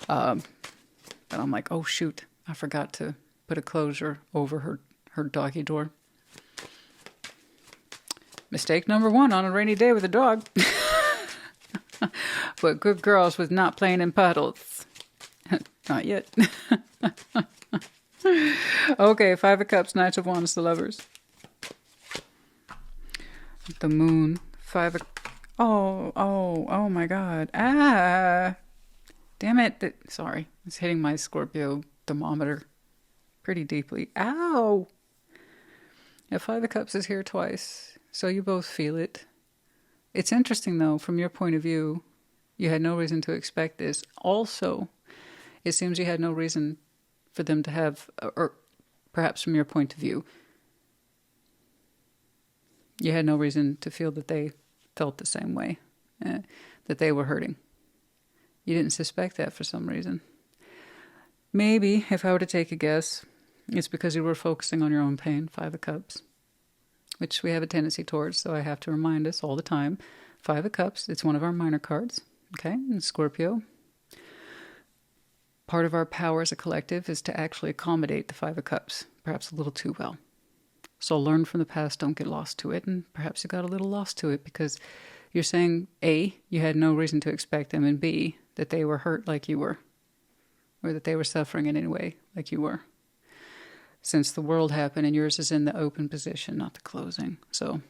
But I'm like, oh, shoot. I forgot to put a closure over her doggy door. Mistake number one on a rainy day with a dog. But good girls was not playing in puddles. Not yet. Okay, Five of Cups, Knight of Wands, the Lovers. The Moon, Five of... Oh my God. Ah! Damn it. Sorry. It's hitting my Scorpio thermometer pretty deeply. Ow! Yeah, Five of Cups is here twice, so you both feel it. It's interesting, though, from your point of view, you had no reason to expect this. Also, it seems you had no reason for them to have, or perhaps from your point of view, you had no reason to feel that they felt the same way, that they were hurting. You didn't suspect that for some reason. Maybe, if I were to take a guess, it's because you were focusing on your own pain, Five of Cups, which we have a tendency towards, so I have to remind us all the time. Five of Cups, it's one of our minor cards, okay? And Scorpio, part of our power as a collective is to actually accommodate the Five of Cups, perhaps a little too well. So learn from the past, don't get lost to it, and perhaps you got a little lost to it because you're saying, A, you had no reason to expect them, and B, that they were hurt like you were, or that they were suffering in any way like you were. Since the world happened and yours is in the open position, not the closing. So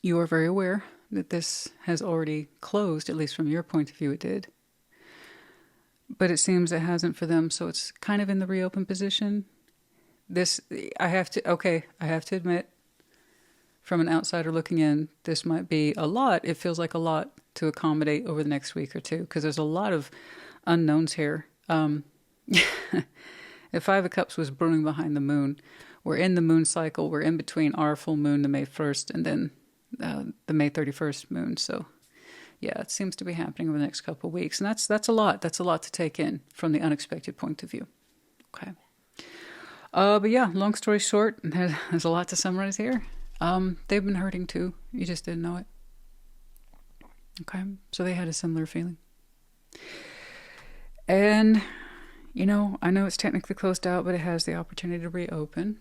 you are very aware that this has already closed, at least from your point of view it did. But it seems it hasn't for them, so it's kind of in the reopen position. This, I have to admit, from an outsider looking in, this might be a lot. It feels like a lot to accommodate over the next week or two, because there's a lot of unknowns here. If Five of Cups was brewing behind the moon, we're in the moon cycle. We're in between our full moon, the May 1st, and then the May 31st moon. So yeah, it seems to be happening over the next couple of weeks. And that's a lot. That's a lot to take in from the unexpected point of view. Okay. But yeah, long story short, there's a lot to summarize here. They've been hurting too. You just didn't know it. Okay. So they had a similar feeling. And, you know, I know it's technically closed out, but it has the opportunity to reopen.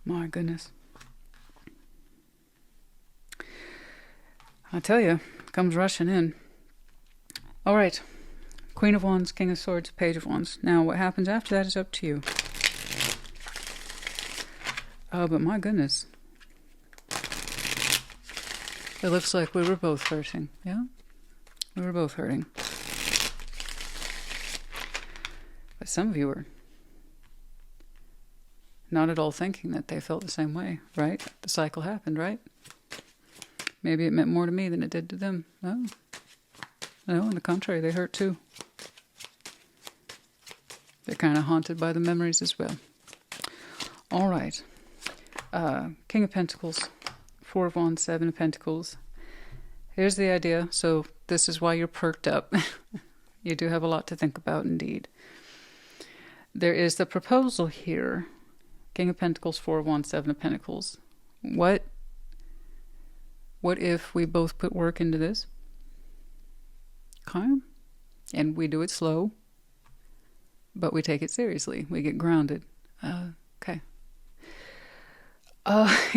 My goodness. I tell you, comes rushing in. All right. Queen of Wands, King of Swords, Page of Wands. Now, what happens after that is up to you. But my goodness. It looks like we were both hurting. Yeah? We were both hurting. But some of you were not at all thinking that they felt the same way, right? The cycle happened, right? Maybe it meant more to me than it did to them. No. No, on the contrary, they hurt too. They're kind of haunted by the memories as well. All right. King of Pentacles, Four of Wands, Seven of Pentacles. Here's the idea. So this is why you're perked up. You do have a lot to think about indeed. There is the proposal here. King of Pentacles, Four of Wands, Seven of Pentacles. What if we both put work into this? Okay. And we do it slow, but we take it seriously. We get grounded. Okay.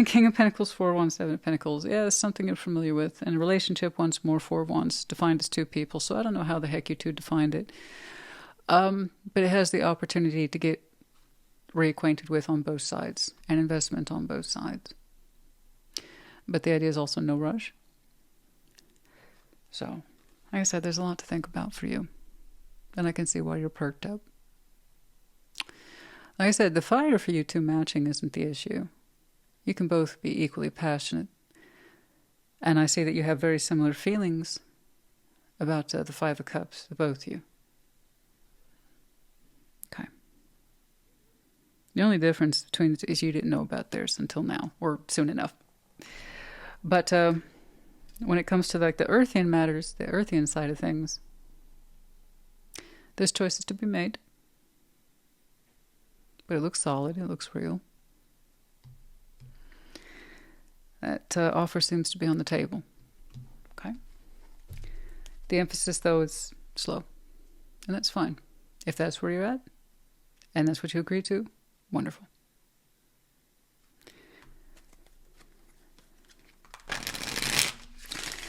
King of Pentacles, Four of Wands, Seven of Pentacles. Yeah, that's something you're familiar with. And a relationship, once more, Four of Wands, defined as two people. So I don't know how the heck you two defined it. But it has the opportunity to get reacquainted with on both sides, and investment on both sides. But the idea is also no rush. So, like I said, there's a lot to think about for you. And I can see why you're perked up. Like I said, the fire for you two matching isn't the issue. You can both be equally passionate. And I see that you have very similar feelings about the Five of Cups, the both of you. Okay. The only difference between the two is you didn't know about theirs until now, or soon enough. But when it comes to like the earthian matters, the earthian side of things, there's choices to be made. But it looks solid. It looks real. That offer seems to be on the table. Okay. The emphasis, though, is slow. And that's fine. If that's where you're at, and that's what you agree to, wonderful.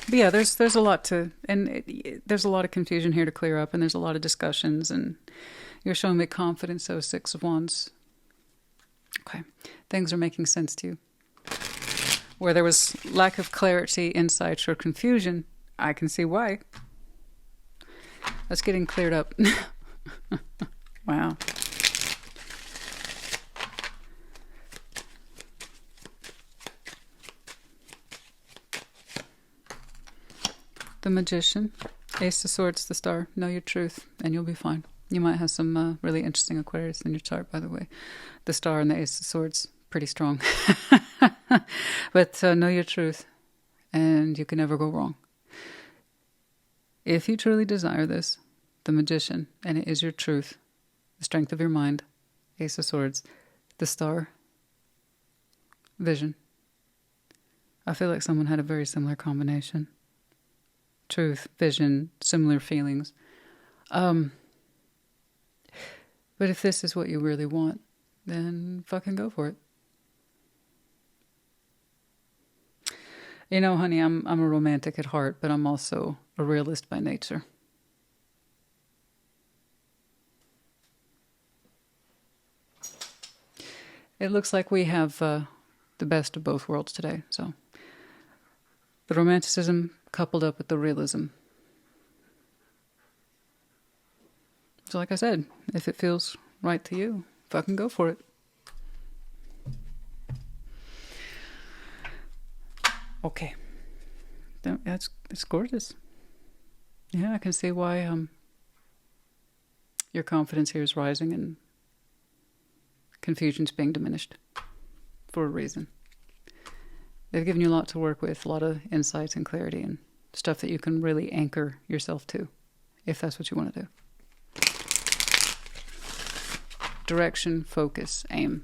But yeah, there's a lot to, and there's a lot of confusion here to clear up, and there's a lot of discussions, and you're showing me confidence, so Six of Wands. Okay. Things are making sense to you. Where there was lack of clarity, insight, or confusion, I can see why. That's getting cleared up. Wow. The Magician, Ace of Swords, the Star. Know your truth, and you'll be fine. You might have some really interesting Aquarius in your chart, by the way. The Star and the Ace of Swords, pretty strong. But know your truth, and you can never go wrong. If you truly desire this, the Magician, and it is your truth, the strength of your mind, Ace of Swords, the Star, Vision. I feel like someone had a very similar combination. Truth, vision, similar feelings. But if this is what you really want, then fucking go for it. You know, honey, I'm a romantic at heart, but I'm also a realist by nature. It looks like we have the best of both worlds today. So the romanticism coupled up with the realism. So like I said, if it feels right to you, fucking go for it. Okay. It's gorgeous. Yeah, I can see why your confidence here is rising and confusion's being diminished for a reason. They've given you a lot to work with, a lot of insights and clarity and stuff that you can really anchor yourself to, if that's what you want to do. Direction, focus, aim.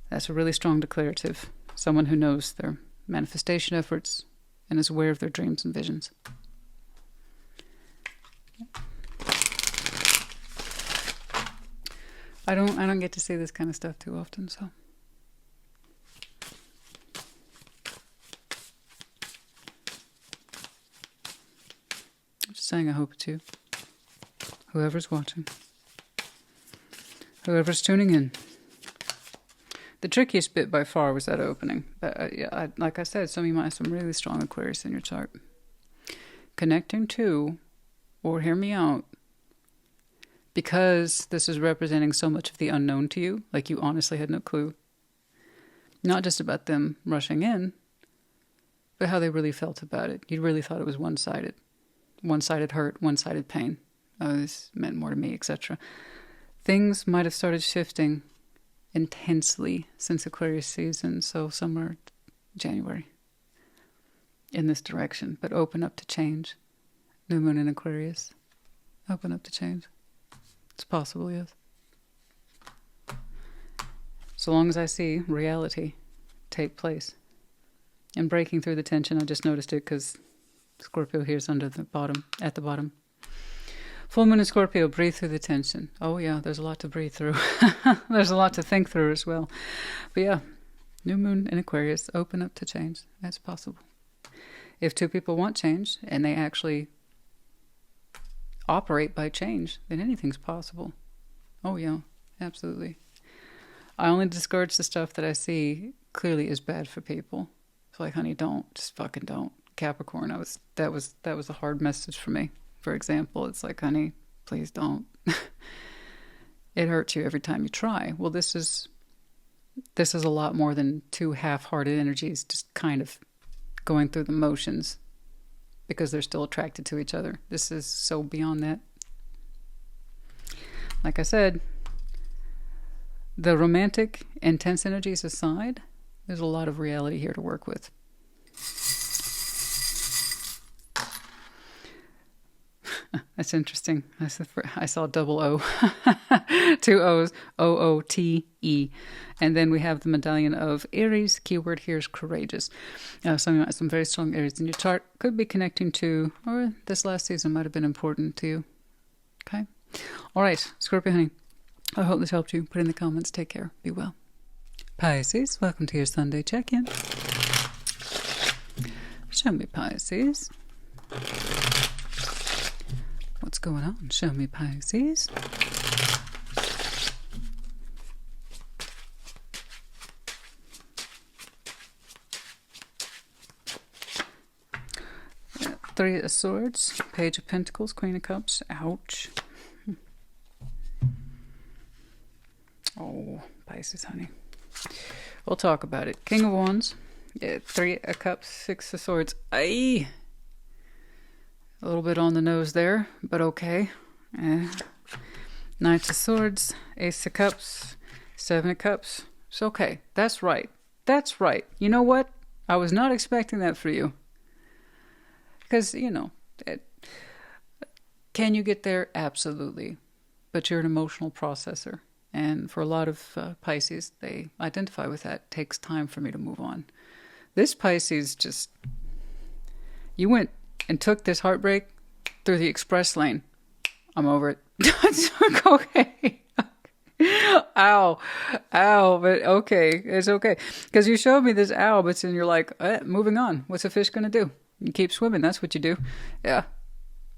That's a really strong declarative. Someone who knows their manifestation efforts and is aware of their dreams and visions. I don't get to see this kind of stuff too often, so. I'm just saying I hope it's you. Whoever's watching. Whoever's tuning in. The trickiest bit by far was that opening. Yeah, like I said, some of you might have some really strong Aquarius in your chart. Connecting to, or hear me out, because this is representing so much of the unknown to you, like you honestly had no clue. Not just about them rushing in, but how they really felt about it. You really thought it was one-sided. One-sided hurt, one-sided pain. Oh, this meant more to me, etc. Things might have started shifting intensely since Aquarius season, so somewhere January, in this direction. But open up to change. New moon in Aquarius. Open up to change. It's possible, yes. So long as I see reality take place. And breaking through the tension, I just noticed it because Scorpio here is under the bottom, at the bottom. Full moon in Scorpio, breathe through the tension. Oh yeah, there's a lot to breathe through. There's a lot to think through as well. But yeah, new moon in Aquarius, open up to change. That's possible. If two people want change and they actually operate by change, then anything's possible. Oh yeah, absolutely. I only discourage the stuff that I see clearly is bad for people. It's like, honey, don't. Just fucking don't. Capricorn, that was a hard message for me. For example, it's like, honey, please don't. It hurts you every time you try. Well, this is a lot more than two half-hearted energies just kind of going through the motions because they're still attracted to each other. This is so beyond that. Like I said, the romantic, intense energies aside, there's a lot of reality here to work with. That's interesting. I saw double O. Two O's. O-O-T-E. And then we have the medallion of Aries. Keyword here is courageous. Some very strong Aries in your chart. Could be connecting to, or this last season might have been important to you. Okay? All right, Scorpio honey. I hope this helped you. Put in the comments. Take care. Be well. Pisces, welcome to your Sunday check-in. Show me, Pisces. What's going on? Show me, Pisces. Three of Swords, Page of Pentacles, Queen of Cups. Ouch. Oh, Pisces, honey. We'll talk about it. King of Wands. Yeah, Three of Cups, Six of Swords. Aye. A little bit on the nose there, but okay. Knight of Swords, Ace of Cups, Seven of Cups. It's okay. That's right. That's right. You know what? I was not expecting that for you. Because, you know, can you get there? Absolutely. But you're an emotional processor. And for a lot of Pisces, they identify with that. It takes time for me to move on. This Pisces just, you went and took this heartbreak through the express lane. I'm over it. It's okay. Ow. Ow. But okay. It's okay. Because you showed me this owl, but then you're like, moving on. What's a fish going to do? You keep swimming. That's what you do. Yeah.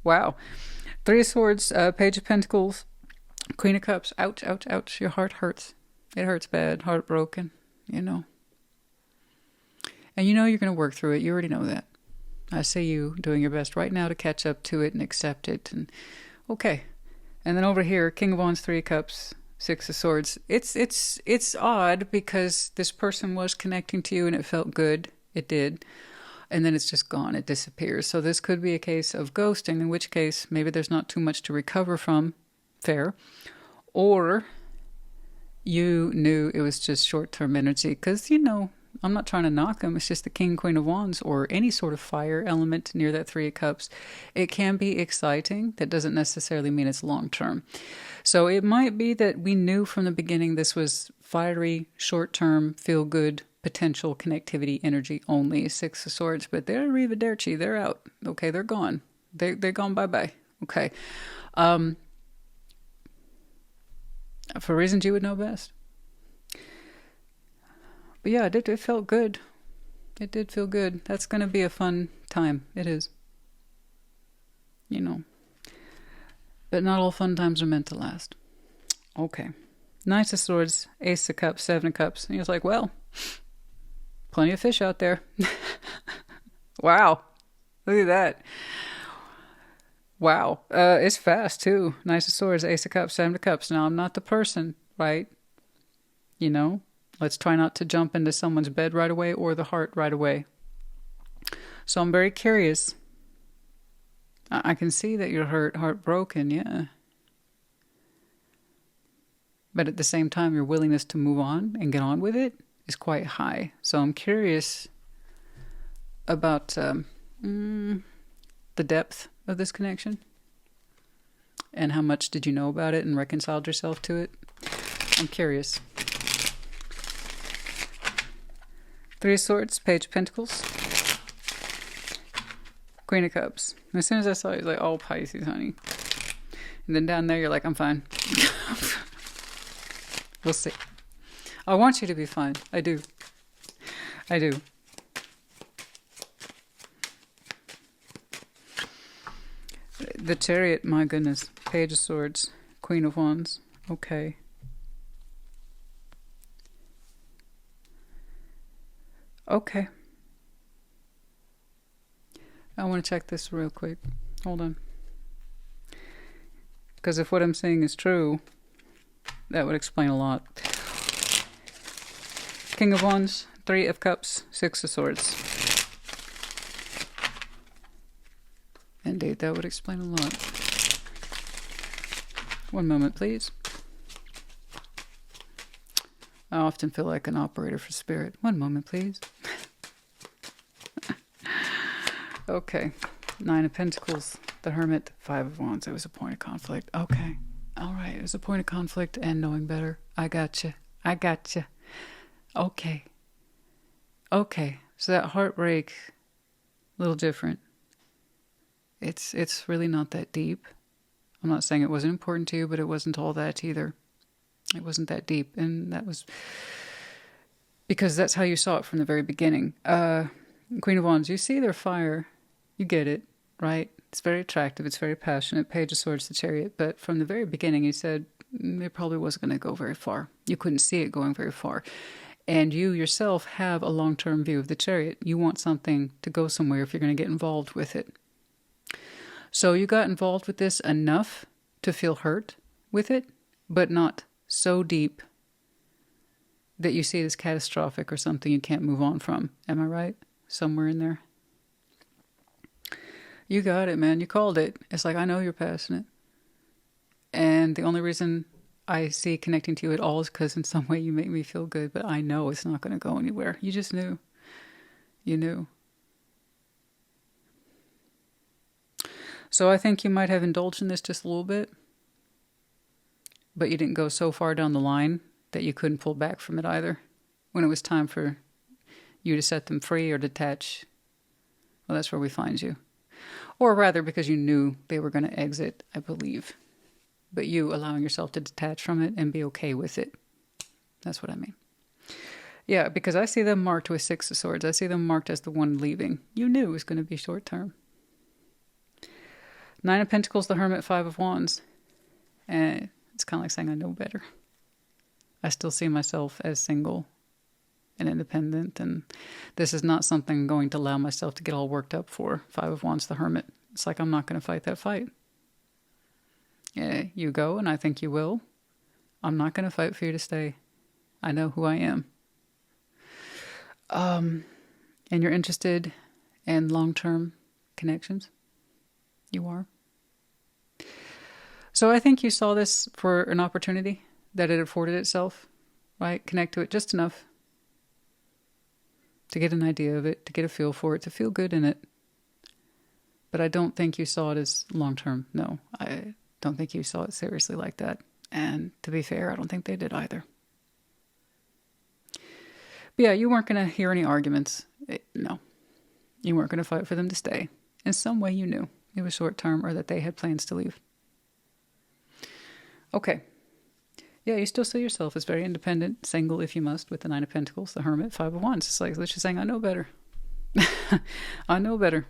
Wow. Three of Swords, Page of Pentacles, Queen of Cups. Ouch, ouch, ouch. Your heart hurts. It hurts bad. Heartbroken. You know. And you know you're going to work through it. You already know that. I see you doing your best right now to catch up to it and accept it. And okay. And then over here, King of Wands, Three of Cups, Six of Swords. It's odd because this person was connecting to you and it felt good. It did. And then it's just gone. It disappears. So this could be a case of ghosting, in which case maybe there's not too much to recover from. Fair. Or You knew it was just short-term energy because, you know, I'm not trying to knock them. It's just the King, Queen of Wands or any sort of fire element near that Three of Cups. It can be exciting. That doesn't necessarily mean it's long-term. So it might be that we knew from the beginning this was fiery, short-term, feel-good, potential connectivity energy only. Six of Swords, but they're arrivederci. They're out. Okay, they're gone. They're gone bye-bye. Okay. For reasons you would know best. But yeah, it felt good. It did feel good. That's going to be a fun time. It is. You know. But not all fun times are meant to last. Okay. Knight of Swords, Ace of Cups, Seven of Cups. And he was like, well, plenty of fish out there. Wow. Look at that. Wow. It's fast, too. Knight of Swords, Ace of Cups, Seven of Cups. Now, I'm not the person, right? You know? Let's try not to jump into someone's bed right away or the heart right away. So I'm very curious. I can see that you're heartbroken, yeah. But at the same time, your willingness to move on and get on with it is quite high. So I'm curious about the depth of this connection. And how much did you know about it and reconciled yourself to it? I'm curious. Three of Swords, Page of Pentacles, Queen of Cups. As soon as I saw it, I was like, oh, Pisces, honey. And then down there, you're like, I'm fine. We'll see. I want you to be fine. I do. I do. The Chariot, my goodness. Page of Swords, Queen of Wands. Okay. Okay. I want to check this real quick. Hold on. Because if what I'm saying is true, that would explain a lot. King of Wands, Three of Cups, Six of Swords. Indeed, that would explain a lot. One moment, please. I often feel like an operator for spirit. One moment, please. Okay. Nine of Pentacles, the Hermit, Five of Wands. It was a point of conflict. Okay. All right. It was a point of conflict and knowing better. I gotcha. I gotcha. Okay. Okay. So that heartbreak, a little different. It's really not that deep. I'm not saying it wasn't important to you, but it wasn't all that either. It wasn't that deep. And that was because that's how you saw it from the very beginning. Queen of Wands, you see their fire. You get it, right? It's very attractive. It's very passionate. Page of Swords, the Chariot. But from the very beginning, you said it probably wasn't going to go very far. You couldn't see it going very far. And you yourself have a long-term view of the Chariot. You want something to go somewhere if you're going to get involved with it. So you got involved with this enough to feel hurt with it, but not so deep that you see it as catastrophic or something you can't move on from. Am I right? Somewhere in there. You got it, man. You called it. It's like, I know you're passionate. And the only reason I see connecting to you at all is because in some way you make me feel good, but I know it's not going to go anywhere. You just knew. You knew. So I think you might have indulged in this just a little bit, but you didn't go so far down the line that you couldn't pull back from it either. When it was time for you to set them free or detach, well, that's where we find you. Or rather, because you knew they were going to exit, I believe. But you allowing yourself to detach from it and be okay with it. That's what I mean. Yeah, because I see them marked with Six of Swords. I see them marked as the one leaving. You knew it was going to be short term. Nine of Pentacles, the Hermit, Five of Wands. And it's kind of like saying I know better. I still see myself as single and independent, and this is not something I'm going to allow myself to get all worked up for. Five of Wands, the Hermit. It's like I'm not going to fight that fight. Yeah, you go, and I think you will. I'm not going to fight for you to stay. I know who I am. And you're interested in long-term connections? You are. So I think you saw this for an opportunity that it afforded itself. right? Connect to it just enough to get an idea of it, to get a feel for it, to feel good in it. But I don't think you saw it as long-term. No, I don't think you saw it seriously like that. And to be fair, I don't think they did either. But yeah, you weren't going to hear any arguments. No. You weren't going to fight for them to stay. In some way you knew it was short-term or that they had plans to leave. Okay. Yeah, you still see yourself as very independent, single if you must, with the Nine of Pentacles, the Hermit, Five of Wands. It's like she's saying, I know better. I know better.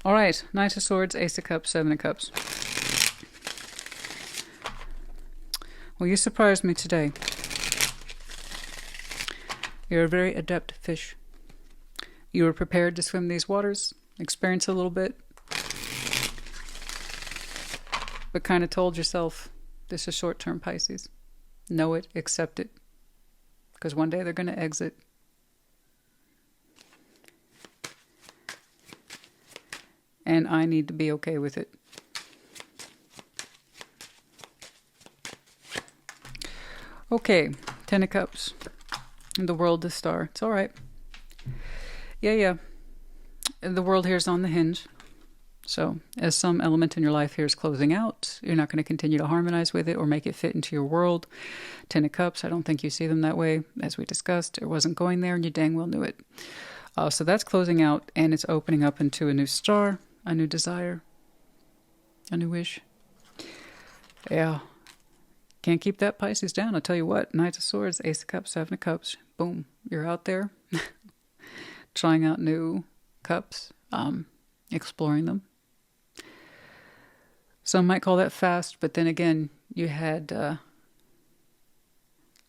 All right, Knight of Swords, Ace of Cups, Seven of Cups. Well, you surprised me today. You're a very adept fish. You were prepared to swim these waters, experience a little bit, but kind of told yourself, this is short-term, Pisces. Know it, accept it, because one day they're going to exit. And I need to be okay with it. Okay, Ten of Cups. The World, the Star. It's all right. Yeah. The world here is on the hinge. So, as some element in your life here is closing out, you're not going to continue to harmonize with it or make it fit into your world. Ten of Cups, I don't think you see them that way. As we discussed, it wasn't going there and you dang well knew it. So that's closing out and it's opening up into a new star, a new desire, a new wish. Yeah. Can't keep that Pisces down. I'll tell you what, Knight of Swords, Ace of Cups, Seven of Cups. Boom. You're out there trying out new cups, exploring them. Some might call that fast, but then again, you had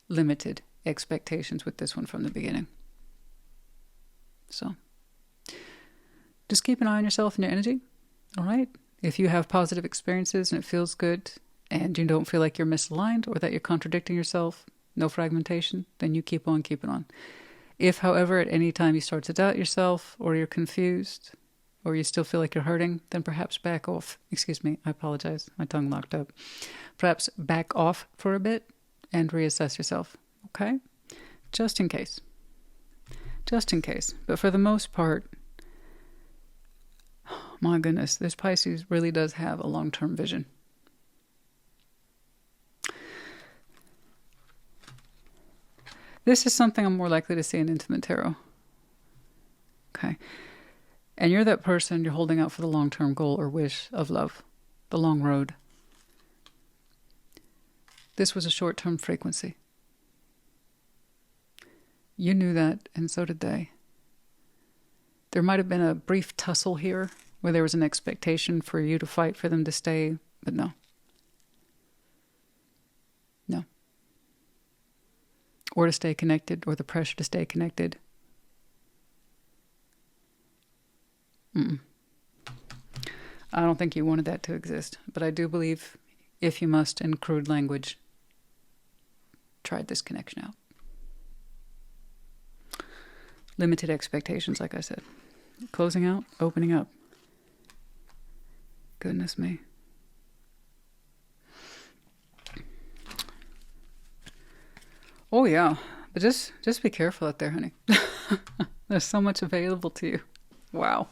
limited expectations with this one from the beginning. So, just keep an eye on yourself and your energy, all right? If you have positive experiences and it feels good and you don't feel like you're misaligned or that you're contradicting yourself, no fragmentation, then you keep on keeping on. If, however, at any time you start to doubt yourself or you're confused or you still feel like you're hurting, then perhaps back off. Excuse me, I apologize. My tongue locked up. Perhaps back off for a bit and reassess yourself, okay? Just in case. Just in case. But for the most part, my goodness, this Pisces really does have a long-term vision. This is something I'm more likely to see in Intimate Tarot. Okay. And you're that person, you're holding out for the long-term goal or wish of love. The long road. This was a short-term frequency. You knew that, and so did they. There might have been a brief tussle here, where there was an expectation for you to fight for them to stay, but no. No. Or to stay connected, or the pressure to stay connected. I don't think you wanted that to exist, but I do believe, if you must, in crude language, tried this connection out. Limited expectations, like I said. Closing out, opening up. Goodness me. Oh yeah, but just be careful out there, honey. There's so much available to you. Wow.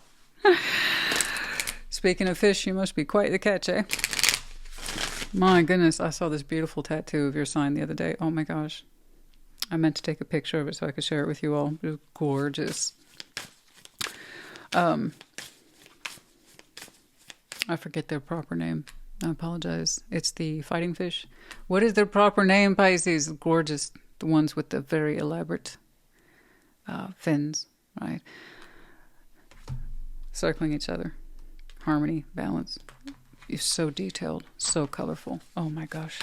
Speaking of fish, you must be quite the catch, eh? My goodness, I saw this beautiful tattoo of your sign the other day. Oh my gosh. I meant to take a picture of it so I could share it with you all. It was gorgeous. I forget their proper name. I apologize. It's the fighting fish. What is their proper name, Pisces? Gorgeous. The ones with the very elaborate fins, right? Circling each other. Harmony, balance. You're so detailed, so colorful. Oh my gosh.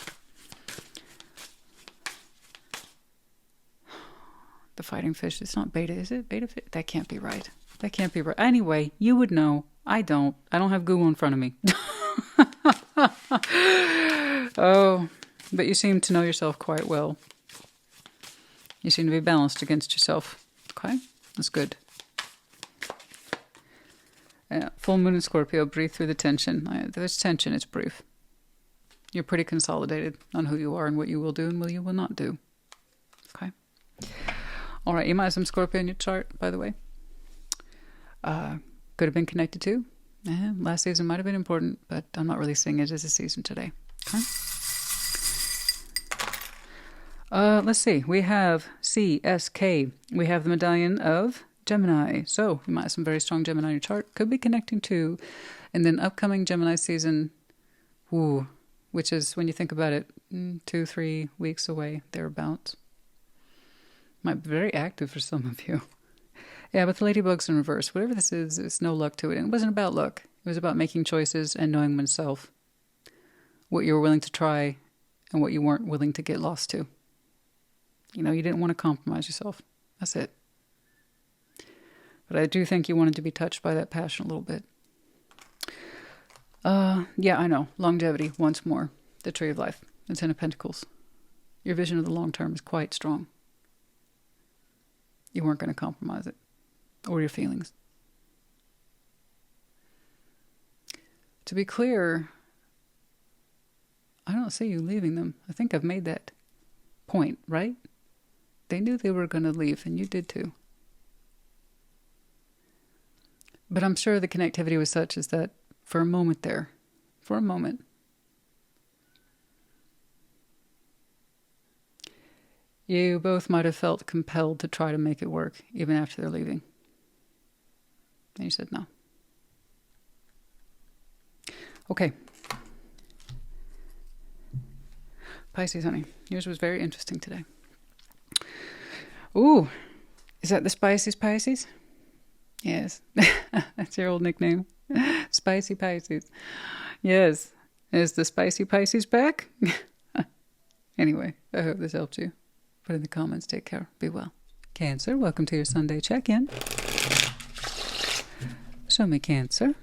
The fighting fish, it's not beta, is it? Beta fish? That can't be right. That can't be right. Anyway, you would know. I don't. I don't have Google in front of me. Oh, but you seem to know yourself quite well. You seem to be balanced against yourself. Okay? That's good. Full moon in Scorpio, breathe through the tension. There's tension, it's brief. You're pretty consolidated on who you are and what you will do and what you will not do. All right, you might have some Scorpio in your chart, by the way. Could have been connected to. Last season might have been important, but I'm not really seeing it as a season today. Okay. Let's see. We have CSK. We have the medallion of Gemini. So you might have some very strong Gemini in your chart. Could be connecting to. And then upcoming Gemini season, which is, when you think about it, 2-3 weeks away, thereabouts. Might be very active for some of you. Yeah, but the ladybug's in reverse. Whatever this is, it's no luck to it. And it wasn't about luck. It was about making choices and knowing oneself. What you were willing to try and what you weren't willing to get lost to. You know, you didn't want to compromise yourself. That's it. But I do think you wanted to be touched by that passion a little bit. Yeah, I know. Longevity, once more. The Tree of Life. The Ten of Pentacles. Your vision of the long term is quite strong. You weren't going to compromise it. Or your feelings. To be clear, I don't see you leaving them. I think I've made that point, right? They knew they were going to leave, and you did too. But I'm sure the connectivity was such as that for a moment there, for a moment, you both might have felt compelled to try to make it work, even after they're leaving. And you said no. Okay. Pisces, honey. Yours was very interesting today. Ooh. Is that the Spicy Pisces? Yes. That's your old nickname. Spicy Pisces. Yes. Is the Spicy Pisces back? Anyway, I hope this helped you. Put in the comments. Take care. Be well. Cancer, welcome to your Sunday check-in. Show me Cancer.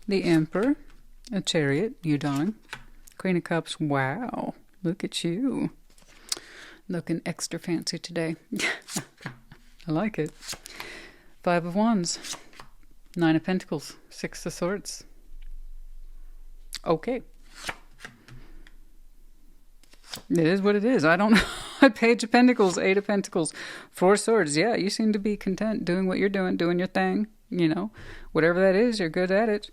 The Emperor, a Chariot, you darling. Queen of Cups, wow, look at you. Looking extra fancy today. I like it. Five of Wands, Nine of Pentacles, Six of Swords. Okay. It is what it is. I don't know. Page of Pentacles, Eight of Pentacles, Four of Swords. Yeah, you seem to be content doing what you're doing your thing. You know, whatever that is, you're good at it.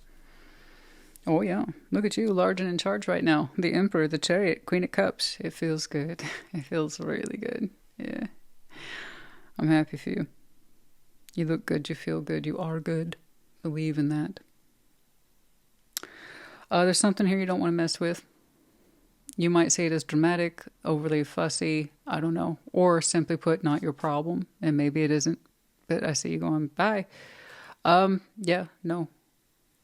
Oh, yeah. Look at you, large and in charge right now. The Emperor, the Chariot, Queen of Cups. It feels good. It feels really good. Yeah. I'm happy for you. You look good. You feel good. You are good. Believe in that. There's something here you don't want to mess with. You might say it as dramatic, overly fussy, I don't know. Or simply put, not your problem. And maybe it isn't. But I see you going, bye. Yeah, no.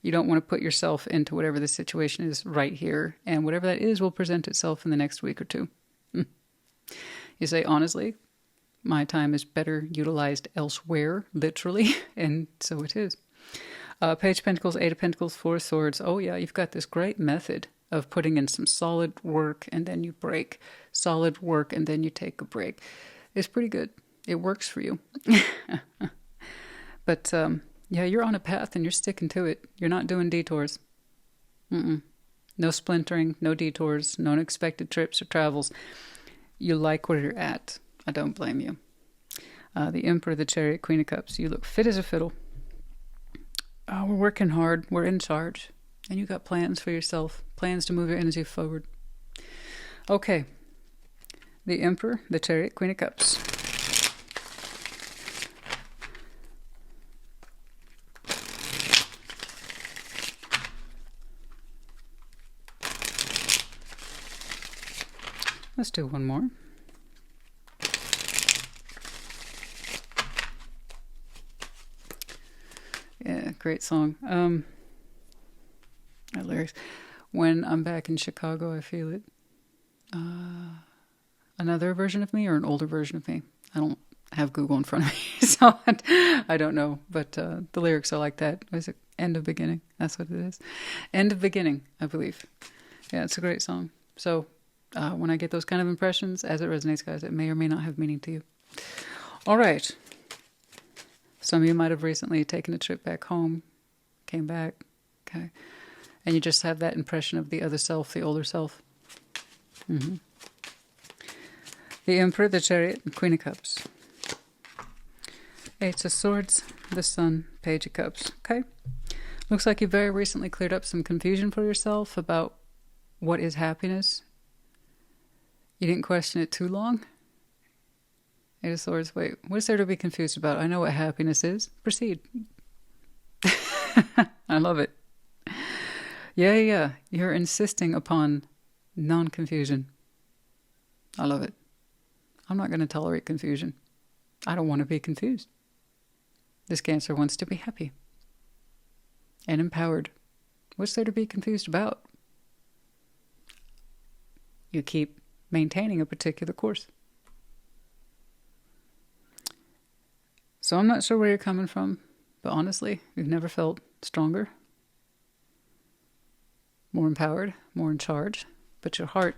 You don't want to put yourself into whatever the situation is right here. And whatever that is will present itself in the next week or two. You say, honestly, my time is better utilized elsewhere, literally. And so it is. Page of Pentacles, Eight of Pentacles, Four of Swords. Oh, yeah, you've got this great method of putting in some solid work and then you break. Solid work and then you take a break. It's pretty good. It works for you. But, yeah, you're on a path and you're sticking to it. You're not doing detours. No splintering, no detours, no unexpected trips or travels. You like where you're at. I don't blame you. The Emperor, the Chariot, Queen of Cups. You look fit as a fiddle. Oh, we're working hard. We're in charge. And you got plans for yourself. Plans to move your energy forward. Okay. The Emperor, the Chariot, Queen of Cups. Let's do one more. Yeah, great song. Lyrics. When I'm back in Chicago, I feel it. Another version of me or an older version of me? I don't have Google in front of me, so I don't know. But the lyrics are like that. Is it End of Beginning? That's what it is. End of Beginning, I believe. Yeah, it's a great song. So when I get those kind of impressions, as it resonates, guys, it may or may not have meaning to you. All right. Some of you might have recently taken a trip back home, came back, okay? And you just have that impression of the other self, the older self. Mm-hmm. The Emperor, the Chariot, and Queen of Cups. Ace of Swords, the Sun, Page of Cups. Okay. Looks like you very recently cleared up some confusion for yourself about what is happiness. You didn't question it too long. Eight of Swords. Wait, what is there to be confused about? I know what happiness is. Proceed. I love it. Yeah. You're insisting upon non-confusion. I love it. I'm not going to tolerate confusion. I don't want to be confused. This Cancer wants to be happy and empowered. What's there to be confused about? You keep maintaining a particular course. So I'm not sure where you're coming from, but honestly, you've never felt stronger, more empowered, more in charge, but your heart,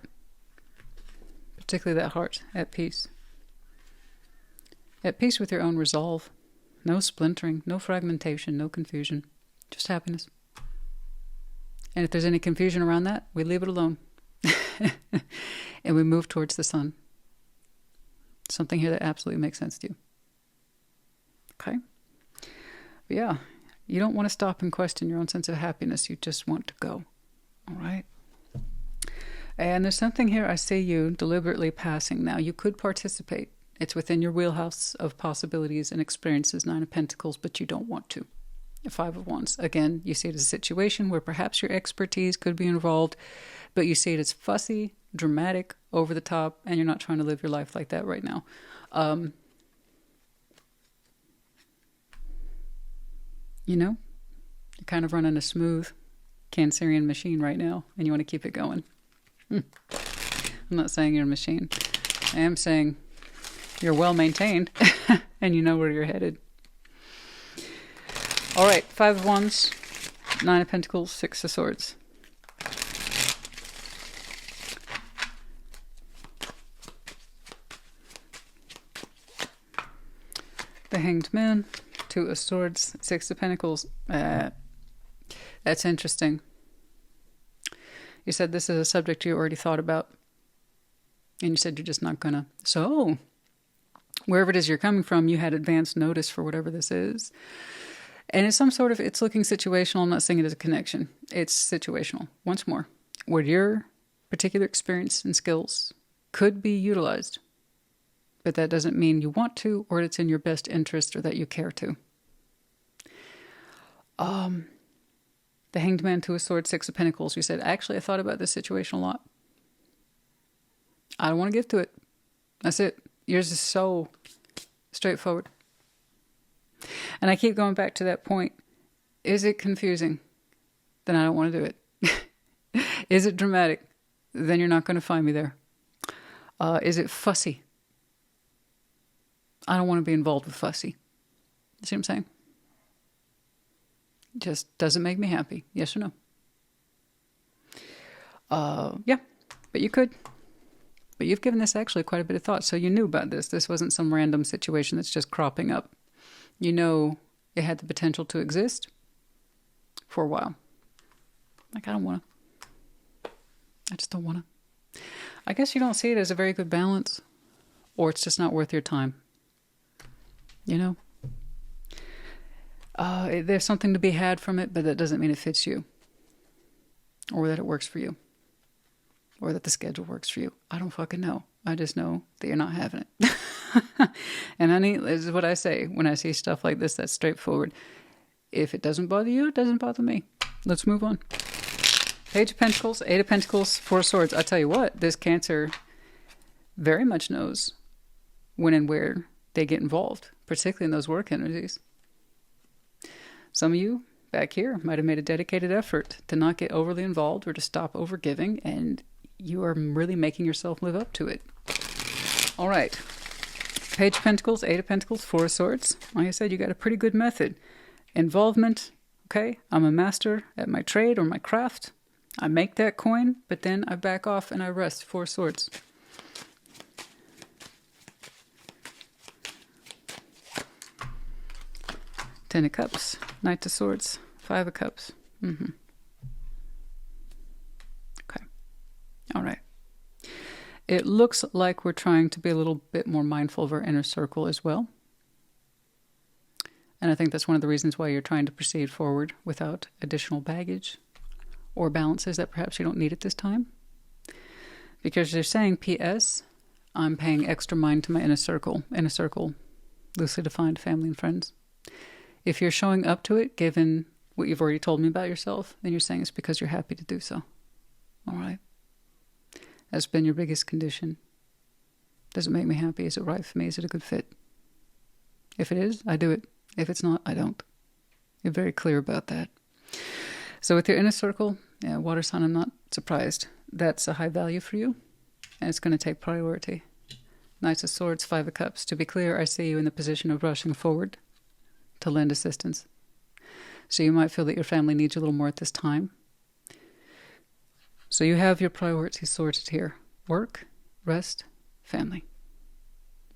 particularly that heart, at peace. At peace with your own resolve. No splintering, no fragmentation, no confusion. Just happiness. And if there's any confusion around that, we leave it alone. And we move towards the sun. Something here that absolutely makes sense to you. Okay? But yeah, you don't want to stop and question your own sense of happiness. You just want to go. All right? And there's something here I see you deliberately passing now. You could participate. It's within your wheelhouse of possibilities and experiences, Nine of Pentacles, but you don't want to. Five of Wands. Again, you see it as a situation where perhaps your expertise could be involved, but you see it as fussy, dramatic, over the top, and you're not trying to live your life like that right now. You know, you're kind of running a smooth Cancerian machine right now, and you want to keep it going. I'm not saying you're a machine. I am saying you're well maintained and you know where you're headed. All right, Five of Wands, Nine of Pentacles, Six of Swords. The Hanged Man, Two of Swords, Six of Pentacles. That's interesting. You said this is a subject you already thought about. And you said you're just not gonna. So, wherever it is you're coming from, you had advance notice for whatever this is. And it's some sort of, it's looking situational. I'm not saying it as a connection. It's situational. Once more, where your particular experience and skills could be utilized. But that doesn't mean you want to, or it's in your best interest, or that you care to. The Hanged Man, Two of Swords, Six of Pentacles. You said, actually, I thought about this situation a lot. I don't want to get to it. That's it. Yours is so straightforward. And I keep going back to that point. Is it confusing? Then I don't want to do it. Is it dramatic? Then you're not going to find me there. Is it fussy? I don't want to be involved with fussy. You see what I'm saying? Just doesn't make me happy. Yes or no? Yeah, but you could. But you've given this actually quite a bit of thought, so you knew about this. This wasn't some random situation that's just cropping up. You know it had the potential to exist for a while. Like, I don't want to. I just don't want to. I guess you don't see it as a very good balance, or it's just not worth your time. You know? There's something to be had from it, but that doesn't mean it fits you. Or that it works for you. Or that the schedule works for you. I don't fucking know. I just know that you're not having it. And honey, this is what I say when I see stuff like this that's straightforward. If it doesn't bother you, it doesn't bother me. Let's move on. Page of Pentacles, Eight of Pentacles, Four of Swords. I tell you what, this Cancer very much knows when and where they get involved, particularly in those work energies. Some of you back here might have made a dedicated effort to not get overly involved or to stop overgiving, and you are really making yourself live up to it. All right. Page of Pentacles, Eight of Pentacles, Four of Swords. Like I said, you got a pretty good method. Involvement, okay? I'm a master at my trade or my craft. I make that coin, but then I back off and I rest. Four of Swords. Ten of Cups, Knight of Swords, Five of Cups. Okay. All right. It looks like we're trying to be a little bit more mindful of our inner circle as well. And I think that's one of the reasons why you're trying to proceed forward without additional baggage or balances that perhaps you don't need at this time. Because they're saying, P.S., I'm paying extra mind to my inner circle. Inner circle, loosely defined, family and friends. If you're showing up to it, given what you've already told me about yourself, then you're saying it's because you're happy to do so. All right? That's been your biggest condition. Does it make me happy? Is it right for me? Is it a good fit? If it is, I do it. If it's not, I don't. You're very clear about that. So with your inner circle, yeah, water sign, I'm not surprised. That's a high value for you, and it's going to take priority. Knight of Swords, Five of Cups. To be clear, I see you in the position of rushing forward to lend assistance. So you might feel that your family needs you a little more at this time. So you have your priorities sorted here. Work, rest, family.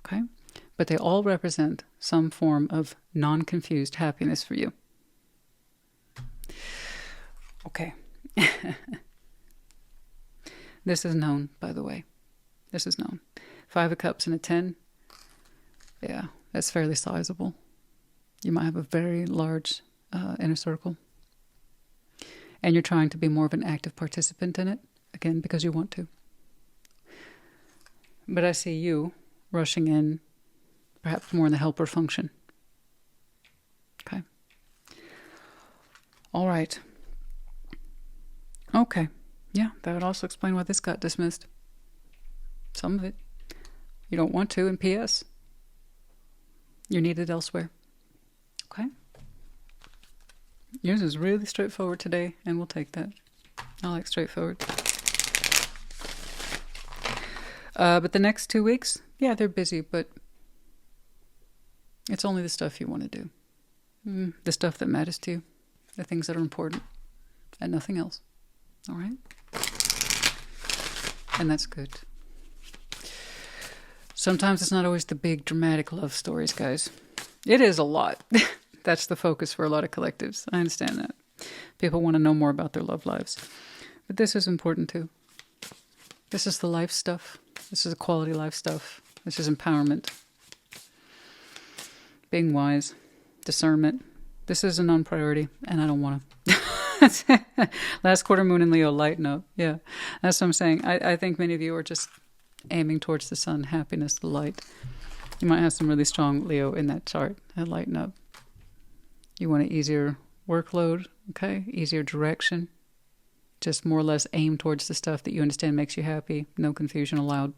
Okay? But they all represent some form of non-confused happiness for you. Okay. This is known, by the way. This is known. Five of Cups and a 10. Yeah, that's fairly sizable. You might have a very large inner circle. And you're trying to be more of an active participant in it, again, because you want to. But I see you rushing in, perhaps more in the helper function. Okay. All right. Okay. Yeah, that would also explain why this got dismissed. Some of it. You don't want to, and P.S. You're needed elsewhere. Okay? Yours is really straightforward today, and we'll take that. I like straightforward. But the next 2 weeks, yeah, they're busy, but it's only the stuff you want to do. The stuff that matters to you. The things that are important. And nothing else. All right? And that's good. Sometimes it's not always the big dramatic love stories, guys. It is a lot. That's the focus for a lot of collectives. I understand that. People want to know more about their love lives. But this is important too. This is the life stuff. This is the quality life stuff. This is empowerment. Being wise. Discernment. This is a non-priority, and I don't want to. Last quarter moon in Leo, lighten up. Yeah, that's what I'm saying. I think many of you are just aiming towards the sun, happiness, the light. You might have some really strong Leo in that chart. Lighten up. You want an easier workload, okay? Easier direction. Just more or less aim towards the stuff that you understand makes you happy. No confusion allowed.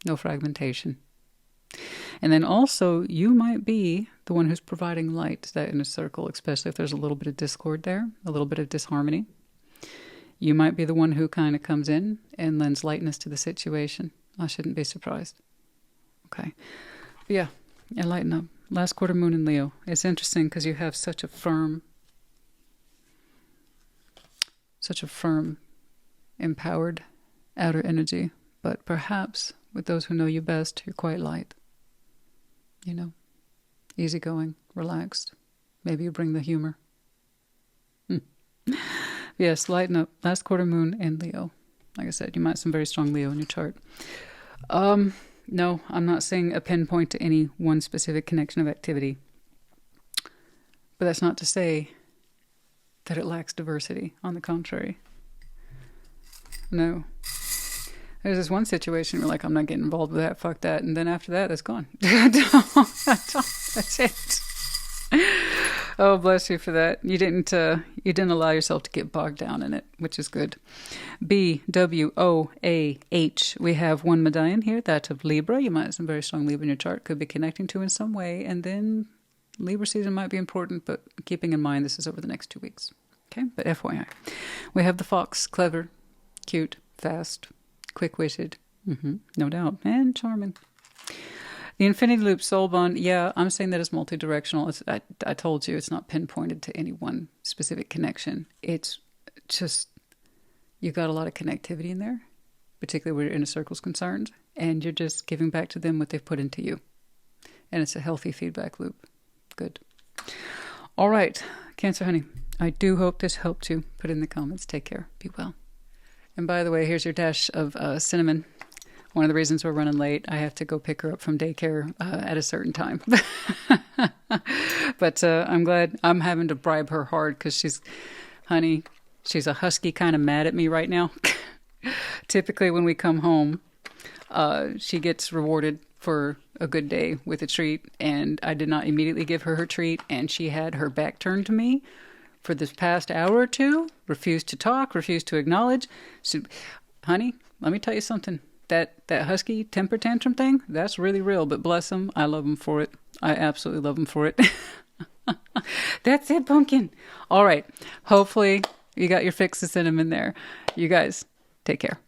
No fragmentation. And then also, you might be the one who's providing light to that inner circle, especially if there's a little bit of discord there, a little bit of disharmony. You might be the one who kind of comes in and lends lightness to the situation. I shouldn't be surprised. Okay. But yeah, lighten up. Last quarter moon in Leo. It's interesting because you have such a firm, empowered outer energy. But perhaps with those who know you best, you're quite light. You know, easygoing, relaxed. Maybe you bring the humor. Yes, lighten up. Last quarter moon in Leo. Like I said, you might have some very strong Leo in your chart. No, I'm not saying a pinpoint to any one specific connection of activity. But that's not to say that it lacks diversity. On the contrary. No. There's this one situation where like, I'm not getting involved with that, fuck that. And then after that, it's gone. That's it. Oh, bless you for that. You didn't allow yourself to get bogged down in it, which is good. BWOAH. We have one medallion here, that of Libra. You might have some very strong Libra in your chart. Could be connecting to in some way. And then Libra season might be important, but keeping in mind this is over the next 2 weeks. Okay, but FYI. We have the fox, clever, cute, fast, quick-witted, no doubt, and charming. The infinity loop soul bond, yeah, I'm saying that it's multi-directional. I told you it's not pinpointed to any one specific connection. It's just, you got a lot of connectivity in there, particularly where your inner circle's concerned, and you're just giving back to them what they've put into you. And it's a healthy feedback loop. Good. All right, Cancer honey, I do hope this helped you. Put it in the comments. Take care. Be well. And by the way, here's your dash of cinnamon. One of the reasons we're running late, I have to go pick her up from daycare at a certain time. But I'm glad I'm having to bribe her hard because she's a husky kind of mad at me right now. Typically when we come home, she gets rewarded for a good day with a treat, and I did not immediately give her treat, and she had her back turned to me for this past hour or two, refused to talk, refused to acknowledge. So, honey, let me tell you something. That husky temper tantrum thing, that's really real, but bless them, I love them for it. I absolutely love them for it. That's it, pumpkin. All right. Hopefully you got your fix of cinnamon there. You guys, take care.